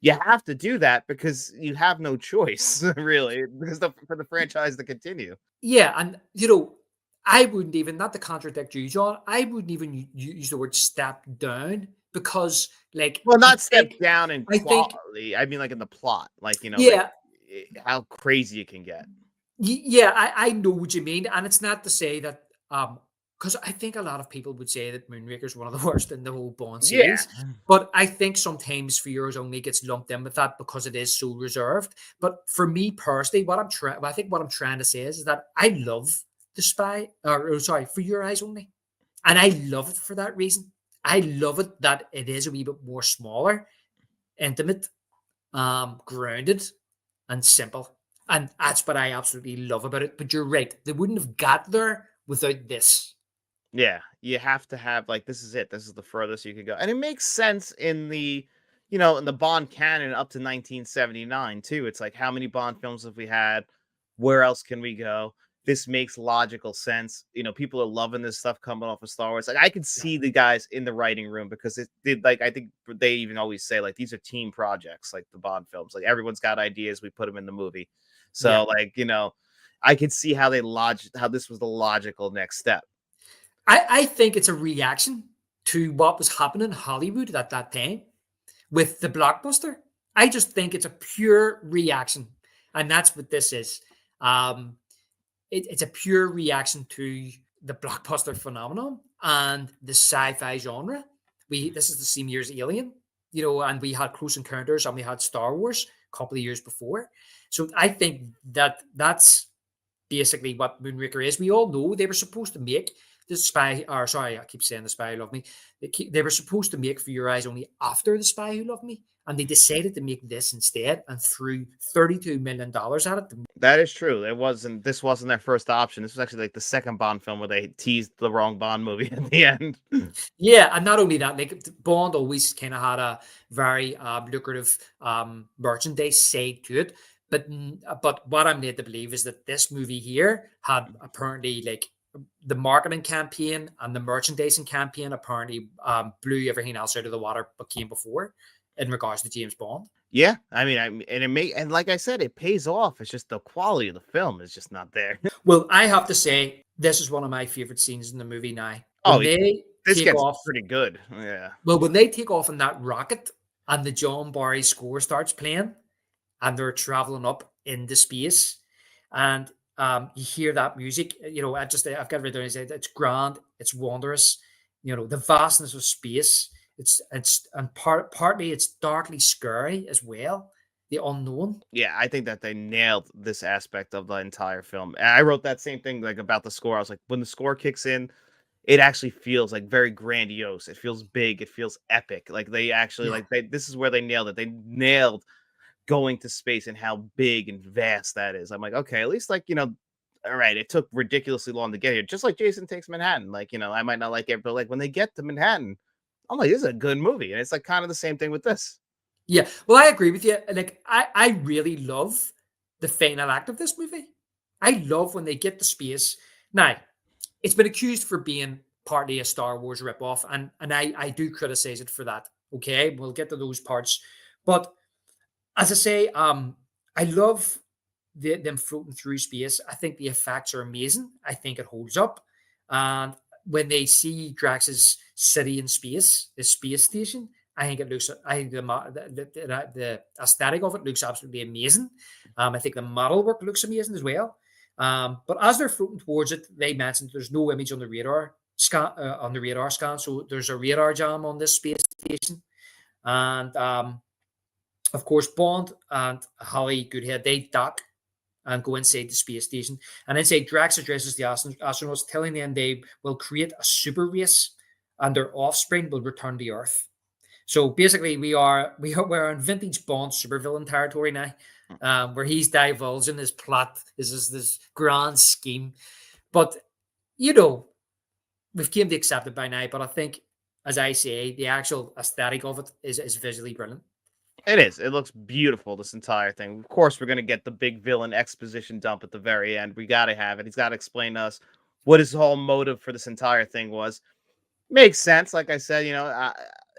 you have to do that because you have no choice, really, because for the franchise to continue. Yeah, and you know, I wouldn't even not to contradict you, John. I wouldn't even use the word step down because, like, Well, not step down in I think, quality. I mean, like in the plot, like yeah, how crazy it can get. Yeah, I know what you mean, and it's not to say that because I think a lot of people would say that Moonraker is one of the worst in the whole Bond Yeah, series, but I think sometimes Fears only gets lumped in with that because it is so reserved. But for me personally, I think what I'm trying to say is that I love the Spy, or sorry, For Your Eyes Only, and I love it for that reason. I love it that it is a wee bit more smaller, intimate, grounded, and simple. And that's what I absolutely love about it. But you're right, they wouldn't have got there without this. yeah, you have to have like this is it. This is the furthest you can go, and it makes sense in the Bond canon up to 1979 too. It's like how many Bond films have we had? Where else can we go? This makes logical sense. People are loving this stuff coming off of Star Wars. Like I could Yeah. see the guys in the writing room because it did. Like I think they even always say like these are team projects. Like the Bond films, like everyone's got ideas. We put them in the movie. Yeah. So I could see how how this was the logical next step. I think it's a reaction to what was happening in Hollywood at that time with the blockbuster. I just think it's a pure reaction. And that's what this is. Um, it's a pure reaction to the blockbuster phenomenon and the sci-fi genre. This is the same year as Alien, you know, and we had Close Encounters and we had Star Wars a couple of years before. So I think that that's basically what Moonraker is. We all know they were supposed to make the Spy, or sorry, I keep saying The Spy Who Loved Me. They were supposed to make For Your Eyes Only after The Spy Who Loved Me, and they decided to make this instead and threw $32 million at it. That is true. This wasn't their first option. This was actually like the second Bond film where they teased the wrong Bond movie at the end. Yeah, and not only that, like Bond always kind of had a very lucrative merchandise side to it. But what I'm led to believe is that this movie here had apparently like the marketing campaign and the merchandising campaign apparently blew everything else out of the water but came before in regards to James Bond. Yeah, and like I said, it pays off. It's just the quality of the film is just not there. Well, I have to say this is one of my favorite scenes in the movie now Oh, when they this take gets off. pretty good. Yeah, Well, when they take off in that rocket and the John Barry score starts playing and they're traveling up into space and you hear that music, you know, I've got it down. It's grand, it's wondrous, you know, the vastness of space. Partly it's darkly scary as well, the unknown. yeah. I think that they nailed this aspect of the entire film. And I wrote that same thing like about the score. I was like, when the score kicks in, it actually feels like very grandiose. It feels big. It feels epic. Like they actually Yeah. like they this is where they nailed it. They nailed going to space and how big and vast that is. I'm like, okay, at least like, all right, it took ridiculously long to get here. Just like Jason Takes Manhattan. Like, I might not like it, but like when they get to Manhattan, I'm like, this is a good movie. And it's like kind of the same thing with this. Yeah. Well, I agree with you. Like, I really love the final act of this movie. I love when they get to space. Now, it's been accused for being partly a Star Wars ripoff, and I do criticize it for that. Okay, we'll get to those parts, but as I say, I love them floating through space. I think the effects are amazing. I think it holds up, and when they see Drax's city in space, the space station, I think it looks. I think the aesthetic of it looks absolutely amazing. I think the model work looks amazing as well. But as they're floating towards it, they mentioned there's no image on the radar scan, so there's a radar jam on this space station, and of course, Bond and Holly Goodhead they dock and go inside the space station. And inside, Drax addresses the astronauts, telling them they will create a super race, and their offspring will return to Earth. So basically, we're in vintage Bond supervillain territory now, where he's divulging his plot, this grand scheme. But you know, we've came to accept it by now. But I think, as I say, the actual aesthetic of it is visually brilliant. It is. It looks beautiful, this entire thing. Of course, we're going to get the big villain exposition dump at the very end. We got to have it. He's got to explain to us what his whole motive for this entire thing was. Makes sense. Like I said,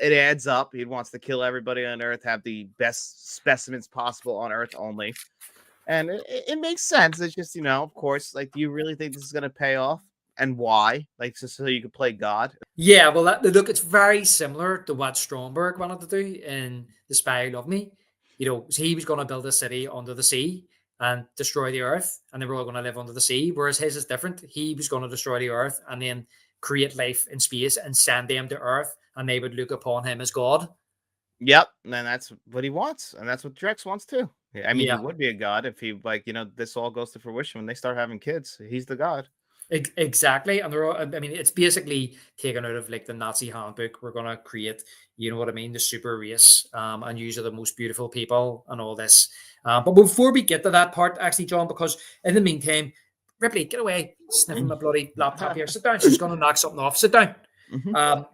it adds up. He wants to kill everybody on Earth, have the best specimens possible on Earth only. And it makes sense. It's just, of course, like, do you really think this is going to pay off? And why? Like, just so you could play God? Yeah, well, look, it's very similar to what Stromberg wanted to do in The Spy Who Loved Me. So he was going to build a city under the sea and destroy the Earth, and they were all going to live under the sea. Whereas his is different. He was going to destroy the Earth and then create life in space and send them to Earth, and they would look upon him as God. Yep. And that's what he wants. And that's what Drex wants too. Yeah, I mean, he Yeah, would be a god if he, like, this all goes to fruition when they start having kids. He's the god. exactly. And they're all, I mean, it's basically taken out of like the Nazi handbook. We're going to create, you know what I mean, the super race, and use are the most beautiful people and all this. But before we get to that part, actually, John, because in the meantime, Ripley, get away, sniffing my bloody laptop here. Sit down. She's going to knock something off. Sit down. Mhm. Um,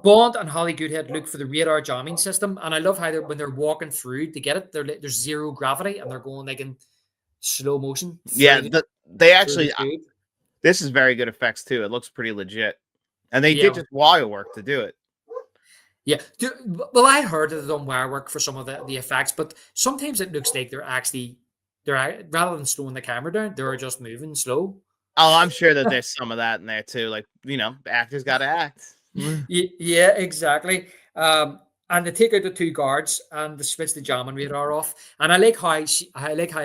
Bond and Holly Goodhead look for the radar jamming system, and I love how when they're walking through to get it, there's zero gravity, and they're going like in slow motion Yeah, through they the actually, tube. this is very good effects too. It looks pretty legit. And they did Yeah, just wire work to do it. yeah. Well, I heard that they've done wire work for some of the effects, but sometimes it looks like rather than slowing the camera down, they're just moving slow. Oh, I'm sure that there's some of that in there too. Like, actors got to act. Yeah, exactly. And they take out the two guards and they switch the jamming radar off. And I like how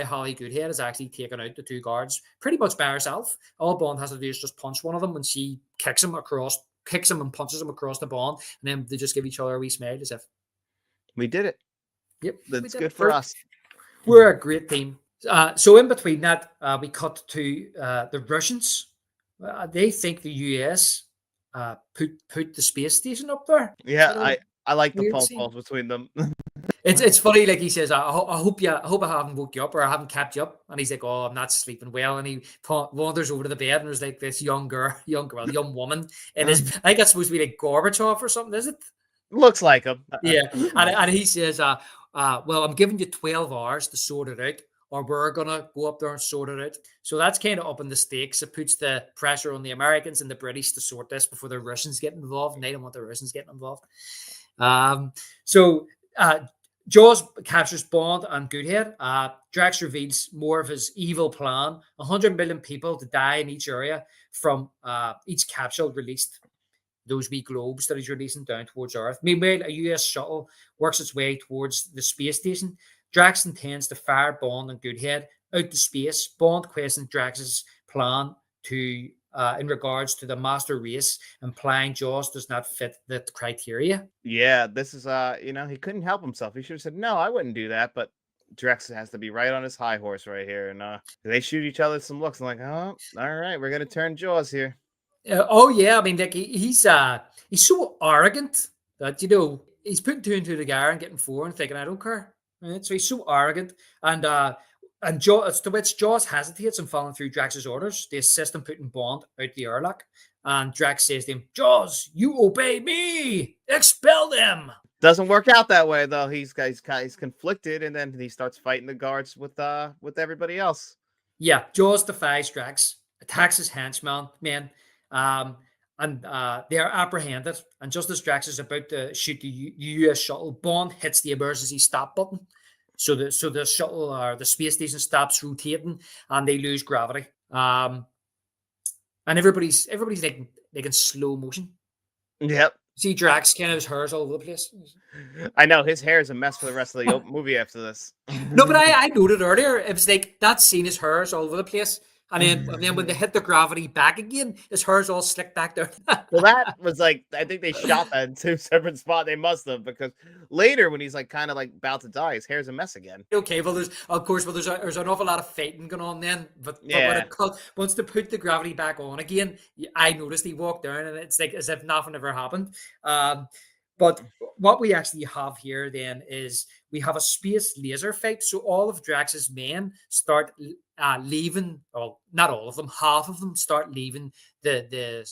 Holly Goodhead has actually taken out the two guards pretty much by herself. All Bond has to do is just punch one of them when she kicks him and punches him across the Bond, and then they just give each other a wee smile as if, We did it. yep, we That's did it. good for us. We're a great team. So in between that, we cut to the Russians. They think the US put the space station up there. Yeah, Sort of I like the weird phone scene. calls between them. It's funny, like he says, I hope I haven't woke you up or I haven't kept you up. And he's like, oh, I'm not sleeping well. And he wanders over to the bed and there's like this young woman. And I think it's supposed to be like Gorbachev or something, is it? Looks like him. Yeah. And he says, well, I'm giving you 12 hours to sort it out, or we're gonna go up there and sort it out. So that's kind of up in the stakes. It puts the pressure on the Americans and the British to sort this before the Russians get involved, and they don't want the Russians getting involved. So Jaws captures Bond and Goodhead. Drax reveals more of his evil plan: 100 million people to die in each area from each capsule released. Those wee globes that he's releasing down towards Earth. Meanwhile, a US shuttle works its way towards the space station. Drax intends to fire Bond and Goodhead out to space. Bond questions Drax's plan to in regards to the master race, implying Jaws does not fit the criteria. Yeah, this is he couldn't help himself. He should have said, "No, I wouldn't do that." But Drex has to be right on his high horse right here, and they shoot each other some looks. I'm like, "Oh, all right, we're gonna turn Jaws here." Oh yeah, I mean, like he's so arrogant that he's putting two and two together and getting four and thinking I don't care. Right? So he's so arrogant, and Jaws, to which Jaws hesitates and following through Drax's orders. The assistant putting Bond out the airlock, and Drax says to him, "Jaws, you obey me. Expel them." Doesn't work out that way though. He's conflicted, and then he starts fighting the guards with everybody else. Yeah, Jaws defies Drax, attacks his henchmen, men, um, and they are apprehended. And just as Drax is about to shoot the U.S. shuttle, Bond hits the emergency stop button. So the shuttle or the space station stops rotating, and they lose gravity. And everybody's like in slow motion. Yep. See Drax, kind of his hair's all over the place. I know his hair is a mess for the rest of the movie after this. No, but I noted earlier, it was like that scene, his hair's all over the place. And then when they hit the gravity back again, his hair's all slicked back down. Well, that was like I think they shot that in two separate spots. They must have, because later when he's like kind of like about to die, his hair's a mess again. Okay, well, there's an awful lot of fighting going on then, but when Yeah. it once they put the gravity back on again, I noticed he walked down, and it's like as if nothing ever happened. But what we actually have here then is we have a space laser fight. So all of Drax's men start leaving. Well, not all of them, half of them start leaving the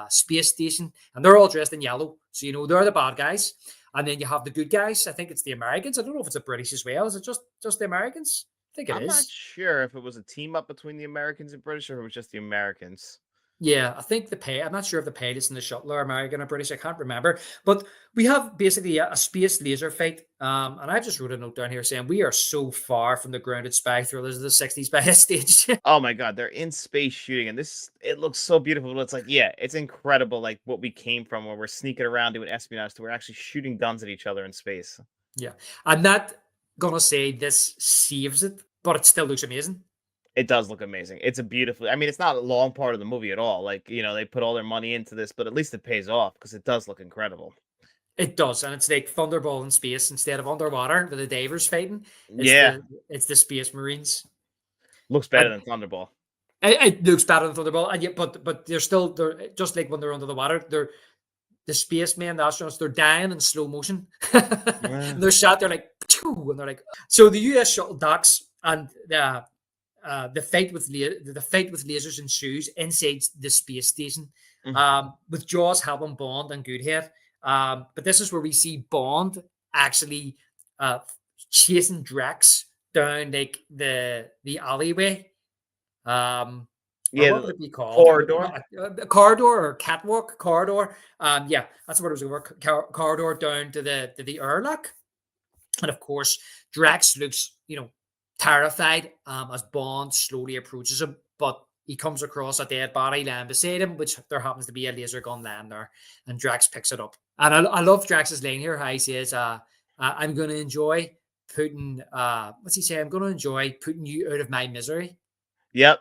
space station, and they're all dressed in yellow. So they're the bad guys. And then you have the good guys. I think it's the Americans. I don't know if it's the British as well. Is it just the Americans? I think it I'm not is. sure if it was a team up between the Americans and British, or if it was just the Americans. Yeah, I think I'm not sure if the pilots in the shuttle are American or British. I can't remember. But we have basically a space laser fight. And I've just wrote a note down here saying we are so far from the grounded spy thrillers of the 60s by this stage. Oh my god, they're in space shooting, and it looks so beautiful. But it's like, yeah, it's incredible, like what we came from, where we're sneaking around doing espionage, to we're actually shooting guns at each other in space. Yeah. I'm not going to say this saves it, but it still looks amazing. It does look amazing. It's a beautiful. I mean, it's not a long part of the movie at all. Like, they put all their money into this, but at least it pays off because it does look incredible. It does, and it's like Thunderball in space instead of underwater with the divers fighting. It's Yeah, the space marines. looks better than Thunderball. It looks better than Thunderball, and yet, but they're just like when they're under the water. They're the spacemen, the astronauts. They're dying in slow motion. And they're shot. They're like, phew, and they're like. So the U.S. shuttle docks, and the fight with lasers ensues inside the space station, with Jaws helping Bond and Goodhead. But this is where we see Bond actually chasing Drax down like the alleyway. Or Yeah, what would it be called? corridor. A corridor or catwalk corridor. Yeah, that's what it was over. Corridor down to the airlock, and of course Drax looks terrified as Bond slowly approaches him, but he comes across a dead body lying beside him, which there happens to be a laser gun lying there, and Drax picks it up. And I love Drax's line here. How he says, "I'm going to enjoy putting what's he say? I'm going to enjoy putting you out of my misery." Yep.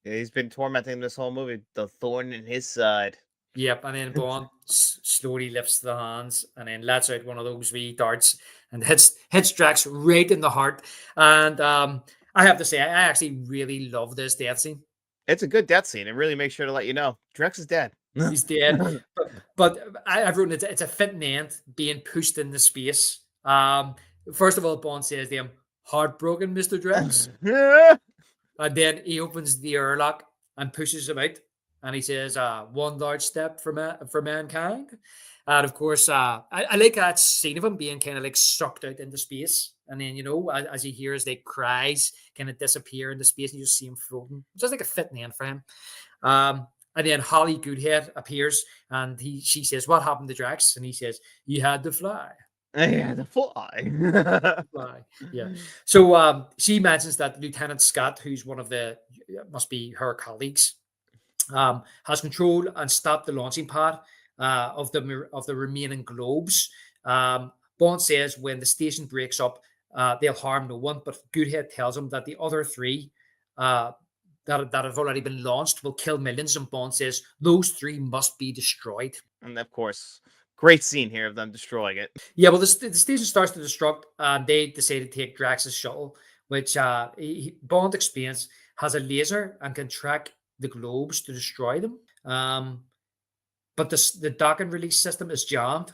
Yeah, he's been tormenting this whole movie. The thorn in his side. Yep, and then Bond slowly lifts the hands and then lets out one of those wee darts and hits Drax right in the heart. And I have to say, I actually really love this death scene. It's a good death scene. It really makes sure to let you know Drex is dead. He's dead, but I've written it's a fitting end being pushed into space. First of all, Bond says to him, "Heartbroken, Mr. Drax," and then he opens the airlock and pushes him out. And he says, "One large step for mankind." And of course, I like that scene of him being kind of like sucked out into space. And then, as he hears like cries kind of disappear into space, and you just see him floating. Just like a fitting end for him. And then Holly Goodhead appears, and she says, "What happened to Drax?" And he says, "You had to fly." Yeah, the fly. Fly. Yeah. So she mentions that Lieutenant Scott, who's one of must be her colleagues, has control and stopped the launching pad of the remaining globes. Bond says when the station breaks up, they'll harm no one, but Goodhead tells him that the other three that have already been launched will kill millions, and Bond says those three must be destroyed. And of course, great scene here of them destroying it. Yeah, well, the station starts to destruct, and they decide to take Drax's shuttle, which Bond explains has a laser and can track the globes to destroy them. Um, but the dock and release system is jammed.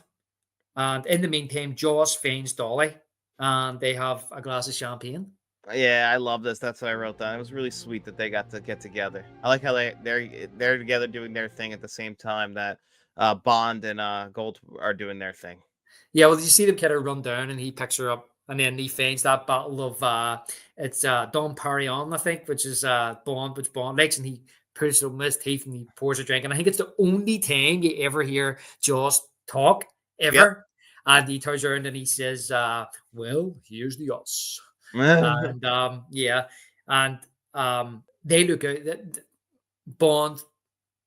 And in the meantime, Jaws finds Dolly and they have a glass of champagne. Yeah, I love this. That's what I wrote down. It was really sweet that they got to get together. I like how they're together doing their thing at the same time that Bond and Gold are doing their thing. Yeah, well, you see them kind of run down and he picks her up and then he finds that bottle of it's Dom Perignon, I think, which is Bond, which Bond likes, and he puts it on his teeth and he pours a drink. And I think it's the only time you ever hear Jaws talk Yep. ever. And he turns around and he says, well, here's the us. And yeah, and they look out that Bond,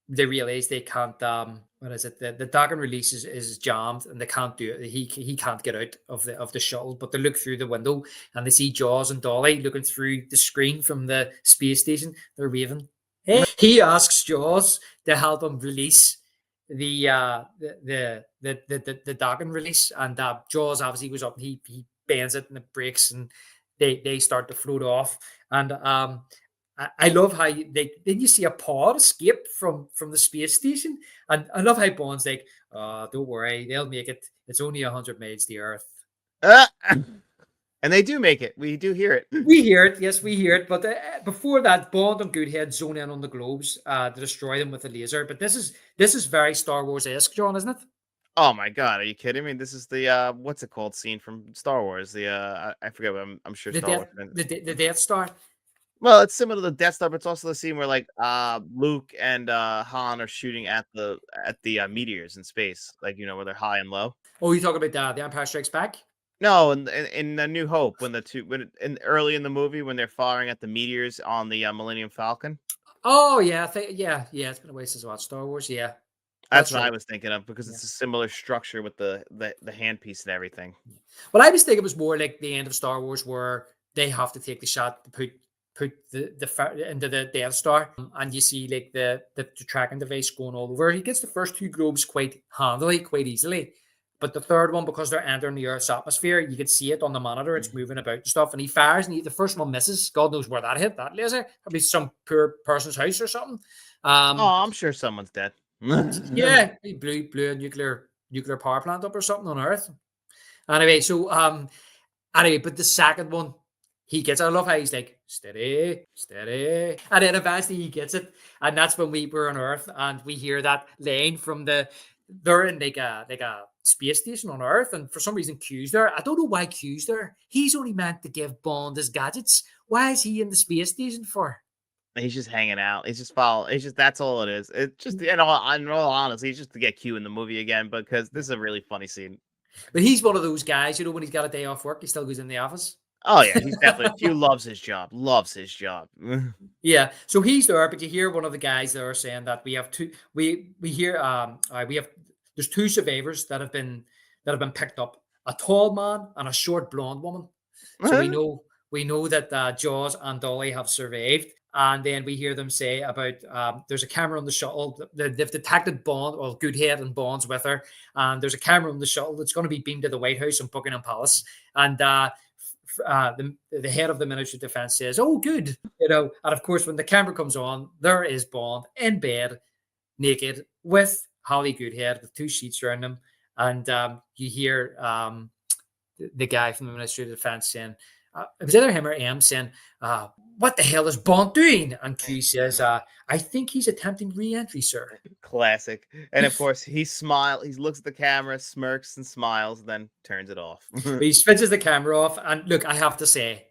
they realize they can't what is it, the dock and release is jammed and they can't do it. He can't get out of the shuttle, but they look through the window and they see Jaws and Dolly looking through the screen from the space station. They're waving. Hey, he asks Jaws to help him release the dock and release, and Jaws obviously goes up and he bends it and it breaks and they start to float off. And I love how then you see a pod escape from the space station, and I love how Bond's like, don't worry, they'll make it. It's only 100 miles to Earth. Uh, and they do make it. We do hear it. We hear it, yes, we hear it. But before that, Bond and Goodhead zone in on the globes to destroy them with a laser. But this is very Star Wars esque, John, isn't it? Oh my god, are you kidding me? This is the what's it called scene from Star Wars? The I forget, but I'm sure The Star Wars Death fans. the Death Star. Well, it's similar to the Death Star, but it's also the scene where like Luke and Han are shooting at the meteors in space, like where they're high and low. Oh, you talking about the Empire Strikes Back? No, in A New Hope, when the two when in early in the movie when they're firing at the meteors on the Millennium Falcon. Oh yeah, yeah. It's been a while since I watched Star Wars. Yeah, That's that's what I right. was thinking of because Yeah. it's a similar structure with the handpiece and everything. Well, I was thinking it was more like the end of Star Wars where they have to take the shot to put into the Death Star, and you see like the tracking device going all over. He gets the first two globes quite handily, quite easily, but the third one, because they're entering the Earth's atmosphere, you can see it on the monitor. It's moving about and stuff, and he fires, and the first one misses. God knows where that hit, that laser. Probably some poor person's house or something. Oh, Um, I'm sure someone's dead. yeah, he blew a nuclear power plant up or something on Earth. Anyway, so anyway, but the second one, he gets. I love how he's like steady, steady, and then eventually he gets it, and that's when we were on Earth, and we hear that line from the. They're in like a space station on Earth, and for some reason Q's there. I don't know why Q's there. He's only meant to give Bond his gadgets. Why is he in the space station for? He's just hanging out. He's just following. It's just that's all it is. It just in all honesty, it's just to get Q in the movie again because this is a really funny scene. But he's one of those guys, when he's got a day off work, he still goes in the office. Oh yeah, he's definitely Q loves his job. Loves his job. Yeah, so he's there, but you hear one of the guys there saying that we have two. We hear we have there's two survivors that have been picked up, a tall man and a short blonde woman. So we know that Jaws and Dolly have survived, and then we hear them say about there's a camera on the shuttle. They've detected Bond, or Goodhead and Bond's with her, and there's a camera on the shuttle that's going to be beamed to the White House in Buckingham Palace, and the head of the Ministry of Defense says, "Oh, good," And of course, when the camera comes on, there is Bond in bed, naked, with Holly Goodhead, with two sheets around him, and you hear the guy from the Ministry of Defense saying, "It was either him or M saying, what the hell is Bond doing?" And Q says, "I think he's attempting re-entry, sir." Classic. And of course, he looks at the camera, smirks and smiles, and then turns it off. But he switches the camera off, and look, I have to say,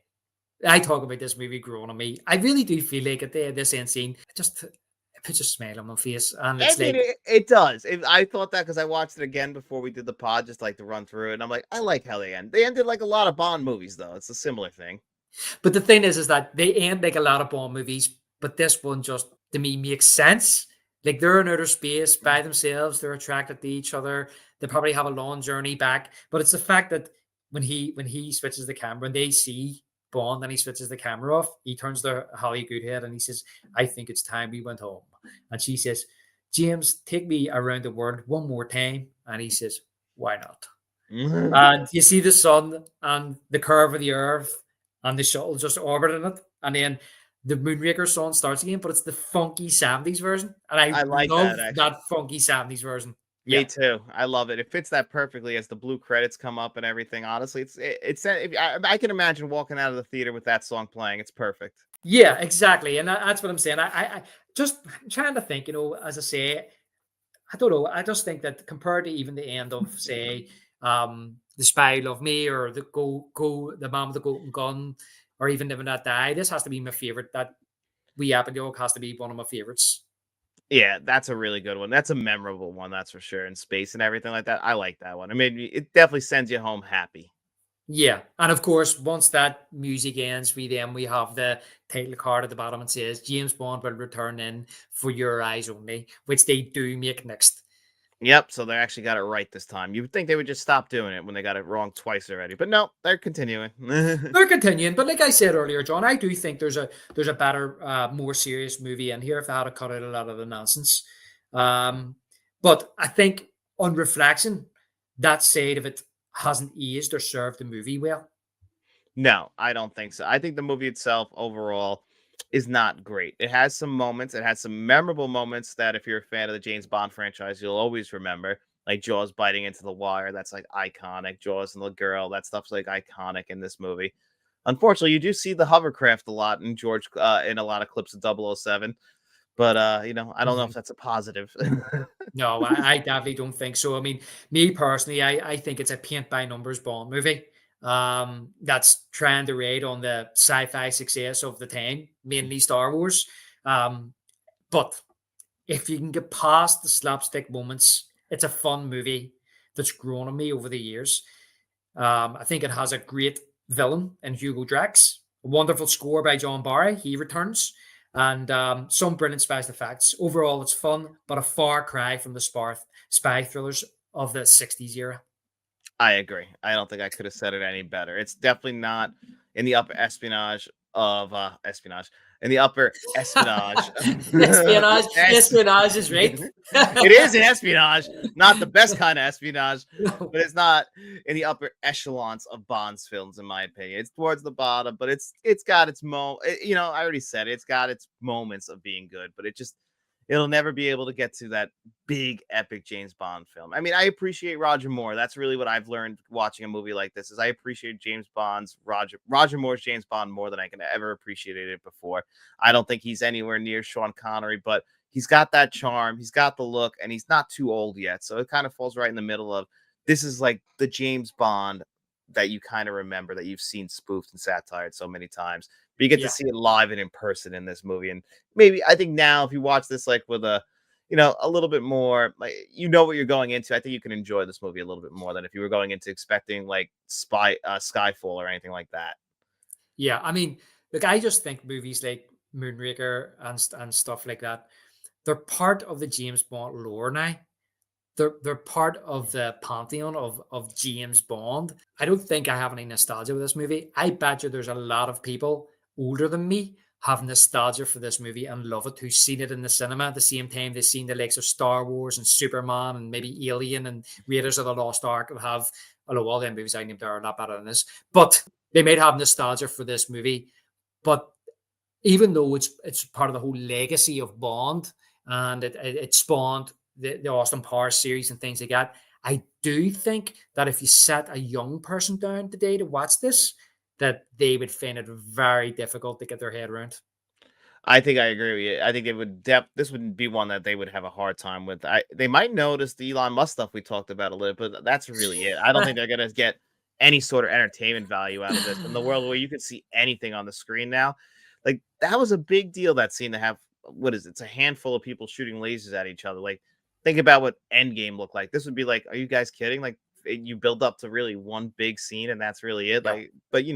I talk about this movie growing on me. I really do feel like at the this end scene, it puts a smile on my face, and I it's mean, like, it does. I thought that because I watched it again before we did the pod, just like to run through it. And I'm like, I like how they end. They ended like a lot of Bond movies, though. It's a similar thing. but the thing is that they end like a lot of Bond movies, but this one just to me makes sense. Like they're in outer space by themselves, they're attracted to each other. They probably have a long journey back, but it's the fact that when he switches the camera and they see Bond and he switches the camera off, he turns to Holly Goodhead and he says, "I think it's time we went home." And she says, "James, take me around the world one more time." And he says, "Why not?" And you see the sun and the curve of the earth and the shuttle just orbiting it. And then the Moonraker song starts again, but it's the funky 70s version. And I I like love that actually. that funky 70s version. Me Yeah. too. I love it. It fits that perfectly as the blue credits come up and everything. Honestly, it's I can imagine walking out of the theater with that song playing. It's perfect. Yeah, exactly. And that's what I'm saying. I just trying to think, as I say, I don't know. I just think that compared to even the end of, say, The Spy Love Me or the Man with the Golden Gun, or even Never Not Die, this has to be my favorite. That We Up and Dog has to be one of my favorites. Yeah, that's a really good one. That's a memorable one, that's for sure. In space and everything like that. I like that one. It definitely sends you home happy. Yeah, and of course, once that music ends, we have the title card at the bottom and says James Bond will return in for your eyes only, which they do make next. Yep, so they actually got it right this time. You would think they would just stop doing it when they got it wrong twice already, but no, they're continuing. They're continuing, but like I said earlier, John, I do think there's a better, more serious movie in here if they had to cut out a lot of the nonsense. Um, but I think on reflection, that side of it hasn't aged or served the movie well. No, I don't think so. I think the movie itself overall is not great. It has some moments, it has some memorable moments that if you're a fan of the James Bond franchise, you'll always remember. Like Jaws biting into the wire, that's like iconic. Jaws and the girl, that stuff's like iconic in this movie. Unfortunately, you do see the hovercraft a lot in in a lot of clips of 007, but I don't know if Mhm. that's a positive. No, I definitely don't think so. I mean, me personally, I think it's a paint by numbers Bond movie. That's trying to rate on the sci-fi success of the time, mainly Star Wars. Um, but if you can get past the slapstick moments, it's a fun movie that's grown on me over the years. I think it has a great villain in Hugo Drax, a wonderful score by John Barry. He returns, and some brilliant special effects. Overall, it's fun, but a far cry from the spy thrillers of the '60s era. I agree. I don't think I could have said it any better. It's definitely not in the upper espionage of espionage in the upper espionage. espionage, Es- espionage is right. it is espionage, not the best kind of espionage, No. but it's not in the upper echelons of Bond's films, in my opinion. It's towards the bottom, but it's got its I already said it, it's got its moments of being good, but it'll never be able to get to that big epic James Bond film. I mean, I appreciate Roger Moore. That's really what I've learned watching a movie like this is I appreciate Roger Moore's James Bond more than I can ever appreciated it before. I don't think he's anywhere near Sean Connery, but he's got that charm, he's got the look, and he's not too old yet. So it kind of falls right in the middle of this is like the James Bond that you kind of remember that you've seen spoofed and satired so many times. But you get to Yeah. see it live and in person in this movie. And maybe I think now if you watch this like with a little bit more like what you're going into, I think you can enjoy this movie a little bit more than if you were going into expecting like Skyfall or anything like that. Yeah, I mean, look, I just think movies like Moonraker and stuff like that, they're part of the James Bond lore now. They're part of the pantheon of James Bond. I don't think I have any nostalgia with this movie. I bet you there's a lot of people older than me have nostalgia for this movie and love it, who've seen it in the cinema at the same time they've seen the likes of Star Wars and Superman and maybe Alien and Raiders of the Lost Ark and have, although all them movies I named are a lot better than this, but they might have nostalgia for this movie. But even though it's part of the whole legacy of Bond and it spawned the Austin Powers series and things like that, I do think that if you set a young person down today to watch this, that they would find it very difficult to get their head around. I think I agree with you. I think it would this would be one that they would have a hard time with. They might notice the Elon Musk stuff we talked about a little, but that's really it. I don't think they're gonna get any sort of entertainment value out of this. In the world where you can see anything on the screen now, like that was a big deal. That scene to have what is it? It's a handful of people shooting lasers at each other. Like think about what Endgame looked like. This would be like, are you guys kidding? Like you build up to really one big scene and that's really it. Yeah. Like, but you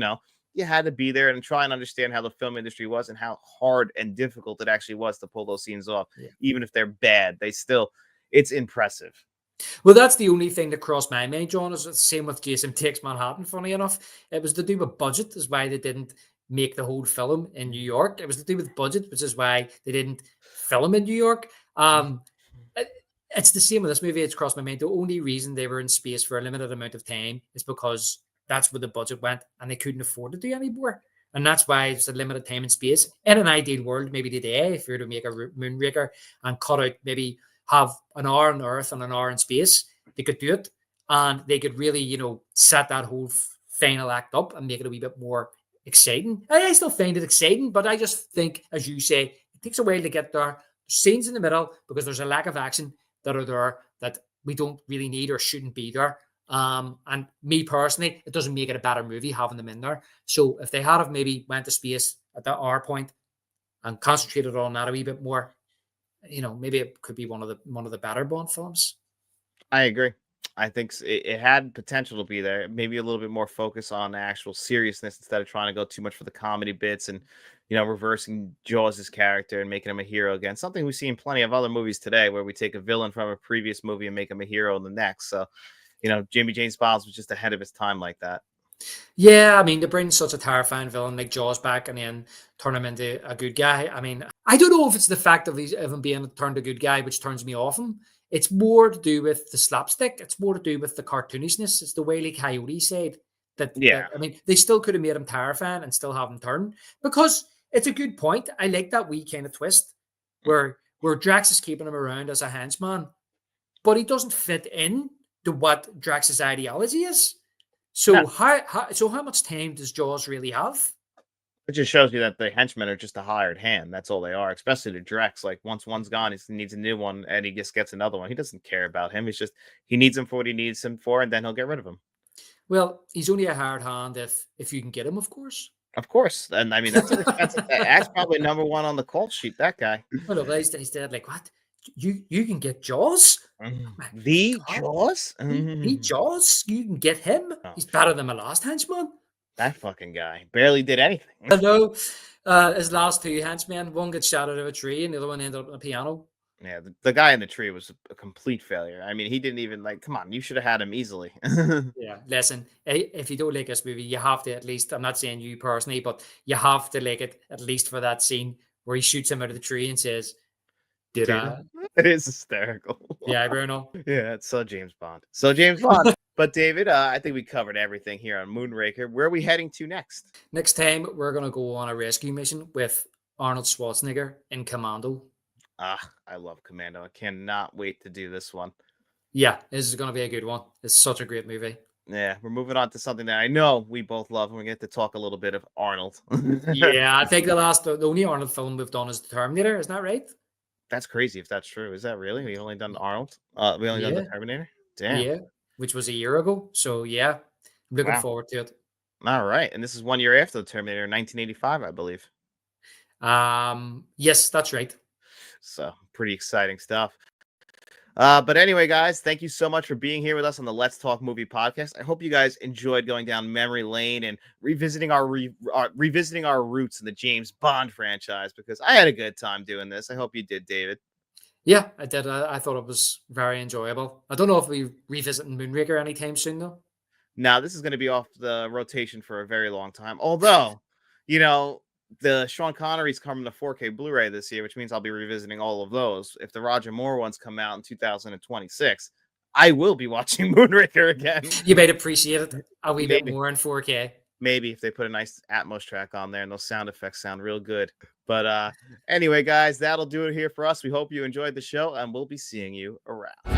had to be there and try and understand how the film industry was and how hard and difficult it actually was to pull those scenes off. Yeah. Even if they're bad, it's impressive. Well, that's the only thing that crossed my mind, John. Is the same with Jason Takes Manhattan. Funny enough, it was to do with budget, is why they didn't make the whole film in New York. It was to do with budget, which is why they didn't film in New York. It- it's the same with this movie. It's crossed my mind. The only reason they were in space for a limited amount of time is because that's where the budget went, and they couldn't afford to do any more. And that's why it's a limited time and space. In an ideal world, maybe today, if you were to make a Moonraker and cut out, maybe have an hour on Earth and an hour in space, they could do it. And they could really, set that whole final act up and make it a wee bit more exciting. I still find it exciting, but I just think, as you say, it takes a while to get there. Scenes in the middle because there's a lack of action that are there that we don't really need or shouldn't be there. And me personally, it doesn't make it a better movie having them in there. So if they had have maybe went to space at that hour point and concentrated on that a wee bit more, maybe it could be one of the better Bond films. I agree. I think it had potential to be there. Maybe a little bit more focus on actual seriousness instead of trying to go too much for the comedy bits and, reversing Jaws' character and making him a hero again. Something we see in plenty of other movies today where we take a villain from a previous movie and make him a hero in the next. So, Jamie James Bonds was just ahead of his time like that. Yeah, I mean, to bring such a terrifying villain like Jaws back and then turn him into a good guy. I mean, I don't know if it's the fact of him being turned a good guy which turns me off him. It's more to do with the slapstick. It's more to do with the cartoonishness. It's the way like Coyote said that Yeah. I mean, they still could have made him terrifying and still have him turn because it's a good point. I like that wee kind of twist where Drax is keeping him around as a henchman, but he doesn't fit in to what Drax's ideology is. No, So how much time does Jaws really have? it just shows you that the henchmen are just a hired hand. That's all they are, especially to Drex. Like once one's gone, he needs a new one, and he just gets another one. He doesn't care about him. He's just he needs him for what he needs him for, and then he'll get rid of him. Well, he's only a hard hand if you can get him, of course. Of course, and I mean that's an expensive. That's probably number one on the call sheet. That guy, Well, look, he's dead. Like what? You can get Jaws? Oh my the God, Jaws. he Jaws? You can get him? Oh, He's better than my last henchman. that fucking guy barely did anything. I know. His last two henchmen, one gets shot out of a tree, and the other one ended up on a piano. Yeah, the guy in the tree was a complete failure. I mean, he didn't even like. Come on, you should have had him easily. Yeah, listen, if you don't like this movie, you have to at least, I'm not saying you personally, but you have to like it at least for that scene where he shoots him out of the tree and says, Did Dude, I? it is hysterical. Yeah, Bruno. Yeah, it's so James Bond. So James Bond. But David, I think we covered everything here on Moonraker. Where are we heading to next? Next time, we're going to go on a rescue mission with Arnold Schwarzenegger in Commando. Ah, I love Commando. I cannot wait to do this one. Yeah, this is going to be a good one. It's such a great movie. Yeah, we're moving on to something that I know we both love, and we get to talk a little bit of Arnold. Yeah, I think the only Arnold film we've done is The Terminator. Isn't that right? That's crazy if that's true. Is that really? We only done Arnold? We only done the Yeah, Terminator? Damn. yeah, which was a year ago. So yeah, I'm looking Wow. forward to it. All right. And this is 1 year after the Terminator, 1985, I believe. Yes, that's right. So pretty exciting stuff. But anyway, guys, thank you so much for being here with us on the Let's Talk Movie podcast. I hope you guys enjoyed going down memory lane and revisiting our roots in the James Bond franchise because I had a good time doing this. I hope you did, David. Yeah, I did. I thought it was very enjoyable. I don't know if we revisit Moonraker anytime soon, though. Now, this is going to be off the rotation for a very long time. Although, you know, the Sean Connery's coming to 4K Blu-ray this year, which means I'll be revisiting all of those. If the Roger Moore ones come out in 2026, I will be watching Moonraker again. You might appreciate it a wee bit Maybe. more in 4K. Maybe if they put a nice Atmos track on there and those sound effects sound real good. But anyway, guys, that'll do it here for us. We hope you enjoyed the show, and we'll be seeing you around.